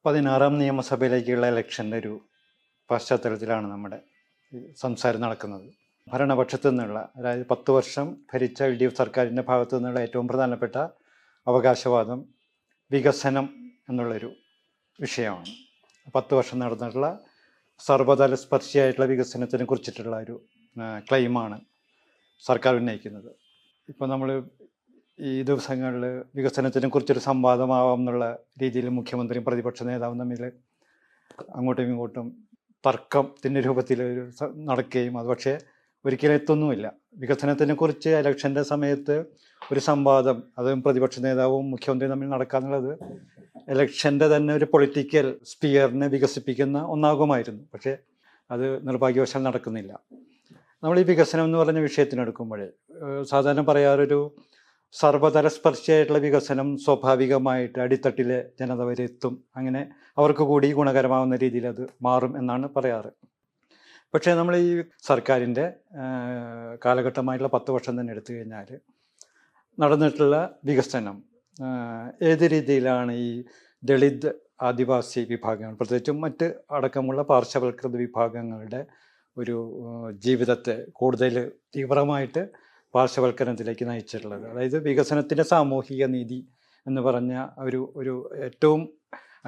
16ാം നിയമസഭയിലേക്കുള്ള ഇലക്ഷൻ്റെ ഒരു പശ്ചാത്തലത്തിലാണ് നമ്മുടെ സംസാരം നടക്കുന്നത്. ഭരണപക്ഷത്തു നിന്നുള്ള, അതായത് 10 വർഷം ഭരിച്ച LDF സർക്കാരിൻ്റെ ഭാഗത്തു നിന്നുള്ള ഏറ്റവും പ്രധാനപ്പെട്ട അവകാശവാദം വികസനം എന്നുള്ളൊരു വിഷയമാണ്. 10 വർഷം നടന്നിട്ടുള്ള സർവ്വതല സ്പർശിയായിട്ടുള്ള വികസനത്തിനെ കുറിച്ചിട്ടുള്ള ഒരു ക്ലെയിമാണ് സർക്കാർ ഉന്നയിക്കുന്നത്. ഇപ്പോൾ നമ്മൾ ഈ ദിവസങ്ങളിൽ വികസനത്തിനെ കുറിച്ചൊരു സംവാദമാവാം എന്നുള്ള രീതിയിൽ മുഖ്യമന്ത്രിയും പ്രതിപക്ഷ നേതാവും തമ്മിൽ അങ്ങോട്ടും ഇങ്ങോട്ടും തർക്കത്തിൻ്റെ രൂപത്തിൽ നടക്കുകയും അത് പക്ഷേ ഒരിക്കലും എത്തൊന്നുമില്ല. വികസനത്തിനെ കുറിച്ച് ഇലക്ഷൻ്റെ സമയത്ത് ഒരു സംവാദം അതും പ്രതിപക്ഷ നേതാവും മുഖ്യമന്ത്രിയും തമ്മിൽ നടക്കാന്നുള്ളത് ഇലക്ഷൻ്റെ തന്നെ ഒരു പൊളിറ്റിക്കൽ സ്പിയറിനെ വികസിപ്പിക്കുന്ന ഒന്നാകുമായിരുന്നു. പക്ഷേ അത് നിർഭാഗ്യവശാൽ നടക്കുന്നില്ല. നമ്മൾ ഈ വികസനം എന്ന് പറഞ്ഞ വിഷയത്തിനെടുക്കുമ്പോഴേ സാധാരണ പറയാറൊരു സർവ്വതല സ്പർശിയായിട്ടുള്ള വികസനം സ്വാഭാവികമായിട്ട് അടിത്തട്ടിലെ ജനത വരെ എത്തും, അങ്ങനെ അവർക്ക് കൂടി ഗുണകരമാവുന്ന രീതിയിൽ അത് മാറും എന്നാണ് പറയാറ്. പക്ഷേ നമ്മൾ ഈ സർക്കാരിൻ്റെ കാലഘട്ടമായിട്ടുള്ള 10 വർഷം തന്നെ എടുത്തു കഴിഞ്ഞാൽ നടന്നിട്ടുള്ള വികസനം ഏത് രീതിയിലാണ് ഈ ദളിത് ആദിവാസി വിഭാഗങ്ങൾ, പ്രത്യേകിച്ചും മറ്റ് അടക്കമുള്ള പാർശ്വവൽകൃത വിഭാഗങ്ങളുടെ ഒരു ജീവിതത്തെ കൂടുതൽ തീവ്രമായിട്ട് പാർശ്വവൽക്കരണത്തിലേക്ക് നയിച്ചിട്ടുള്ളത്. അതായത് വികസനത്തിൻ്റെ സാമൂഹിക നീതി എന്ന് പറഞ്ഞ ഒരു ഏറ്റവും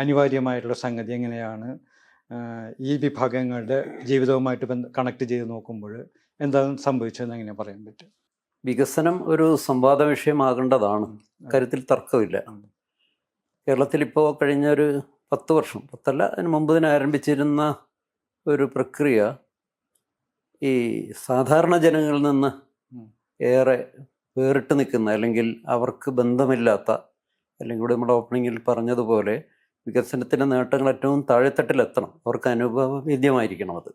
അനിവാര്യമായിട്ടുള്ള സംഗതി എങ്ങനെയാണ് ഈ വിഭാഗങ്ങളുടെ ജീവിതവുമായിട്ട് കണക്ട് ചെയ്ത് നോക്കുമ്പോൾ എന്താണ് സംഭവിച്ചതെന്ന് എങ്ങനെ പറയാൻ പറ്റും? വികസനം ഒരു സംവാദ വിഷയമാകേണ്ടതാണ്, കാര്യത്തിൽ തർക്കമില്ല. കേരളത്തിൽ ഇപ്പോൾ കഴിഞ്ഞ ഒരു 10 വർഷം, 10 അല്ല അതിന് മുമ്പ് തന്നെ ആരംഭിച്ചിരുന്ന ഒരു പ്രക്രിയ ഈ സാധാരണ ജനങ്ങളിൽ നിന്ന് ഏറെ വേറിട്ട് നിൽക്കുന്ന, അല്ലെങ്കിൽ അവർക്ക് ബന്ധമില്ലാത്ത, അല്ലെങ്കിൽ ഇവിടെ നമ്മുടെ ഓപ്പണിങ്ങിൽ പറഞ്ഞതുപോലെ വികസനത്തിൻ്റെ നേട്ടങ്ങൾ ഏറ്റവും താഴെത്തട്ടിലെത്തണം, അവർക്ക് അനുഭവവേദ്യമായിരിക്കണം. അത്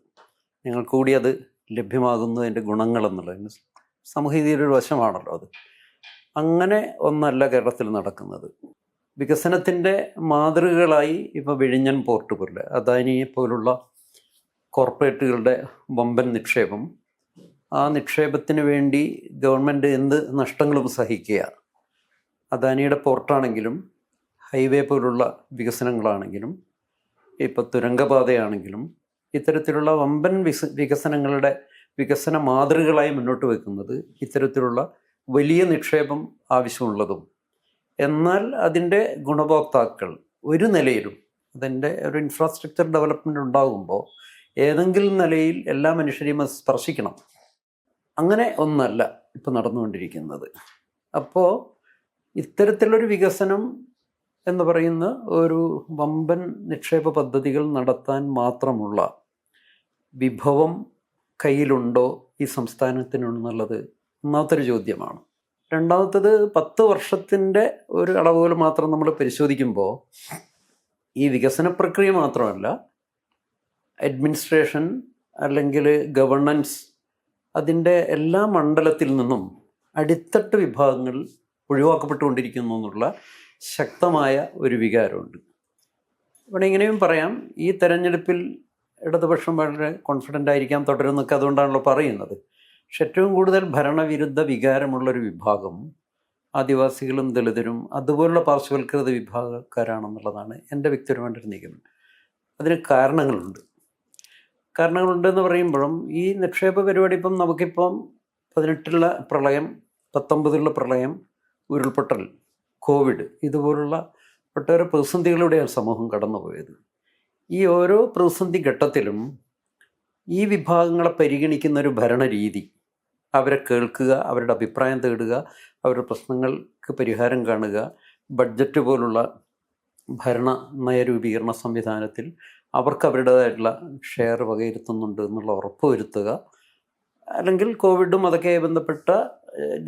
ഞങ്ങൾക്ക് കൂടി അത് ലഭ്യമാകുന്നു, അതിൻ്റെ ഗുണങ്ങളെന്നുള്ളതിന് സാമൂഹികതയുടെ ഒരു വശമാണല്ലോ അത്. അങ്ങനെ ഒന്നല്ല കേരളത്തിൽ നടക്കുന്നത്. വികസനത്തിൻ്റെ മാതൃകകളായി ഇപ്പോൾ വിഴിഞ്ഞൻ പോർട്ട് പോലെ, അദാനിയെ പോലുള്ള കോർപ്പറേറ്റുകളുടെ വമ്പൻ നിക്ഷേപം, ആ നിക്ഷേപത്തിന് വേണ്ടി ഗവൺമെൻറ് എന്ത് നഷ്ടങ്ങളും സഹിക്കുക. അദാനിയുടെ പോർട്ടാണെങ്കിലും ഹൈവേ പോലുള്ള വികസനങ്ങളാണെങ്കിലും ഇപ്പോൾ തുരങ്കപാതയാണെങ്കിലും ഇത്തരത്തിലുള്ള വമ്പൻ വികസനങ്ങളുടെ വികസന മാതൃകകളായി മുന്നോട്ട് വെക്കുന്നത് ഇത്തരത്തിലുള്ള വലിയ നിക്ഷേപം ആവശ്യമുള്ളതും, എന്നാൽ അതിൻ്റെ ഗുണഭോക്താക്കൾ ഒരു നിലയിലും അതിൻ്റെ ഒരു ഇൻഫ്രാസ്ട്രക്ചർ ഡെവലപ്മെൻറ്റ് ഉണ്ടാകുമ്പോൾ ഏതെങ്കിലും നിലയിൽ എല്ലാ മനുഷ്യരെയും അത് സ്പർശിക്കണം. അങ്ങനെ ഒന്നല്ല ഇപ്പോൾ നടന്നുകൊണ്ടിരിക്കുന്നത്. അപ്പോൾ ഇത്തരത്തിലൊരു വികസനം എന്ന് പറയുന്ന ഒരു വമ്പൻ നിക്ഷേപ പദ്ധതികൾ നടത്താൻ മാത്രമുള്ള വിഭവം കയ്യിലുണ്ടോ ഈ സംസ്ഥാനത്തിനുള്ളത് ഒന്നാമത്തെ ഒരു ചോദ്യമാണ്. രണ്ടാമത്തത് 10 വർഷത്തിൻ്റെ ഒരു അളവുകൾ മാത്രം നമ്മൾ പരിശോധിക്കുമ്പോൾ ഈ വികസന പ്രക്രിയ മാത്രമല്ല, അഡ്മിനിസ്ട്രേഷൻ അല്ലെങ്കിൽ ഗവർണൻസ്, അതിൻ്റെ എല്ലാ മണ്ഡലത്തിൽ നിന്നും അടിത്തട്ട് വിഭാഗങ്ങൾ ഒഴിവാക്കപ്പെട്ടുകൊണ്ടിരിക്കുന്നു എന്നുള്ള ശക്തമായ ഒരു വികാരമുണ്ട്. ഇവിടെ ഇങ്ങനെയും പറയാം, ഈ തെരഞ്ഞെടുപ്പിൽ ഇടതുപക്ഷം വളരെ കോൺഫിഡൻ്റ് ആയിരിക്കാം, തുടരുന്നൊക്കെ അതുകൊണ്ടാണല്ലോ പറയുന്നത്. പക്ഷെ ഏറ്റവും കൂടുതൽ ഭരണവിരുദ്ധ വികാരമുള്ളൊരു വിഭാഗം ആദിവാസികളും ദളിതരും അതുപോലുള്ള പാർശ്വവൽകൃത വിഭാഗക്കാരാണെന്നുള്ളതാണ് എൻ്റെ വ്യക്തിപരമായിട്ടൊരു നിഗമനം. അതിന് കാരണങ്ങളുണ്ടെന്ന് പറയുമ്പോഴും ഈ നിക്ഷേപ പരിപാടി ഇപ്പം നമുക്കിപ്പം 18 പ്രളയം, 19 പ്രളയം, ഉരുൾപൊട്ടൽ, കോവിഡ്, ഇതുപോലുള്ള ഒട്ടേറെ പ്രതിസന്ധികളിലൂടെയാണ് സമൂഹം കടന്നുപോയത്. ഈ ഓരോ പ്രതിസന്ധി ഘട്ടത്തിലും ഈ വിഭാഗങ്ങളെ പരിഗണിക്കുന്ന ഒരു ഭരണരീതി, അവരെ കേൾക്കുക, അവരുടെ അഭിപ്രായം തേടുക, അവരുടെ പ്രശ്നങ്ങൾക്ക് പരിഹാരം കാണുക, ബഡ്ജറ്റ് പോലുള്ള ഭരണ നയരൂപീകരണ സംവിധാനത്തിൽ അവർക്ക് അവരുടേതായിട്ടുള്ള ഷെയർ വകയിരുത്തുന്നുണ്ട് എന്നുള്ള ഉറപ്പ് വരുത്തുക, അല്ലെങ്കിൽ കോവിഡും അതൊക്കെ ബന്ധപ്പെട്ട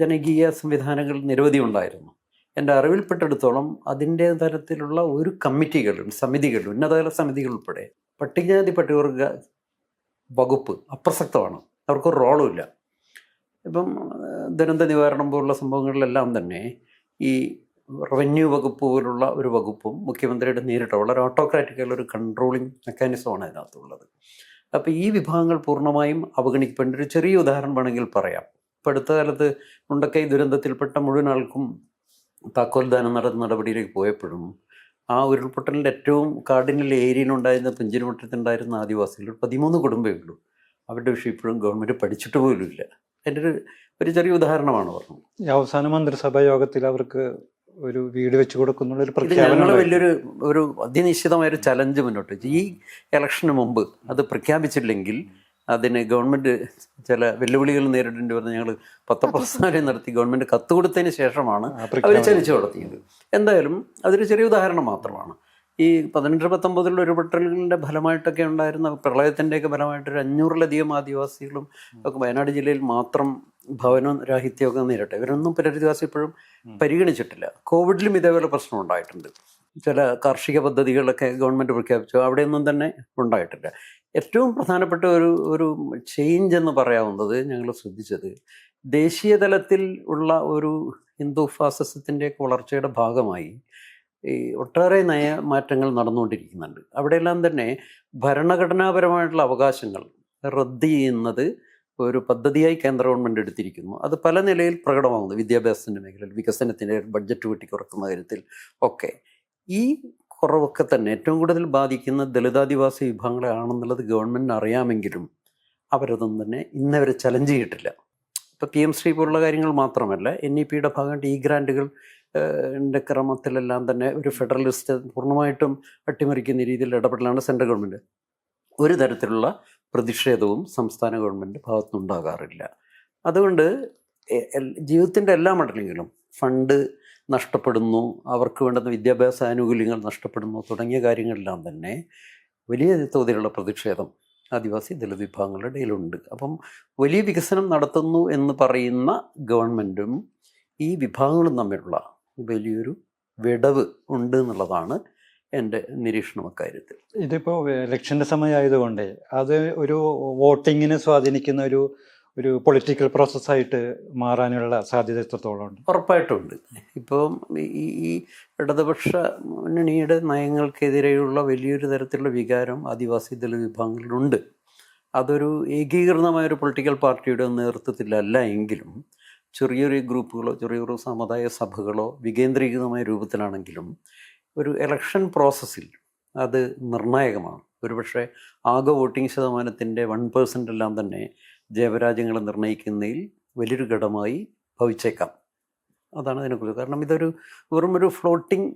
ജനകീയ സംവിധാനങ്ങൾ നിരവധി ഉണ്ടായിരുന്നു. എൻ്റെ അറിവിൽപ്പെട്ടെടുത്തോളം അതിൻ്റെ തരത്തിലുള്ള ഒരു കമ്മിറ്റികളും സമിതികളും ഉന്നതതല സമിതികൾ ഉൾപ്പെടെ പട്ടികജാതി പട്ടികവർഗ വകുപ്പ് അപ്രസക്തമാണ്, അവർക്കൊരു റോളും ഇല്ല. ഇപ്പം ദുരന്ത നിവാരണം പോലുള്ള സംഭവങ്ങളിലെല്ലാം തന്നെ ഈ റവന്യൂ വകുപ്പ് പോലുള്ള ഒരു വകുപ്പും മുഖ്യമന്ത്രിയുടെ നേരിട്ട് വളരെ ഓട്ടോക്രാറ്റിക്കുള്ള ഒരു കൺട്രോളിങ് മെക്കാനിസമാണ് അതിനകത്തുള്ളത്. അപ്പോൾ ഈ വിഭാഗങ്ങൾ പൂർണ്ണമായും അവഗണിക്കപ്പെടേണ്ട ഒരു ചെറിയ ഉദാഹരണം വേണമെങ്കിൽ പറയാം. ഇപ്പോൾ അടുത്ത കാലത്ത് മുണ്ടക്കൈ ദുരന്തത്തിൽപ്പെട്ട മുഴുവൻ ആൾക്കും താക്കോൽദാനം നടപടിയിലേക്ക് പോയപ്പോഴും ആ ഉരുൾപൊട്ടലിൻ്റെ ഏറ്റവും കാർഡിനൽ ഏരിയയിലുണ്ടായിരുന്ന പുഞ്ചിരിമട്ടത്തുണ്ടായിരുന്ന ആദിവാസികൾ 13 കുടുംബമേ ഉള്ളൂ. അവരുടെ വിഷയം ഇപ്പോഴും ഗവൺമെൻറ് പഠിച്ചിട്ട് പോലുമില്ല. എൻ്റെ ഒരു ചെറിയ ഉദാഹരണമാണ് പറഞ്ഞത്. ഈ അവസാന മന്ത്രിസഭാ യോഗത്തിൽ അവർക്ക് ഒരു വീട് വെച്ച് കൊടുക്കുന്നുള്ളൊരു ഇത് ഞങ്ങൾ പ്രഖ്യാപനം വലിയൊരു അതിനിശ്ചിതമായൊരു ചലഞ്ച് മുന്നോട്ട് വെച്ചു. ഈ ഇലക്ഷന് മുമ്പ് അത് പ്രഖ്യാപിച്ചില്ലെങ്കിൽ അതിന് ഗവൺമെൻറ് ചില വെല്ലുവിളികൾ നേരിടേണ്ടി വന്ന് ഞങ്ങൾ പത്രപ്രസ്ഥാനം നടത്തി ഗവൺമെൻറ് കത്ത് കൊടുത്തതിന് ശേഷമാണ് അവർ ചലിച്ചു നടത്തിയത്. എന്തായാലും അതൊരു ചെറിയ ഉദാഹരണം മാത്രമാണ്. ഈ 18-19 ഉരുൾപൊട്ടലിൻ്റെ ഫലമായിട്ടൊക്കെ ഉണ്ടായിരുന്ന പ്രളയത്തിൻ്റെയൊക്കെ ഫലമായിട്ടൊരു 500-ലധികം ആദിവാസികളും ഒക്കെ വയനാട് ജില്ലയിൽ മാത്രം ഭവന രാഹിത്യമൊക്കെ നേരിട്ടെ. ഇവരൊന്നും പുനരധിവാസം ഇപ്പോഴും പരിഗണിച്ചിട്ടില്ല. കോവിഡിലും ഇതേപോലെ പ്രശ്നം ഉണ്ടായിട്ടുണ്ട്. ചില കാർഷിക പദ്ധതികളൊക്കെ ഗവൺമെൻറ് പ്രഖ്യാപിച്ചു, അവിടെയൊന്നും തന്നെ ഉണ്ടായിട്ടില്ല. ഏറ്റവും പ്രധാനപ്പെട്ട ഒരു ചേഞ്ച് എന്ന് പറയാവുന്നത് ഞങ്ങൾ ശ്രദ്ധിച്ചത്, ദേശീയ തലത്തിൽ ഉള്ള ഒരു ഹിന്ദു ഫാസിസത്തിൻ്റെയൊക്കെ വളർച്ചയുടെ ഭാഗമായി ഈ ഒട്ടേറെ നയമാറ്റങ്ങൾ നടന്നുകൊണ്ടിരിക്കുന്നുണ്ട്. അവിടെയെല്ലാം തന്നെ ഭരണഘടനാപരമായിട്ടുള്ള അവകാശങ്ങൾ റദ്ദ് ചെയ്യുന്നത് ഒരു പദ്ധതിയായി കേന്ദ്ര ഗവൺമെൻറ് എടുത്തിരിക്കുന്നു. അത് പല നിലയിൽ പ്രകടമാകുന്നു. വിദ്യാഭ്യാസത്തിൻ്റെ മേഖലയിൽ, വികസനത്തിൻ്റെ ബഡ്ജറ്റ് വെട്ടിക്കുറക്കുന്ന കാര്യത്തിൽ ഒക്കെ. ഈ കുറവൊക്കെ തന്നെ ഏറ്റവും കൂടുതൽ ബാധിക്കുന്ന ദളിതാദിവാസി വിഭാഗങ്ങളെ ആണെന്നുള്ളത് ഗവൺമെൻറ്റിന് അറിയാമെങ്കിലും അവരതൊന്നും തന്നെ ഇന്നവരെ ചലഞ്ച് ചെയ്തിട്ടില്ല. ഇപ്പോൾ PM ശ്രീ പോലുള്ള കാര്യങ്ങൾ മാത്രമല്ല, NEP-യുടെ ഭാഗമായിട്ട് ഈ ഗ്രാൻറ്റുകൾ ക്രമത്തിലെല്ലാം തന്നെ ഒരു ഫെഡറലിസ്റ്റ് പൂർണ്ണമായിട്ടും അട്ടിമറിക്കുന്ന രീതിയിൽ ഇടപെടലാണ് സെൻട്രൽ ഗവൺമെൻറ്. ഒരു തരത്തിലുള്ള പ്രതിഷേധവും സംസ്ഥാന ഗവൺമെൻറ് ഭാഗത്തുനിന്നുണ്ടാകാറില്ല. അതുകൊണ്ട് ജീവിതത്തിൻ്റെ എല്ലാ മണ്ഡലങ്ങളിലും ഫണ്ട് നഷ്ടപ്പെടുന്നു, അവർക്ക് വേണ്ടുന്ന വിദ്യാഭ്യാസ ആനുകൂല്യങ്ങൾ നഷ്ടപ്പെടുന്നു തുടങ്ങിയ കാര്യങ്ങളെല്ലാം തന്നെ വലിയ തോതിലുള്ള പ്രതിഷേധം ആദിവാസി ദളിത് വിഭാഗങ്ങളുടെ ഇടയിലുണ്ട്. അപ്പം വലിയ വികസനം നടത്തുന്നു എന്ന് പറയുന്ന ഗവൺമെൻറ്റും ഈ വിഭാഗങ്ങളും തമ്മിലുള്ള വലിയൊരു വിടവ് ഉണ്ട് എന്നുള്ളതാണ് എൻ്റെ നിരീക്ഷണം അക്കാര്യത്തിൽ. ഇതിപ്പോൾ ഇലക്ഷൻ്റെ സമയമായതുകൊണ്ട് അത് ഒരു വോട്ടിങ്ങിനെ സ്വാധീനിക്കുന്ന ഒരു പൊളിറ്റിക്കൽ പ്രോസസ്സായിട്ട് മാറാനുള്ള സാധ്യത എത്രത്തോളം ഉണ്ട്? ഉറപ്പായിട്ടുണ്ട്. ഇപ്പം ഈ ഇടതുപക്ഷ മുന്നണിയുടെ നയങ്ങൾക്കെതിരെയുള്ള വലിയൊരു തരത്തിലുള്ള വികാരം ആദിവാസി ദളിത് വിഭാഗങ്ങളിലുണ്ട്. അതൊരു ഏകീകൃതമായൊരു പൊളിറ്റിക്കൽ പാർട്ടിയുടെ നേതൃത്വത്തിലല്ല എങ്കിലും ചെറിയൊരു ഗ്രൂപ്പുകളോ ചെറിയൊരു സമുദായ സഭകളോ വികേന്ദ്രീകൃതമായ രൂപത്തിലാണെങ്കിലും ഒരു ഇലക്ഷൻ പ്രോസസ്സിൽ അത് നിർണായകമാണ്. ഒരുപക്ഷെ ആകെ വോട്ടിംഗ് ശതമാനത്തിൻ്റെ 1% എല്ലാം തന്നെ ജയപരാജയങ്ങളെ നിർണ്ണയിക്കുന്നതിൽ വലിയൊരു ഘടകമായി ഭവിച്ചേക്കാം. അതാണ് അതിനെക്കുറിച്ച്. കാരണം ഇതൊരു വെറും ഫ്ലോട്ടിംഗ്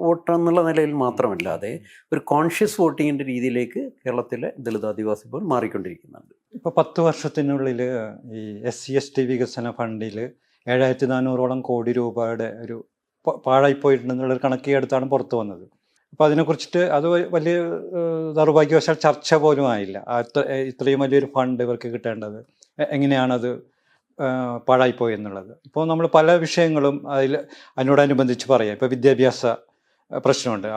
വോട്ട് എന്നുള്ള നിലയിൽ മാത്രമല്ലാതെ ഒരു കോൺഷ്യസ് വോട്ടിങ്ങിൻ്റെ രീതിയിലേക്ക് കേരളത്തിലെ ദളിതാദിവാസി ഇപ്പോൾ മാറിക്കൊണ്ടിരിക്കുന്നുണ്ട്. ഇപ്പോൾ 10 വർഷത്തിനുള്ളിൽ ഈ SC/ST വികസന ഫണ്ടിൽ 7400 കോടി രൂപയുടെ ഒരു പാഴായിപ്പോയിട്ടുണ്ടെന്നുള്ളൊരു കണക്ക് അടുത്താണ് പുറത്തു വന്നത്. അപ്പോൾ അതിനെക്കുറിച്ചിട്ട് അത് വലിയ ദൗർഭാഗ്യവശാൽ ചർച്ച പോലും ആയില്ല. ഇത്രയും വലിയൊരു ഫണ്ട് ഇവർക്ക് കിട്ടേണ്ടത് എങ്ങനെയാണത് പാഴായിപ്പോയി എന്നുള്ളത്. ഇപ്പോൾ നമ്മൾ പല വിഷയങ്ങളും അതിനോടനുബന്ധിച്ച് പറയാം. ഇപ്പോൾ വിദ്യാഭ്യാസ പ്രശ്നമുണ്ട്.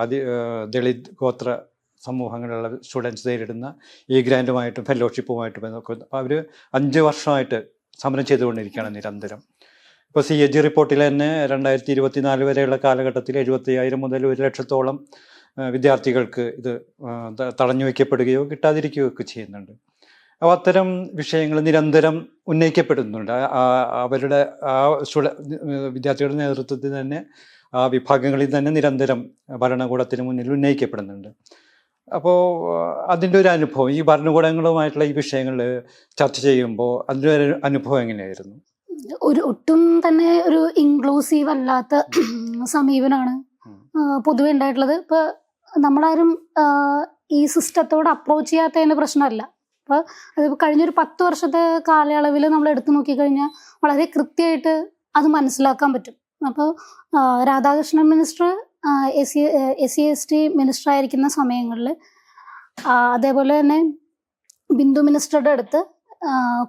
ദളിത് ഗോത്ര സമൂഹങ്ങളിലുള്ള സ്റ്റുഡൻസ് നേരിടുന്ന ഈ ഗ്രാൻറ്റുമായിട്ടും ഫെലോഷിപ്പുമായിട്ടും ഒക്കെ അവർ 5 വർഷമായിട്ട് സമരം ചെയ്തുകൊണ്ടിരിക്കുകയാണ് നിരന്തരം. ഇപ്പോൾ CAG റിപ്പോർട്ടിൽ തന്നെ 2024 വരെയുള്ള കാലഘട്ടത്തിൽ 75,000 മുതൽ 1,00,000-ഓളം വിദ്യാർത്ഥികൾക്ക് ഇത് തടഞ്ഞു വയ്ക്കപ്പെടുകയോ കിട്ടാതിരിക്കുകയോ ഒക്കെ ചെയ്യുന്നുണ്ട്. അപ്പോൾ അത്തരം വിഷയങ്ങൾ നിരന്തരം ഉന്നയിക്കപ്പെടുന്നുണ്ട്. അവരുടെ വിദ്യാർത്ഥികളുടെ നേതൃത്വത്തിൽ തന്നെ ആ വിഭാഗങ്ങളിൽ തന്നെ നിരന്തരം ഭരണകൂടത്തിന് മുന്നിൽ ഉന്നയിക്കപ്പെടുന്നുണ്ട്. അപ്പോൾ അതിൻ്റെ ഒരു അനുഭവം ഈ ഭരണകൂടങ്ങളുമായിട്ടുള്ള ഈ വിഷയങ്ങൾ ചർച്ച ചെയ്യുമ്പോൾ അതിൻ്റെ ഒരു അനുഭവം എങ്ങനെയായിരുന്നു? ഒട്ടും തന്നെ ഒരു ഇൻക്ലൂസീവ് അല്ലാത്ത സമീപനമാണ് പൊതുവെ ഉണ്ടായിട്ടുള്ളത്. ഇപ്പോൾ നമ്മളാരും ഈ സിസ്റ്റത്തോട് അപ്രോച്ച് ചെയ്യാത്തതിൻ്റെ പ്രശ്നമല്ല. അപ്പോൾ അതിപ്പോൾ കഴിഞ്ഞൊരു 10 വർഷത്തെ കാലയളവിൽ നമ്മൾ എടുത്തു നോക്കിക്കഴിഞ്ഞാൽ വളരെ കൃത്യമായിട്ട് അത് മനസ്സിലാക്കാൻ പറ്റും. അപ്പോൾ രാധാകൃഷ്ണൻ മിനിസ്റ്റർ SC/ST മിനിസ്റ്റർ ആയിരിക്കുന്ന സമയങ്ങളിൽ, അതേപോലെ തന്നെ ബിന്ദു മിനിസ്റ്ററുടെ അടുത്ത്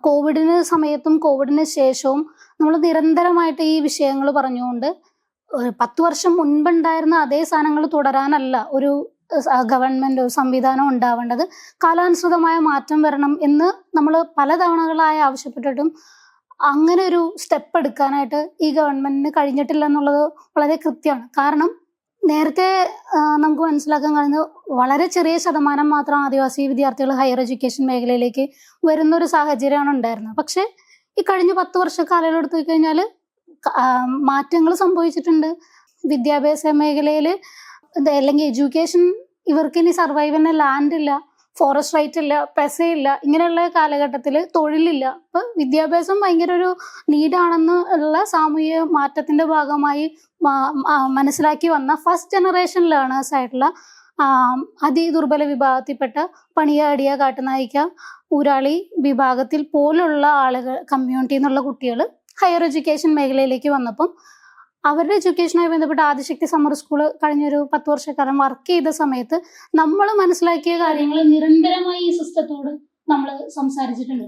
കോവിഡിന് സമയത്തും കോവിഡിന് ശേഷവും നമ്മൾ നിരന്തരമായിട്ട് ഈ വിഷയങ്ങൾ പറഞ്ഞുകൊണ്ട് 10 വർഷം മുൻപുണ്ടായിരുന്ന അതേ സാധനങ്ങൾ തുടരാനല്ല ഒരു ഗവൺമെൻറ് സംവിധാനം ഉണ്ടാവേണ്ടത്. കാലാനുസൃതമായ മാറ്റം വരണം എന്ന് നമ്മൾ പലതവണകളായി ആവശ്യപ്പെട്ടിട്ടും അങ്ങനെ ഒരു സ്റ്റെപ്പ് എടുക്കാനായിട്ട് ഈ ഗവൺമെൻറ്റിന് കഴിഞ്ഞിട്ടില്ല എന്നുള്ളത് വളരെ കൃത്യമാണ്. കാരണം നേരത്തെ നമുക്ക് മനസ്സിലാക്കാൻ കഴിയുന്നത് വളരെ ചെറിയ ശതമാനം മാത്രം ആദിവാസി വിദ്യാർത്ഥികൾ ഹയർ എഡ്യൂക്കേഷൻ മേഖലയിലേക്ക് വരുന്നൊരു സാഹചര്യമാണ് ഉണ്ടായിരുന്നത്. പക്ഷേ ഈ കഴിഞ്ഞ 10 വർഷക്കാലം എടുത്തു കഴിഞ്ഞാൽ മാറ്റങ്ങൾ സംഭവിച്ചിട്ടുണ്ട്. വിദ്യാഭ്യാസ മേഖലയിൽ അല്ലെങ്കിൽ എഡ്യൂക്കേഷൻ, ഇവർക്ക് ഇനി സർവൈവിന് ലാൻഡ് ഇല്ല, ഫോറസ്റ്റ് റൈറ്റ് ഇല്ല, പെസയില്ല, ഇങ്ങനെയുള്ള കാലഘട്ടത്തിൽ തൊഴിലില്ല. അപ്പോൾ വിദ്യാഭ്യാസം ഭയങ്കര ഒരു നീഡാണെന്ന് ഉള്ള സാമൂഹിക മാറ്റത്തിന്റെ ഭാഗമായി മനസ്സിലാക്കി വന്ന ഫസ്റ്റ് ജനറേഷൻ ലേണേഴ്സ് ആയിട്ടുള്ള അതിദുർബല വിഭാഗത്തിൽപ്പെട്ട പണിയാടിയ, കാട്ടുനായിക്ക, ഊരാളി വിഭാഗത്തിൽ പോലുള്ള ആളുകൾ, കമ്മ്യൂണിറ്റിയിൽ നിന്നുള്ള കുട്ടികൾ ഹയർ എഡ്യൂക്കേഷൻ മേഖലയിലേക്ക് വന്നപ്പം അവരുടെ എഡ്യൂക്കേഷനുമായി ബന്ധപ്പെട്ട് ആദിശക്തി സമ്മർ സ്കൂൾ കഴിഞ്ഞൊരു 10 വർഷക്കാലം വർക്ക് ചെയ്ത സമയത്ത് നമ്മൾ മനസ്സിലാക്കിയ കാര്യങ്ങൾ നിരന്തരമായി ഈ സിസ്റ്റത്തോട് നമ്മൾ സംസാരിച്ചിട്ടുണ്ട്.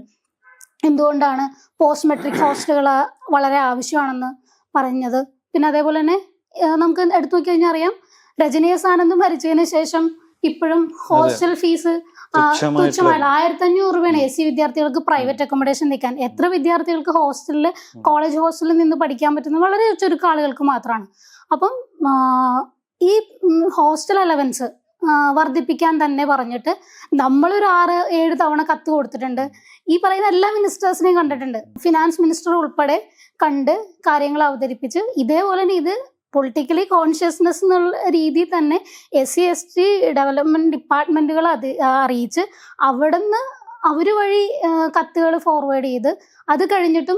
എന്തുകൊണ്ടാണ് പോസ്റ്റ് മെട്രിക് ഹോസ്റ്റലുകൾ വളരെ ആവശ്യമാണെന്ന് പറഞ്ഞത്. പിന്നെ അതേപോലെ തന്നെ നമുക്ക് എടുത്തു നോക്കി കഴിഞ്ഞാൽ അറിയാം, രജനീയ സാനന്ദം ഭരിച്ചതിന് ശേഷം ഇപ്പോഴും ഹോസ്റ്റൽ ഫീസ് തുച്ഛമായില്ല. 1500 രൂപയാണ് എസ് സി വിദ്യാർത്ഥികൾക്ക് പ്രൈവറ്റ് അക്കോമഡേഷൻ നിൽക്കാൻ. എത്ര വിദ്യാർത്ഥികൾക്ക് ഹോസ്റ്റലിൽ, കോളേജ് ഹോസ്റ്റലിൽ നിന്ന് പഠിക്കാൻ പറ്റുന്നത് വളരെ ചുരുക്കം ആളുകൾക്ക് മാത്രമാണ്. അപ്പം ഈ ഹോസ്റ്റൽ അലവൻസ് വർദ്ധിപ്പിക്കാൻ തന്നെ പറഞ്ഞിട്ട് നമ്മളൊരു 6-7 തവണ കത്ത് കൊടുത്തിട്ടുണ്ട്. ഈ പറയുന്ന എല്ലാ മിനിസ്റ്റേഴ്സിനെയും കണ്ടിട്ടുണ്ട്, ഫിനാൻസ് മിനിസ്റ്റർ ഉൾപ്പെടെ കണ്ട് കാര്യങ്ങൾ അവതരിപ്പിച്ച് ഇതേപോലെ തന്നെ ഇത് പൊളിറ്റിക്കലി കോൺഷ്യസ്നെസ് എന്നുള്ള രീതിയിൽ തന്നെ SC/ST ഡെവലപ്മെന്റ് ഡിപ്പാർട്ട്മെന്റുകൾ അറിയിച്ച് അവിടുന്ന് അവർ വഴി കത്തുകൾ ഫോർവേഡ് ചെയ്ത് അത് കഴിഞ്ഞിട്ടും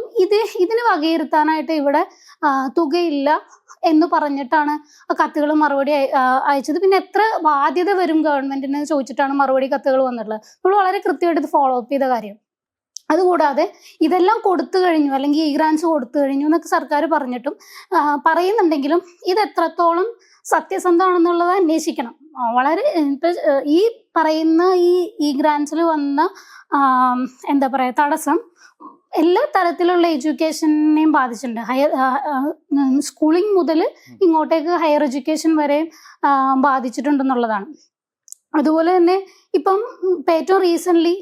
ഇതിന് വകയിരുത്താനായിട്ട് ഇവിടെ തുകയില്ല എന്ന് പറഞ്ഞിട്ടാണ് കത്തുകൾ മറുപടി അയച്ചത്. പിന്നെ എത്ര ബാധ്യത വരും ഗവൺമെന്റിന് ചോദിച്ചിട്ടാണ് മറുപടി കത്തുകൾ വന്നിട്ടുള്ളത്. നമ്മൾ വളരെ കൃത്യമായിട്ട് ഇത് ഫോളോ അപ്പ് ചെയ്ത കാര്യം. അതുകൂടാതെ ഇതെല്ലാം കൊടുത്തു കഴിഞ്ഞു, അല്ലെങ്കിൽ ഈ ഗ്രാൻസ് കൊടുത്തു കഴിഞ്ഞു എന്നൊക്കെ സർക്കാർ പറഞ്ഞിട്ടും പറയുന്നുണ്ടെങ്കിലും ഇത് എത്രത്തോളം സത്യസന്ധമാണെന്നുള്ളത് അന്വേഷിക്കണം. വളരെ ഈ പറയുന്ന ഈ ഗ്രാൻസിൽ വന്ന എന്താ പറയുക തടസ്സം എല്ലാ തരത്തിലുള്ള എഡ്യൂക്കേഷനെയും ബാധിച്ചിട്ടുണ്ട്. സ്കൂളിംഗ് മുതൽ ഇങ്ങോട്ടേക്ക് ഹയർ എഡ്യൂക്കേഷൻ വരെ ബാധിച്ചിട്ടുണ്ടെന്നുള്ളതാണ്. അതുപോലെ തന്നെ ഇപ്പം ഏറ്റവും റീസെൻ്റ്ലി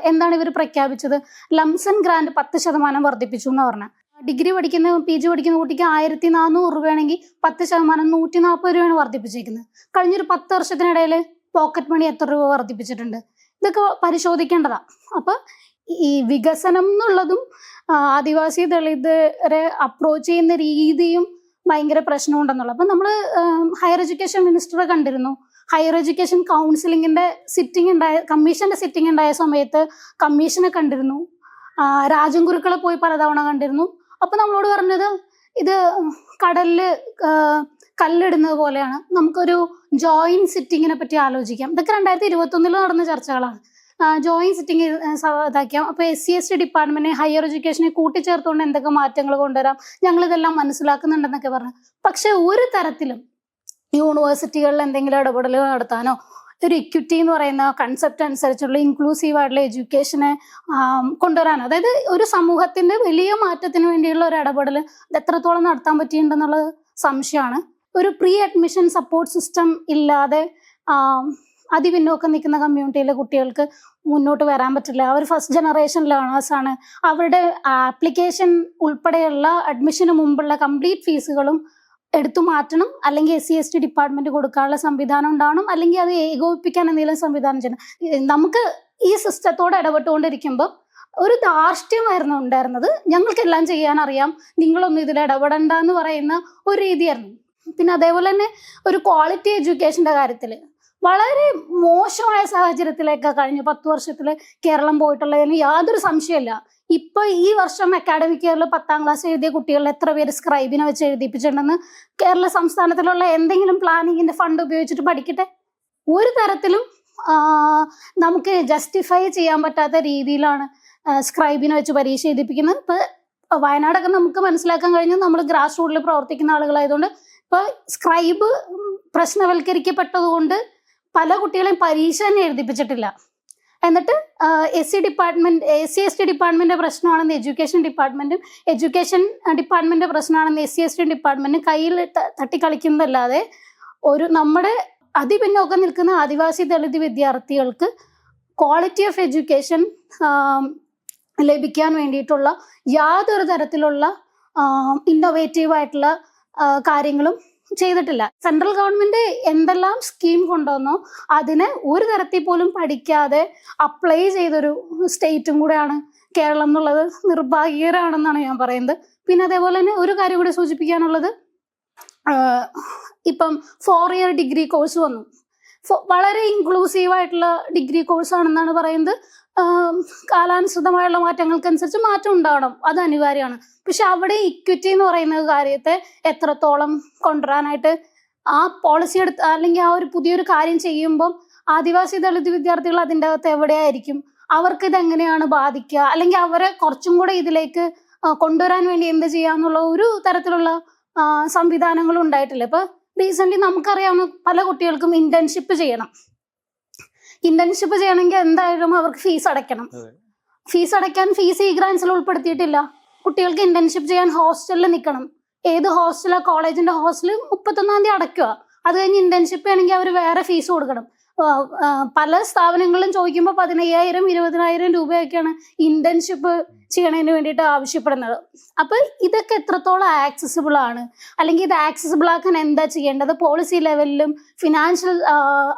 എന്താണ് ഇവർ പ്രഖ്യാപിച്ചത്? ലംസൺ ഗ്രാൻഡ് 10% വർദ്ധിപ്പിച്ചു എന്ന് പറഞ്ഞാൽ, ഡിഗ്രി പഠിക്കുന്ന PG പഠിക്കുന്ന കുട്ടിക്ക് 1400 രൂപയാണെങ്കിൽ 10% 140 രൂപയാണ് വർദ്ധിപ്പിച്ചേക്കുന്നത്. കഴിഞ്ഞൊരു 10 വർഷത്തിനിടയിൽ പോക്കറ്റ് മണി എത്ര രൂപ വർദ്ധിപ്പിച്ചിട്ടുണ്ട്? ഇതൊക്കെ പരിശോധിക്കേണ്ടതാണ്. അപ്പം ഈ വികസനം എന്നുള്ളതും ആദിവാസി ദളിതരെ അപ്രോച്ച് ചെയ്യുന്ന രീതിയും ഭയങ്കര പ്രശ്നമുണ്ടെന്നുള്ളത്. അപ്പം നമ്മൾ ഹയർ എഡ്യൂക്കേഷൻ മിനിസ്റ്ററെ കണ്ടിരുന്നു. ഹയർ എഡ്യൂക്കേഷൻ കൗൺസിലിങ്ങിന്റെ കമ്മീഷന്റെ സിറ്റിംഗ് ഉണ്ടായ സമയത്ത് കമ്മീഷനെ കണ്ടിരുന്നു. രാജൻ ഗുരുക്കളെ പോയി പലതവണ കണ്ടിരുന്നു. അപ്പൊ നമ്മളോട് പറഞ്ഞത് ഇത് കടലില് കല്ലിടുന്നത് പോലെയാണ്, നമുക്കൊരു ജോയിന്റ് സിറ്റിങ്ങിനെ പറ്റി ആലോചിക്കാം. ഇതൊക്കെ 2021 നടന്ന ചർച്ചകളാണ്. ജോയിന്റ് സിറ്റിംഗ് ഇതാക്കാം. അപ്പൊ SC/ST ഡിപ്പാർട്ട്മെന്റ് ഹയർ എഡ്യൂക്കേഷനെ കൂട്ടിച്ചേർത്തുകൊണ്ട് എന്തൊക്കെ മാറ്റങ്ങൾ കൊണ്ടുവരാം, ഞങ്ങളിതെല്ലാം മനസ്സിലാക്കുന്നുണ്ടെന്നൊക്കെ പറഞ്ഞു. പക്ഷെ ഒരു തരത്തിലും യൂണിവേഴ്സിറ്റികളിൽ എന്തെങ്കിലും ഇടപെടൽ നടത്താനോ ഒരു ഇക്വിറ്റി എന്ന് പറയുന്ന കൺസെപ്റ്റ് അനുസരിച്ചുള്ള ഇൻക്ലൂസീവ് ആയിട്ടുള്ള എഡ്യൂക്കേഷനെ കൊണ്ടുവരാനോ, അതായത് ഒരു സമൂഹത്തിന്റെ വലിയ മാറ്റത്തിന് വേണ്ടിയുള്ള ഒരു ഇടപെടൽ ഇത് എത്രത്തോളം നടത്താൻ പറ്റിയിട്ടുണ്ടെന്നുള്ളത് സംശയമാണ്. ഒരു പ്രീ അഡ്മിഷൻ സപ്പോർട്ട് സിസ്റ്റം ഇല്ലാതെ അതിപിന്നോക്കം നിൽക്കുന്ന കമ്മ്യൂണിറ്റിയിലെ കുട്ടികൾക്ക് മുന്നോട്ട് വരാൻ പറ്റില്ല. അവർ ഫസ്റ്റ് ജനറേഷൻ ലേണേഴ്സാണ്. അവരുടെ ആപ്ലിക്കേഷൻ ഉൾപ്പെടെയുള്ള അഡ്മിഷന് മുമ്പുള്ള കംപ്ലീറ്റ് ഫീസുകളും എടുത്തു മാറ്റണം, അല്ലെങ്കിൽ SC/ST ഡിപ്പാർട്ട്മെന്റ് കൊടുക്കാനുള്ള സംവിധാനം ഉണ്ടാവണം, അല്ലെങ്കിൽ അത് ഏകോപിപ്പിക്കാൻ എന്തെങ്കിലും സംവിധാനം ചെയ്യണം. നമുക്ക് ഈ സിസ്റ്റത്തോട് ഇടപെട്ടുകൊണ്ടിരിക്കുമ്പോൾ ഒരു ധാർഷ്ട്യമായിരുന്നു ഉണ്ടായിരുന്നത്. ഞങ്ങൾക്കെല്ലാം ചെയ്യാൻ അറിയാം, നിങ്ങളൊന്നും ഇതിൽ ഇടപെടണ്ട എന്ന് പറയുന്ന ഒരു രീതിയായിരുന്നു. പിന്നെ അതേപോലെ തന്നെ ഒരു ക്വാളിറ്റി എഡ്യൂക്കേഷന്റെ കാര്യത്തിൽ വളരെ മോശമായ സാഹചര്യത്തിലേക്ക് കഴിഞ്ഞ 10 വർഷത്തിൽ കേരളം പോയിട്ടുള്ളതിന് യാതൊരു സംശയമില്ല. ഇപ്പൊ ഈ വർഷം അക്കാഡമിക് ഇയറിൽ 10ാം ക്ലാസ് എഴുതിയ കുട്ടികളിൽ എത്ര പേര് സ്ക്രൈബിനെ വെച്ച് എഴുതിപ്പിച്ചിട്ടുണ്ടെന്ന് കേരള സംസ്ഥാനത്തിലുള്ള എന്തെങ്കിലും പ്ലാനിങ്ങിന്റെ ഫണ്ട് ഉപയോഗിച്ചിട്ട് പഠിക്കട്ടെ. ഒരു തരത്തിലും നമുക്ക് ജസ്റ്റിഫൈ ചെയ്യാൻ പറ്റാത്ത രീതിയിലാണ് സ്ക്രൈബിനെ വെച്ച് പരീക്ഷ എഴുതിപ്പിക്കുന്നത്. ഇപ്പൊ വയനാടൊക്കെ നമുക്ക് മനസ്സിലാക്കാൻ കഴിഞ്ഞു, നമ്മൾ ഗ്രാസ് റൂട്ടിൽ പ്രവർത്തിക്കുന്ന ആളുകളായതുകൊണ്ട്. ഇപ്പൊ സ്ക്രൈബ് പ്രശ്നവൽക്കരിക്കപ്പെട്ടതുകൊണ്ട് പല കുട്ടികളെയും പരീക്ഷ തന്നെ എഴുതിപ്പിച്ചിട്ടില്ല. എന്നിട്ട് SC/ST ഡിപ്പാർട്ട്മെന്റിന്റെ പ്രശ്നമാണെന്ന് എഡ്യൂക്കേഷൻ ഡിപ്പാർട്ട്മെന്റിന്റെ പ്രശ്നമാണെന്ന് SC/ST ഡിപ്പാർട്ട്മെന്റ് കയ്യിൽ തട്ടിക്കളിക്കുന്നതല്ലാതെ നമ്മുടെ അതിപിന്നോക്കം നിൽക്കുന്ന ആദിവാസി ദളിത് വിദ്യാർത്ഥികൾക്ക് ക്വാളിറ്റി ഓഫ് എഡ്യൂക്കേഷൻ ലഭിക്കാൻ വേണ്ടിയിട്ടുള്ള യാതൊരു തരത്തിലുള്ള ഇന്നോവേറ്റീവ് ആയിട്ടുള്ള കാര്യങ്ങളും ചെയ്തിട്ടില്ല. സെൻട്രൽ ഗവൺമെന്റ് എന്തെല്ലാം സ്കീം കൊണ്ടുവന്നോ അതിനെ ഒരു തരത്തിൽ പോലും പഠിക്കാതെ അപ്ലൈ ചെയ്തൊരു സ്റ്റേറ്റും കൂടെയാണ് കേരളം എന്നുള്ളത് നിർഭാഗ്യകരമാണെന്നാണ് ഞാൻ പറയുന്നത്. പിന്നെ അതേപോലെ തന്നെ ഒരു കാര്യം കൂടി സൂചിപ്പിക്കാനുള്ളത്, ഇപ്പം 4 ഇയർ ഡിഗ്രി കോഴ്സ് വന്നു. വളരെ ഇൻക്ലൂസീവായിട്ടുള്ള ഡിഗ്രി കോഴ്സാണെന്നാണ് പറയുന്നത്. കാലാനുസൃതമായുള്ള മാറ്റങ്ങൾക്കനുസരിച്ച് മാറ്റം ഉണ്ടാവണം, അത് അനിവാര്യമാണ്. പക്ഷെ അവിടെ ഇക്വിറ്റി എന്ന് പറയുന്ന കാര്യത്തെ എത്രത്തോളം കൊണ്ടുവരാനായിട്ട് ആ പോളിസി എടുത്ത് അല്ലെങ്കിൽ ആ ഒരു പുതിയൊരു കാര്യം ചെയ്യുമ്പം ആദിവാസി ദളിത് വിദ്യാർത്ഥികൾ അതിൻ്റെ അകത്ത് എവിടെയായിരിക്കും, അവർക്ക് ഇതെങ്ങനെയാണ് ബാധിക്കുക, അല്ലെങ്കിൽ അവരെ കുറച്ചും കൂടെ ഇതിലേക്ക് കൊണ്ടുവരാൻ വേണ്ടി എന്ത് ചെയ്യാന്നുള്ള ഒരു തരത്തിലുള്ള സംവിധാനങ്ങളും ഉണ്ടായിട്ടില്ല. ഇപ്പൊ റീസെന്റ് നമുക്കറിയാവുന്ന പല കുട്ടികൾക്കും ഇന്റേൺഷിപ്പ് ചെയ്യണം. ഇന്റേൺഷിപ്പ് ചെയ്യണമെങ്കിൽ എന്തായാലും അവർക്ക് ഫീസ് അടയ്ക്കണം. ഫീസ് അടയ്ക്കാൻ ഫീസ് ഈ ഗ്രാൻസിൽ ഉൾപ്പെടുത്തിയിട്ടില്ല. കുട്ടികൾക്ക് ഇന്റേൺഷിപ്പ് ചെയ്യാൻ ഹോസ്റ്റലിൽ നിൽക്കണം. ഏത് ഹോസ്റ്റലാ? കോളേജിന്റെ ഹോസ്റ്റൽ 31-ാം തീയതി അടയ്ക്കുക. അത് കഴിഞ്ഞ് ഇന്റേൺഷിപ്പ് ചെയ്യണമെങ്കിൽ അവർ വേറെ ഫീസ് കൊടുക്കണം. പല സ്ഥാപനങ്ങളിലും ചോദിക്കുമ്പോൾ 15,000 20,000 രൂപയൊക്കെയാണ് ഇന്റേൺഷിപ്പ് ചെയ്യണതിന് വേണ്ടിയിട്ട് ആവശ്യപ്പെടുന്നത്. അപ്പൊ ഇതൊക്കെ എത്രത്തോളം ആക്സസിബിൾ ആണ്, അല്ലെങ്കിൽ ഇത് ആക്സസിബിൾ ആക്കാൻ എന്താ ചെയ്യേണ്ടത്, പോളിസി ലെവലിലും ഫിനാൻഷ്യൽ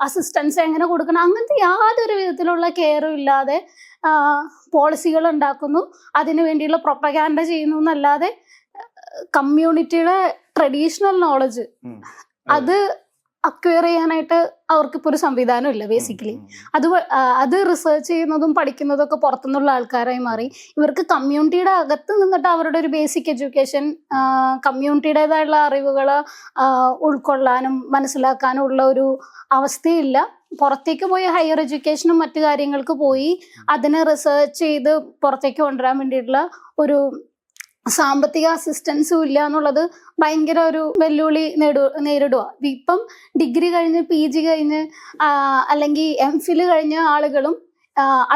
അസിസ്റ്റൻസ് എങ്ങനെ കൊടുക്കണം, അങ്ങനത്തെ യാതൊരു വിധത്തിലുള്ള കെയറും ഇല്ലാതെ പോളിസികൾ ഉണ്ടാക്കുന്നു, അതിനു വേണ്ടിയുള്ള പ്രൊപ്പഗാൻഡ ചെയ്യുന്നു എന്നല്ലാതെ കമ്മ്യൂണിറ്റിയുടെ ട്രഡീഷണൽ നോളജ് അത് അക്വയർ ചെയ്യാനായിട്ട് അവർക്കിപ്പോൾ ഒരു സംവിധാനം ഇല്ല. ബേസിക്കലി അത് റിസർച്ച് ചെയ്യുന്നതും പഠിക്കുന്നതും ഒക്കെ പുറത്തുനിന്നുള്ള ആൾക്കാരായി മാറി. ഇവർക്ക് കമ്മ്യൂണിറ്റിയുടെ അകത്ത് നിന്നിട്ട് അവരുടെ ഒരു ബേസിക് എഡ്യൂക്കേഷൻ, കമ്മ്യൂണിറ്റിയുടേതായുള്ള അറിവുകൾ ഉൾക്കൊള്ളാനും മനസ്സിലാക്കാനും ഉള്ള ഒരു അവസ്ഥയില്ല. പുറത്തേക്ക് പോയി ഹയർ എഡ്യൂക്കേഷനും മറ്റു കാര്യങ്ങൾക്ക് പോയി അതിനെ റിസർച്ച് ചെയ്ത് പുറത്തേക്ക് കൊണ്ടുവരാൻ വേണ്ടിയിട്ടുള്ള ഒരു സാമ്പത്തിക അസിസ്റ്റൻസും ഇല്ല എന്നുള്ളത് ഭയങ്കര ഒരു വെല്ലുവിളി നേരിടുക. ഇപ്പം ഡിഗ്രി കഴിഞ്ഞ് PG കഴിഞ്ഞ് അല്ലെങ്കിൽ MPhil കഴിഞ്ഞ ആളുകളും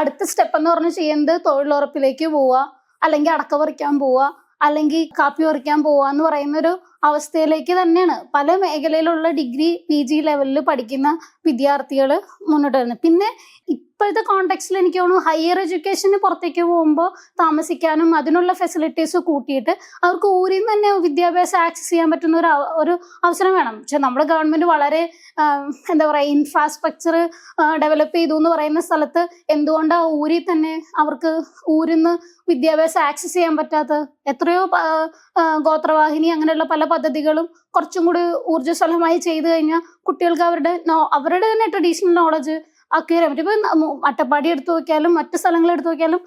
അടുത്ത സ്റ്റെപ്പ് എന്ന് പറഞ്ഞ് ചെയ്യുന്നത് തൊഴിലുറപ്പിലേക്ക് പോവുക, അല്ലെങ്കിൽ അടക്ക പറിക്കാൻ പോവുക, അല്ലെങ്കിൽ കാപ്പി പറിക്കാൻ പോവുക എന്ന് പറയുന്നൊരു അവസ്ഥയിലേക്ക് തന്നെയാണ് പല മേഖലയിലുള്ള ഡിഗ്രി PG ലെവലിൽ പഠിക്കുന്ന വിദ്യാർത്ഥികൾ മുന്നോട്ട് വരുന്നത്. പിന്നെ ഇപ്പോഴത്തെ കോണ്ടെക്സ്റ്റിൽ എനിക്ക് തോന്നുന്നു ഹയർ എഡ്യൂക്കേഷന് പുറത്തേക്ക് പോകുമ്പോൾ താമസിക്കാനും അതിനുള്ള ഫെസിലിറ്റീസ് കൂട്ടിയിട്ട് അവർക്ക് ഊരിൽ നിന്ന് തന്നെ വിദ്യാഭ്യാസം ആക്സസ് ചെയ്യാൻ പറ്റുന്ന ഒരു അവസരം വേണം. പക്ഷെ നമ്മുടെ ഗവൺമെന്റ് വളരെ എന്താ പറയുക, ഇൻഫ്രാസ്ട്രക്ചർ ഡെവലപ്പ് ചെയ്തു എന്ന് പറയുന്ന സ്ഥലത്ത് എന്തുകൊണ്ടാണ് ഊരിൽ തന്നെ അവർക്ക് ഊരിൽ നിന്ന് വിദ്യാഭ്യാസം ആക്സസ് ചെയ്യാൻ പറ്റാത്തത്? എത്രയോ ഗോത്രവാഹിനി അങ്ങനെയുള്ള പല പദ്ധതികളും കുറച്ചും കൂടി ഊർജ്ജസ്വലമായി ചെയ്തു കഴിഞ്ഞാൽ കുട്ടികൾക്ക് അവരുടെ തന്നെ ട്രഡീഷണൽ നോളജ് അക്വയർ ചെയ്യാൻ പറ്റും. ഇപ്പൊ അട്ടപ്പാടി എടുത്തു നോക്കിയാലും മറ്റു സ്ഥലങ്ങൾ എടുത്തു നോക്കിയാലും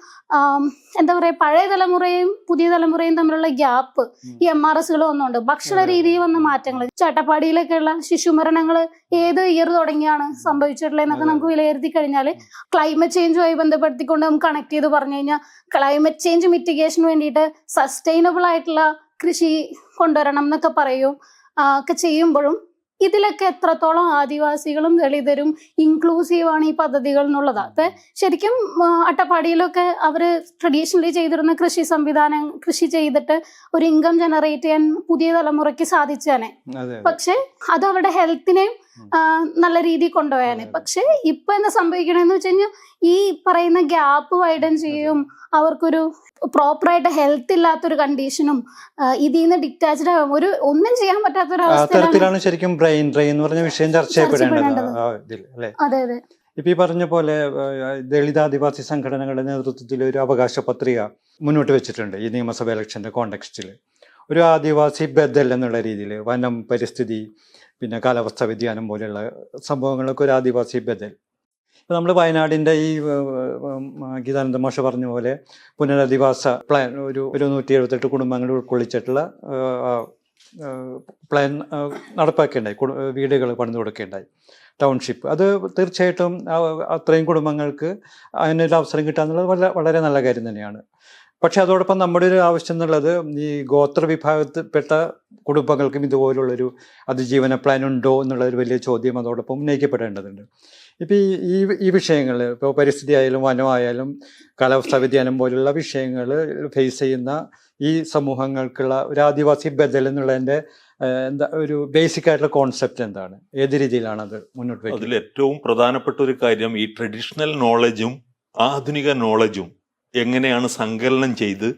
എന്താ പറയാ, പഴയ തലമുറയും പുതിയ തലമുറയും തമ്മിലുള്ള ഗ്യാപ്പ് ഈ MRSകൾ വന്നുകൊണ്ട് ഭക്ഷണ രീതിയിൽ വന്ന മാറ്റങ്ങൾ, അട്ടപ്പാടിയിലൊക്കെയുള്ള ശിശുമരണങ്ങൾ ഏത് ഇയർ തുടങ്ങിയാണ് സംഭവിച്ചിട്ടുള്ളത് എന്നൊക്കെ നമുക്ക് വിലയിരുത്തി കഴിഞ്ഞാൽ ക്ലൈമറ്റ് ചേഞ്ചുമായി ബന്ധപ്പെടുത്തിക്കൊണ്ട് നമുക്ക് കണക്ട് ചെയ്ത് പറഞ്ഞു കഴിഞ്ഞാൽ ക്ലൈമറ്റ് ചേഞ്ച് മിറ്റിഗേഷന് വേണ്ടിയിട്ട് സസ്റ്റൈനബിൾ ആയിട്ടുള്ള കൃഷി കൊണ്ടുവരണം എന്നൊക്കെ പറയും ഒക്കെ ചെയ്യുമ്പോഴും ഇതിലൊക്കെ എത്രത്തോളം ആദിവാസികളും ദളിതരും ഇൻക്ലൂസീവാണ് ഈ പദ്ധതികൾ എന്നുള്ളതാണ്. ഇപ്പൊ ശരിക്കും അട്ടപ്പാടിയിലൊക്കെ അവര് ട്രഡീഷണലി ചെയ്തിരുന്ന കൃഷി ചെയ്തിട്ട് ഒരു ഇൻകം ജനറേറ്റ് ചെയ്യാൻ പുതിയ തലമുറയ്ക്ക് സാധിച്ചേനെ. പക്ഷെ അത് അവരുടെ ഹെൽത്തിനെയും നല്ല രീതിയിൽ കൊണ്ടുപോയാനെ. പക്ഷെ ഇപ്പൊ എന്താ സംഭവിക്കണെന്ന് വെച്ച് കഴിഞ്ഞാൽ ഈ പറയുന്ന ഗ്യാപ്പ് വൈഡൻ ചെയ്യും, അവർക്കൊരു പ്രോപ്പറായിട്ട് ഹെൽത്ത് ഇല്ലാത്തൊരു കണ്ടീഷനും ഇതിൽ നിന്ന് ഡിറ്റാച്ച്ഡ് ആവും, ഒരു ഒന്നും ചെയ്യാൻ പറ്റാത്തൊരവസ്ഥയിലാണ് ശരിക്കും ബ്രെയിൻ ഡ്രെയിൻ എന്ന് പറഞ്ഞ വിഷയം ചർച്ച ചെയ്യപ്പെടേണ്ടത്. അതെ അതെ. ഇപ്പൊ ഈ പറഞ്ഞ പോലെ ദളിത് ആദിവാസി സംഘടനകളുടെ നേതൃത്വത്തിൽ ഒരു അവകാശ പത്രിക മുന്നോട്ട് വെച്ചിട്ടുണ്ട് ഈ നിയമസഭ ഇലക്ഷന്റെ കോണ്ടെക്സ്റ്റിൽ. ഒരു ആദിവാസി ബദൽ എന്നുള്ള രീതിയിൽ വനം, പരിസ്ഥിതി, പിന്നെ കാലാവസ്ഥാ വ്യതിയാനം പോലെയുള്ള സംഭവങ്ങളൊക്കെ ഒരു ആദിവാസി ബദൽ. ഇപ്പം നമ്മൾ വയനാടിൻ്റെ ഈ ഗീതാനന്ദ മാഷ പറഞ്ഞ പോലെ പുനരധിവാസ പ്ലാൻ ഒരു 178 കുടുംബങ്ങൾ ഉൾക്കൊള്ളിച്ചിട്ടുള്ള പ്ലാൻ നടപ്പാക്കുകയുണ്ടായി. വീടുകൾ പണിതു കൊടുക്കുകയുണ്ടായി, ടൗൺഷിപ്പ്. അത് തീർച്ചയായിട്ടും അത്രയും കുടുംബങ്ങൾക്ക് അതിനൊരു അവസരം കിട്ടുക എന്നുള്ളത് വളരെ നല്ല കാര്യം തന്നെയാണ്. പക്ഷെ അതോടൊപ്പം നമ്മുടെ ഒരു ആവശ്യം എന്നുള്ളത് ഈ ഗോത്ര വിഭാഗത്തിൽപ്പെട്ട കുടുംബങ്ങൾക്കും ഇതുപോലുള്ളൊരു അതിജീവന പ്ലാൻ ഉണ്ടോ എന്നുള്ളൊരു വലിയ ചോദ്യം അതോടൊപ്പം ഉന്നയിക്കപ്പെടേണ്ടതുണ്ട്. ഇപ്പം ഈ വിഷയങ്ങൾ, ഇപ്പോൾ പരിസ്ഥിതി ആയാലും വനമായാലും കാലാവസ്ഥാ വ്യതിയാനം പോലുള്ള വിഷയങ്ങൾ ഫേസ് ചെയ്യുന്ന ഈ സമൂഹങ്ങൾക്കുള്ള ഒരു ആദിവാസി ബദൽ എന്നുള്ളതിൻ്റെ എന്താ ഒരു ബേസിക് ആയിട്ടുള്ള കോൺസെപ്റ്റ് എന്താണ്? ഏത് രീതിയിലാണ് അത് മുന്നോട്ട് വയ്ക്കുന്നത്? അതിൽ ഏറ്റവും പ്രധാനപ്പെട്ട ഒരു കാര്യം ഈ ട്രഡീഷണൽ നോളജും ആധുനിക നോളജും എങ്ങനെയാണ് സങ്കലനം ചെയ്ത്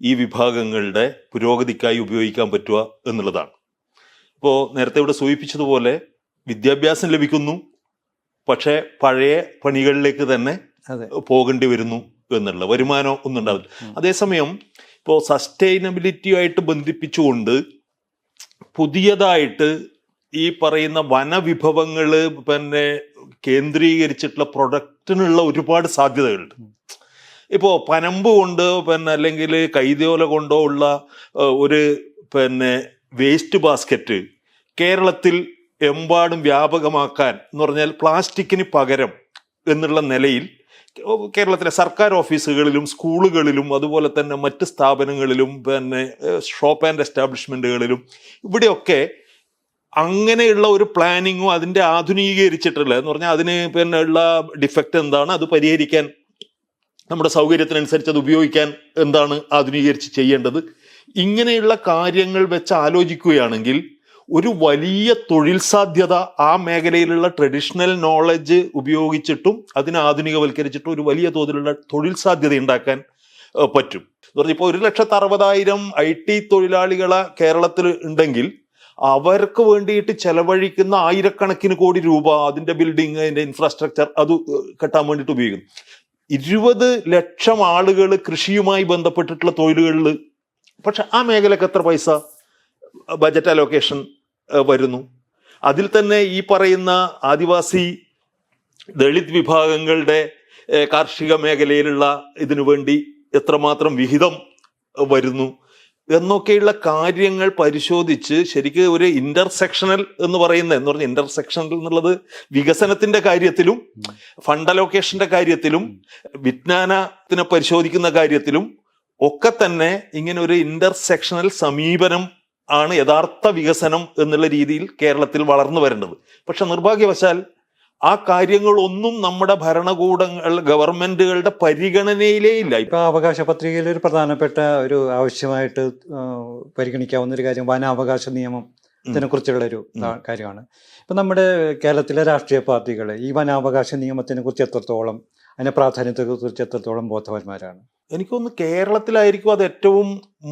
ഈ വിഭാഗങ്ങളുടെ പുരോഗതിക്കായി ഉപയോഗിക്കാൻ പറ്റുക എന്നുള്ളതാണ്. ഇപ്പോൾ നേരത്തെ ഇവിടെ സൂചിപ്പിച്ചതുപോലെ വിദ്യാഭ്യാസം ലഭിക്കുന്നു, പക്ഷേ പഴയ പണികളിലേക്ക് തന്നെ പോകേണ്ടി വരുന്നു എന്നുള്ള വരുമാനം ഒന്നും ഉണ്ടാവില്ല. അതേസമയം ഇപ്പോൾ സസ്റ്റൈനബിലിറ്റിയുമായിട്ട് ബന്ധിപ്പിച്ചുകൊണ്ട് പുതിയതായിട്ട് ഈ പറയുന്ന വനവിഭവങ്ങൾ പിന്നെ കേന്ദ്രീകരിച്ചിട്ടുള്ള പ്രൊഡക്റ്റിനുള്ള ഒരുപാട് സാധ്യതകളുണ്ട്. ഇപ്പോൾ പനമ്പ് കൊണ്ട് പിന്നെ അല്ലെങ്കിൽ കൈതോല കൊണ്ടോ ഉള്ള ഒരു പിന്നെ വേസ്റ്റ് ബാസ്ക്കറ്റ് കേരളത്തിൽ എമ്പാടും വ്യാപകമാക്കാൻ എന്ന് പറഞ്ഞാൽ പ്ലാസ്റ്റിക്കിന് പകരം എന്നുള്ള നിലയിൽ കേരളത്തിലെ സർക്കാർ ഓഫീസുകളിലും സ്കൂളുകളിലും അതുപോലെ തന്നെ മറ്റ് സ്ഥാപനങ്ങളിലും പിന്നെ ഷോപ്പ് ആൻഡ് എസ്റ്റാബ്ലിഷ്മെൻറ്റുകളിലും ഇവിടെയൊക്കെ അങ്ങനെയുള്ള ഒരു പ്ലാനിങ്ങും അതിൻ്റെ ആധുനീകരിച്ചിട്ടുള്ള എന്ന് പറഞ്ഞാൽ അതിന് പിന്നെ ഉള്ള ഡിഫക്റ്റ് എന്താണ്, അത് പരിഹരിക്കാൻ നമ്മുടെ സൗകര്യത്തിനനുസരിച്ച് അത് ഉപയോഗിക്കാൻ എന്താണ് ആധുനീകരിച്ച് ചെയ്യേണ്ടത്, ഇങ്ങനെയുള്ള കാര്യങ്ങൾ വെച്ച് ആലോചിക്കുകയാണെങ്കിൽ ഒരു വലിയ തൊഴിൽ സാധ്യത ആ മേഖലയിലുള്ള ട്രഡീഷണൽ നോളജ് ഉപയോഗിച്ചിട്ടും അതിനെ ആധുനികവൽക്കരിച്ചിട്ടും ഒരു വലിയ തോതിലുള്ള തൊഴിൽ സാധ്യത ഉണ്ടാക്കാൻ പറ്റും. എന്ന് പറഞ്ഞാൽ ഇപ്പോൾ 1,60,000 IT തൊഴിലാളികളെ കേരളത്തിൽ ഉണ്ടെങ്കിൽ അവർക്ക് വേണ്ടിയിട്ട് ചെലവഴിക്കുന്ന ആയിരക്കണക്കിന് കോടി രൂപ അതിൻ്റെ ബിൽഡിങ്, അതിൻ്റെ ഇൻഫ്രാസ്ട്രക്ചർ അത് കെട്ടാൻ വേണ്ടിയിട്ട് ഉപയോഗിക്കുന്നു. 20 ലക്ഷം ആളുകൾ കൃഷിയുമായി ബന്ധപ്പെട്ടിട്ടുള്ള തൊഴിലുകളിൽ, പക്ഷെ ആ മേഖലക്ക് എത്ര പൈസ ബജറ്റ് അലോക്കേഷൻ വരുന്നു? അതിൽ തന്നെ ഈ പറയുന്ന ആദിവാസി ദളിത് വിഭാഗങ്ങളുടെ കാർഷിക മേഖലയിലുള്ള ഇതിനു വേണ്ടി എത്രമാത്രം വിഹിതം വരുന്നു എന്നൊക്കെയുള്ള കാര്യങ്ങൾ പരിശോധിച്ച് ശരിക്കും ഒരു ഇന്റർസെക്ഷണൽ എന്ന് പറഞ്ഞാൽ ഇന്റർസെക്ഷണൽ എന്നുള്ളത് വികസനത്തിന്റെ കാര്യത്തിലും ഫണ്ട് അലോക്കേഷന്റെ കാര്യത്തിലും വിജ്ഞാനത്തിനെ പരിശോധിക്കുന്ന കാര്യത്തിലും ഒക്കെ തന്നെ ഇങ്ങനെ ഒരു ഇന്റർസെക്ഷണൽ സമീപനം ആണ് യഥാർത്ഥ വികസനം എന്നുള്ള രീതിയിൽ കേരളത്തിൽ വളർന്നു വരേണ്ടത്. പക്ഷെ നിർഭാഗ്യവശാൽ ആ കാര്യങ്ങളൊന്നും നമ്മുടെ ഭരണകൂടങ്ങൾ, ഗവൺമെന്റുകളുടെ പരിഗണനയിലേ ഇല്ല. ഇപ്പൊ അവകാശ പത്രികയിൽ ഒരു പ്രധാനപ്പെട്ട ഒരു ആവശ്യമായിട്ട് പരിഗണിക്കാവുന്ന ഒരു കാര്യം വനാവകാശ നിയമം ഇതിനെക്കുറിച്ചുള്ള ഒരു കാര്യമാണ്. ഇപ്പൊ നമ്മുടെ കേരളത്തിലെ രാഷ്ട്രീയ പാർട്ടികൾ ഈ വനാവകാശ നിയമത്തിനെ കുറിച്ച് എത്രത്തോളം, അതിന്റെ പ്രാധാന്യത്തെ കുറിച്ച് എത്രത്തോളം ബോധവാന്മാരാണ്? എനിക്കൊന്ന് കേരളത്തിലായിരിക്കും അത് ഏറ്റവും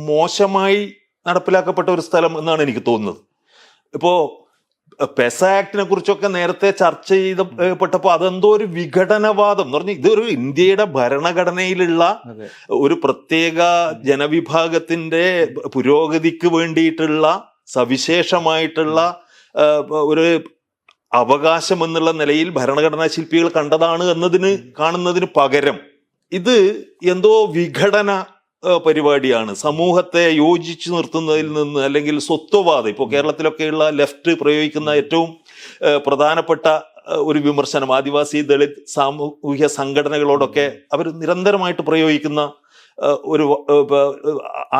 മോശമായി നടപ്പിലാക്കപ്പെട്ട ഒരു സ്ഥലം എന്നാണ് എനിക്ക് തോന്നുന്നത്. ഇപ്പോൾ പെസ ആക്ടിനെ കുറിച്ചൊക്കെ നേരത്തെ ചർച്ച ചെയ്തപ്പെട്ടപ്പോൾ അതെന്തോ ഒരു വിഘടനവാദം എന്ന് പറഞ്ഞാൽ ഇതൊരു ഇന്ത്യയുടെ ഭരണഘടനയിലുള്ള ഒരു പ്രത്യേക ജനവിഭാഗത്തിന്റെ പുരോഗതിക്ക് വേണ്ടിയിട്ടുള്ള സവിശേഷമായിട്ടുള്ള ഒരു അവകാശം എന്നുള്ള നിലയിൽ ഭരണഘടനാ ശില്പികൾ കണ്ടതാണ് എന്നതിന് കാണുന്നതിന് പകരം ഇത് എന്തോ വിഘടന പരിപാടിയാണ്. സമൂഹത്തെ യോജിച്ചു നിർത്തുന്നതിൽ നിന്ന് അല്ലെങ്കിൽ സ്വത്വവാദം, ഇപ്പോൾ കേരളത്തിലൊക്കെയുള്ള ലെഫ്റ്റ് പ്രയോഗിക്കുന്ന ഏറ്റവും പ്രധാനപ്പെട്ട ഒരു വിമർശനം ആദിവാസി ദളിത് സാമൂഹ്യ സംഘടനകളോടൊക്കെ അവർ നിരന്തരമായിട്ട് പ്രയോഗിക്കുന്ന ഒരു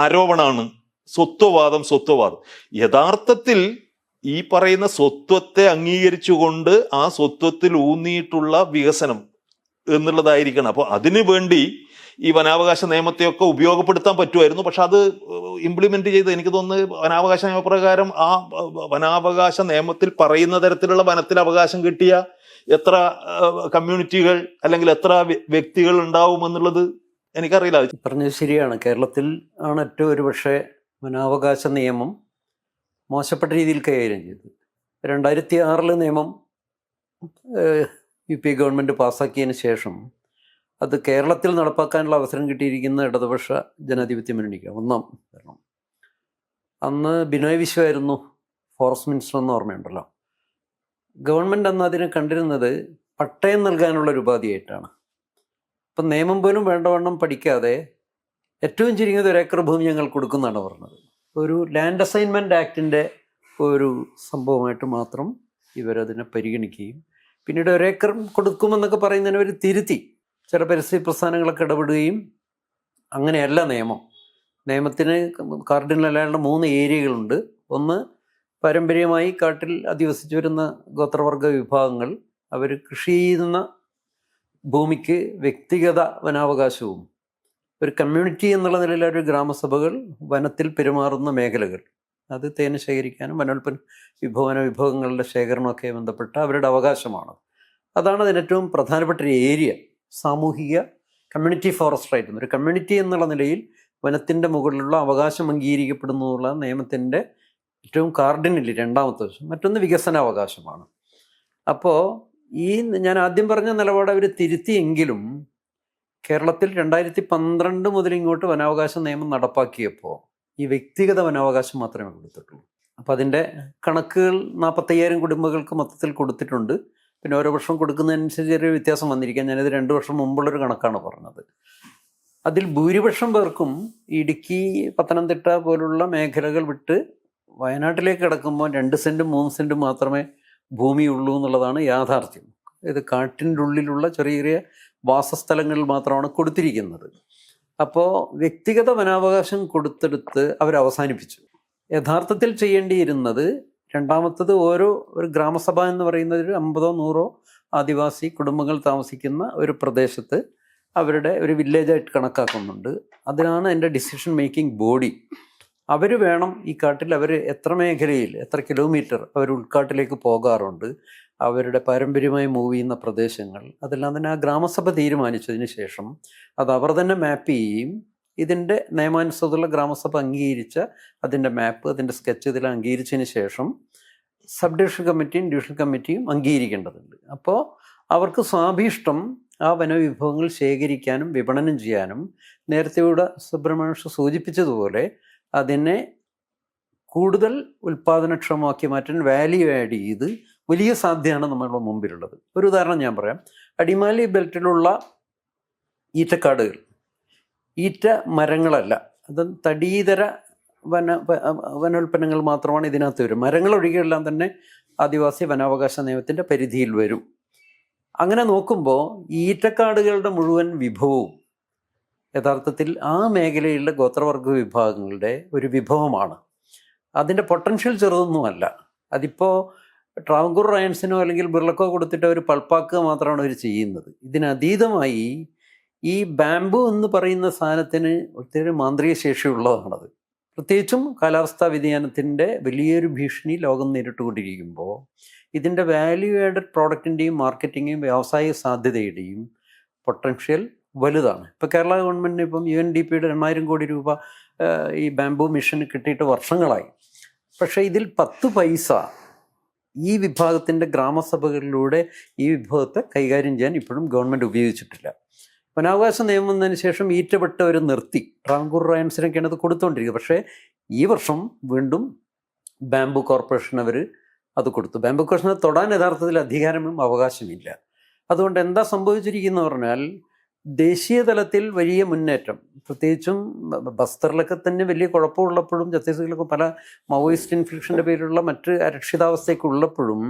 ആരോപണമാണ് സ്വത്വവാദം. യഥാർത്ഥത്തിൽ ഈ പറയുന്ന സ്വത്വത്തെ അംഗീകരിച്ചുകൊണ്ട് ആ സ്വത്വത്തിൽ ഊന്നിയിട്ടുള്ള വികസനം എന്നുള്ളതായിരിക്കണം. അപ്പോൾ അതിനു വേണ്ടി ഈ വനാവകാശ നിയമത്തെയൊക്കെ ഉപയോഗപ്പെടുത്താൻ പറ്റുമായിരുന്നു. പക്ഷെ അത് ഇംപ്ലിമെന്റ് ചെയ്ത് എനിക്ക് തോന്നുന്നത് വനാവകാശ നിയമപ്രകാരം ആ വനാവകാശ നിയമത്തിൽ പറയുന്ന തരത്തിലുള്ള വനത്തിൽ അവകാശം കിട്ടിയ എത്ര കമ്മ്യൂണിറ്റികൾ അല്ലെങ്കിൽ എത്ര വ്യക്തികൾ ഉണ്ടാവും എന്നുള്ളത് എനിക്കറിയില്ല. പറഞ്ഞത് ശരിയാണ്. കേരളത്തിൽ ആണ് ഏറ്റവും ഒരു പക്ഷേ വനാവകാശ നിയമം മോശപ്പെട്ട രീതിയിൽ കൈകാര്യം ചെയ്തത്. 2006 നിയമം UP ഗവൺമെൻറ് പാസ്സാക്കിയതിന് ശേഷം അത് കേരളത്തിൽ നടപ്പാക്കാനുള്ള അവസരം കിട്ടിയിരിക്കുന്ന ഇടതുപക്ഷ ജനാധിപത്യ മുന്നണിക്ക് ഒന്നാം കാരണം. അന്ന് ബിനോയ് വിശ്വമായിരുന്നു ഫോറസ്റ്റ് മിനിസ്റ്റർ എന്ന് ഓർമ്മയുണ്ടല്ലോ. ഗവൺമെൻറ് അന്ന് അതിനെ കണ്ടിരുന്നത് പട്ടയം നൽകാനുള്ളൊരു ഉപാധിയായിട്ടാണ്. ഇപ്പം നിയമം പോലും വേണ്ടവണ്ണം പഠിക്കാതെ ഏറ്റവും ചുരുങ്ങിയത് 1 ഏക്കർ ഭൂമി ഞങ്ങൾ കൊടുക്കുന്നതാണ് പറഞ്ഞത്. ഒരു ലാൻഡ് അസൈൻമെൻറ്റ് ആക്ടിൻ്റെ ഒരു സംഭവമായിട്ട് മാത്രം ഇവരതിനെ പരിഗണിക്കുകയും പിന്നീട് 1 ഏക്കർ കൊടുക്കുമെന്നൊക്കെ പറയുന്നതിന് ഒരു തിരുത്തി ചില പരിസ്ഥിതി പ്രസ്ഥാനങ്ങളൊക്കെ ഇടപെടുകയും അങ്ങനെയല്ല നിയമത്തിന് കാർഡിനലായുള്ള 3 ഏരിയകളുണ്ട്. ഒന്ന്, പാരമ്പര്യമായി കാട്ടിൽ അധിവസിച്ചു വരുന്ന ഗോത്രവർഗ വിഭാഗങ്ങൾ അവർ കൃഷി ചെയ്യുന്ന ഭൂമിക്ക് വ്യക്തിഗത വനാവകാശവും, ഒരു കമ്മ്യൂണിറ്റി എന്നുള്ള നിലയിൽ ഒരു ഗ്രാമസഭകൾ വനത്തിൽ പെരുമാറുന്ന മേഖലകൾ, അത് തേന് ശേഖരിക്കാനും വിഭവങ്ങളുടെ ശേഖരണമൊക്കെ ബന്ധപ്പെട്ട അവരുടെ അവകാശമാണ്. അതാണ് അതിന് ഏറ്റവും പ്രധാനപ്പെട്ട ഒരു ഏരിയ. സാമൂഹിക കമ്മ്യൂണിറ്റി ഫോറസ്റ്റ് റൈറ്റ്, ഒരു കമ്മ്യൂണിറ്റി എന്നുള്ള നിലയിൽ വനത്തിൻ്റെ മുകളിലുള്ള അവകാശം അംഗീകരിക്കപ്പെടുന്നു എന്നുള്ള നിയമത്തിൻ്റെ ഏറ്റവും കാർഡിനലി 2ാമത്തെ വശം. മറ്റൊന്ന് വികസനാവകാശമാണ്. അപ്പോൾ ഈ ഞാൻ ആദ്യം പറഞ്ഞ നിലപാട് അവർ തിരുത്തിയെങ്കിലും കേരളത്തിൽ 2012 മുതൽ ഇങ്ങോട്ട് വനാവകാശ നിയമം നടപ്പാക്കിയപ്പോൾ ഈ വ്യക്തിഗത വനാവകാശം മാത്രമേ കൊടുത്തിട്ടുള്ളൂ. അപ്പോൾ അതിൻ്റെ കണക്കുകൾ 45,000 കുടുംബങ്ങൾക്ക് മൊത്തത്തിൽ കൊടുത്തിട്ടുണ്ട്. പിന്നെ ഓരോ വർഷം കൊടുക്കുന്നതനുസരിച്ച് ചെറിയ വ്യത്യാസം വന്നിരിക്കാം. ഞാനിത് 2 വർഷം മുമ്പുള്ളൊരു കണക്കാണ് പറഞ്ഞത്. അതിൽ ഭൂരിപക്ഷം പേർക്കും ഇടുക്കി, പത്തനംതിട്ട പോലുള്ള മേഖലകൾ വിട്ട് വയനാട്ടിലേക്ക് കിടക്കുമ്പോൾ 2 സെൻറ്റും 3 സെൻറ്റും മാത്രമേ ഭൂമിയുള്ളൂ എന്നുള്ളതാണ് യാഥാർത്ഥ്യം. ഇത് കാട്ടിൻ്റെ ഉള്ളിലുള്ള ചെറിയ ചെറിയ വാസസ്ഥലങ്ങളിൽ മാത്രമാണ് കൊടുത്തിരിക്കുന്നത്. അപ്പോൾ വ്യക്തിഗത വനാവകാശം കൊടുത്തെടുത്ത് അവരവസാനിപ്പിച്ചു. യഥാർത്ഥത്തിൽ ചെയ്യേണ്ടിയിരുന്നത് രണ്ടാമത്തത് ഒരു ഗ്രാമസഭ എന്ന് പറയുന്നത് 50-100 ആദിവാസി കുടുംബങ്ങൾ താമസിക്കുന്ന ഒരു പ്രദേശത്ത് അവരുടെ ഒരു വില്ലേജായിട്ട് കണക്കാക്കുന്നുണ്ട്. അതിനാണ് എൻ്റെ ഡിസിഷൻ മേക്കിംഗ് ബോഡി. അവർ വേണം ഈ കാട്ടിൽ അവർ എത്ര മേഖലയിൽ എത്ര കിലോമീറ്റർ അവർ ഉൾക്കാട്ടിലേക്ക് പോകാറുണ്ട്, അവരുടെ പാരമ്പര്യമായി മൂവ് ചെയ്യുന്ന പ്രദേശങ്ങൾ, അതെല്ലാം തന്നെ ആ ഗ്രാമസഭ തീരുമാനിച്ചതിന് ശേഷം അത് അവർ തന്നെ മാപ്പ് ചെയ്യുകയും ഇതിൻ്റെ നിയമാനുസൃതമുള്ള ഗ്രാമസഭ അംഗീകരിച്ച അതിൻ്റെ മാപ്പ്, അതിൻ്റെ സ്കെച്ച് ഇതിൽ അംഗീകരിച്ചതിന് ശേഷം സബ് ഡിവിഷൻ കമ്മിറ്റിയും ഡിവിഷൻ കമ്മിറ്റിയും അംഗീകരിക്കേണ്ടതുണ്ട്. അപ്പോൾ അവർക്ക് സ്വാഭീഷ്ടം ആ വനവിഭവങ്ങൾ ശേഖരിക്കാനും വിപണനം ചെയ്യാനും നേരത്തെ ഇവിടെ സുബ്രഹ്മണ്യ സൂചിപ്പിച്ചതുപോലെ അതിനെ കൂടുതൽ ഉൽപ്പാദനക്ഷമമാക്കി മാറ്റാൻ വാല്യൂ ആഡ് ചെയ്ത് വലിയ സാധ്യതയാണ് നമ്മളുടെ മുമ്പിലുള്ളത്. ഒരു ഉദാഹരണം ഞാൻ പറയാം. അടിമാലി ബെൽറ്റിലുള്ള ഈറ്റക്കാടുകൾ ഈറ്റ മരങ്ങളല്ല, അത് തടീതര വനോൽപ്പന്നങ്ങൾ മാത്രമാണ് ഇതിനകത്ത് വരും. മരങ്ങളൊഴികെയെല്ലാം തന്നെ ആദിവാസി വനാവകാശ നിയമത്തിൻ്റെ പരിധിയിൽ വരും. അങ്ങനെ നോക്കുമ്പോൾ ഈറ്റക്കാടുകളുടെ മുഴുവൻ വിഭവവും യഥാർത്ഥത്തിൽ ആ മേഖലയിലെ ഗോത്രവർഗ വിഭാഗങ്ങളുടെ ഒരു വിഭവമാണ്. അതിൻ്റെ പൊട്ടൻഷ്യൽ ചെറുതൊന്നുമല്ല. അതിപ്പോൾ ട്രാവൻകൂർ റയൻസിനോ അല്ലെങ്കിൽ ബിർളക്കോ കൊടുത്തിട്ട് ഒരു പൾപ്പാക്കുക മാത്രമാണ് അവർ ചെയ്യുന്നത്. ഇതിനതീതമായി ഈ ബാംബു എന്ന് പറയുന്ന സാധനത്തിന് ഒത്തിരി മാന്ത്രിക ശേഷിയുള്ളതാണത്. പ്രത്യേകിച്ചും കാലാവസ്ഥാ വ്യതിയാനത്തിൻ്റെ വലിയൊരു ഭീഷണി ലോകം നേരിട്ടുകൊണ്ടിരിക്കുമ്പോൾ ഇതിൻ്റെ വാല്യൂ ആഡഡ് പ്രോഡക്റ്റിൻ്റെയും മാർക്കറ്റിങ്ങും വ്യവസായ സാധ്യതയുടെയും പൊട്ടൻഷ്യൽ വലുതാണ്. ഇപ്പോൾ കേരള ഗവൺമെൻറ്റിന് ഇപ്പം UNDPയുടെ 8,000 കോടി രൂപ ഈ ബാംബു മിഷന് കിട്ടിയിട്ട് വർഷങ്ങളായി. പക്ഷേ ഇതിൽ 10 പൈസ ഈ വിഭാഗത്തിൻ്റെ ഗ്രാമസഭകളിലൂടെ ഈ വിഭവത്തെ കൈകാര്യം ചെയ്യാൻ ഇപ്പോഴും ഗവൺമെൻറ് ഉപയോഗിച്ചിട്ടില്ല. വനാവകാശ നിയമം വന്നതിന് ശേഷം ഈറ്റപ്പെട്ടവർ നിർത്തി. ട്രാവൻകൂർ റയൻസിനൊക്കെയാണ് അത് കൊടുത്തുകൊണ്ടിരിക്കുന്നത്. പക്ഷേ ഈ വർഷം വീണ്ടും ബാംബു കോർപ്പറേഷൻ അവർ അത് കൊടുത്തു. ബാംബു കോർപ്പറേഷനെ തൊടാൻ യഥാർത്ഥത്തിൽ അധികാരവും അവകാശമില്ല. അതുകൊണ്ട് എന്താ സംഭവിച്ചിരിക്കുന്നത് പറഞ്ഞാൽ ദേശീയ തലത്തിൽ വലിയ മുന്നേറ്റം, പ്രത്യേകിച്ചും ബസ്തറിലൊക്കെ തന്നെ വലിയ കുഴപ്പമുള്ളപ്പോഴും ഛത്തീസ്ഗഡിലൊക്കെ പല മാവോയിസ്റ്റ് ഇൻഫ്ലിക്ഷൻ്റെ പേരിലുള്ള മറ്റ് അരക്ഷിതാവസ്ഥയൊക്കെ ഉള്ളപ്പോഴും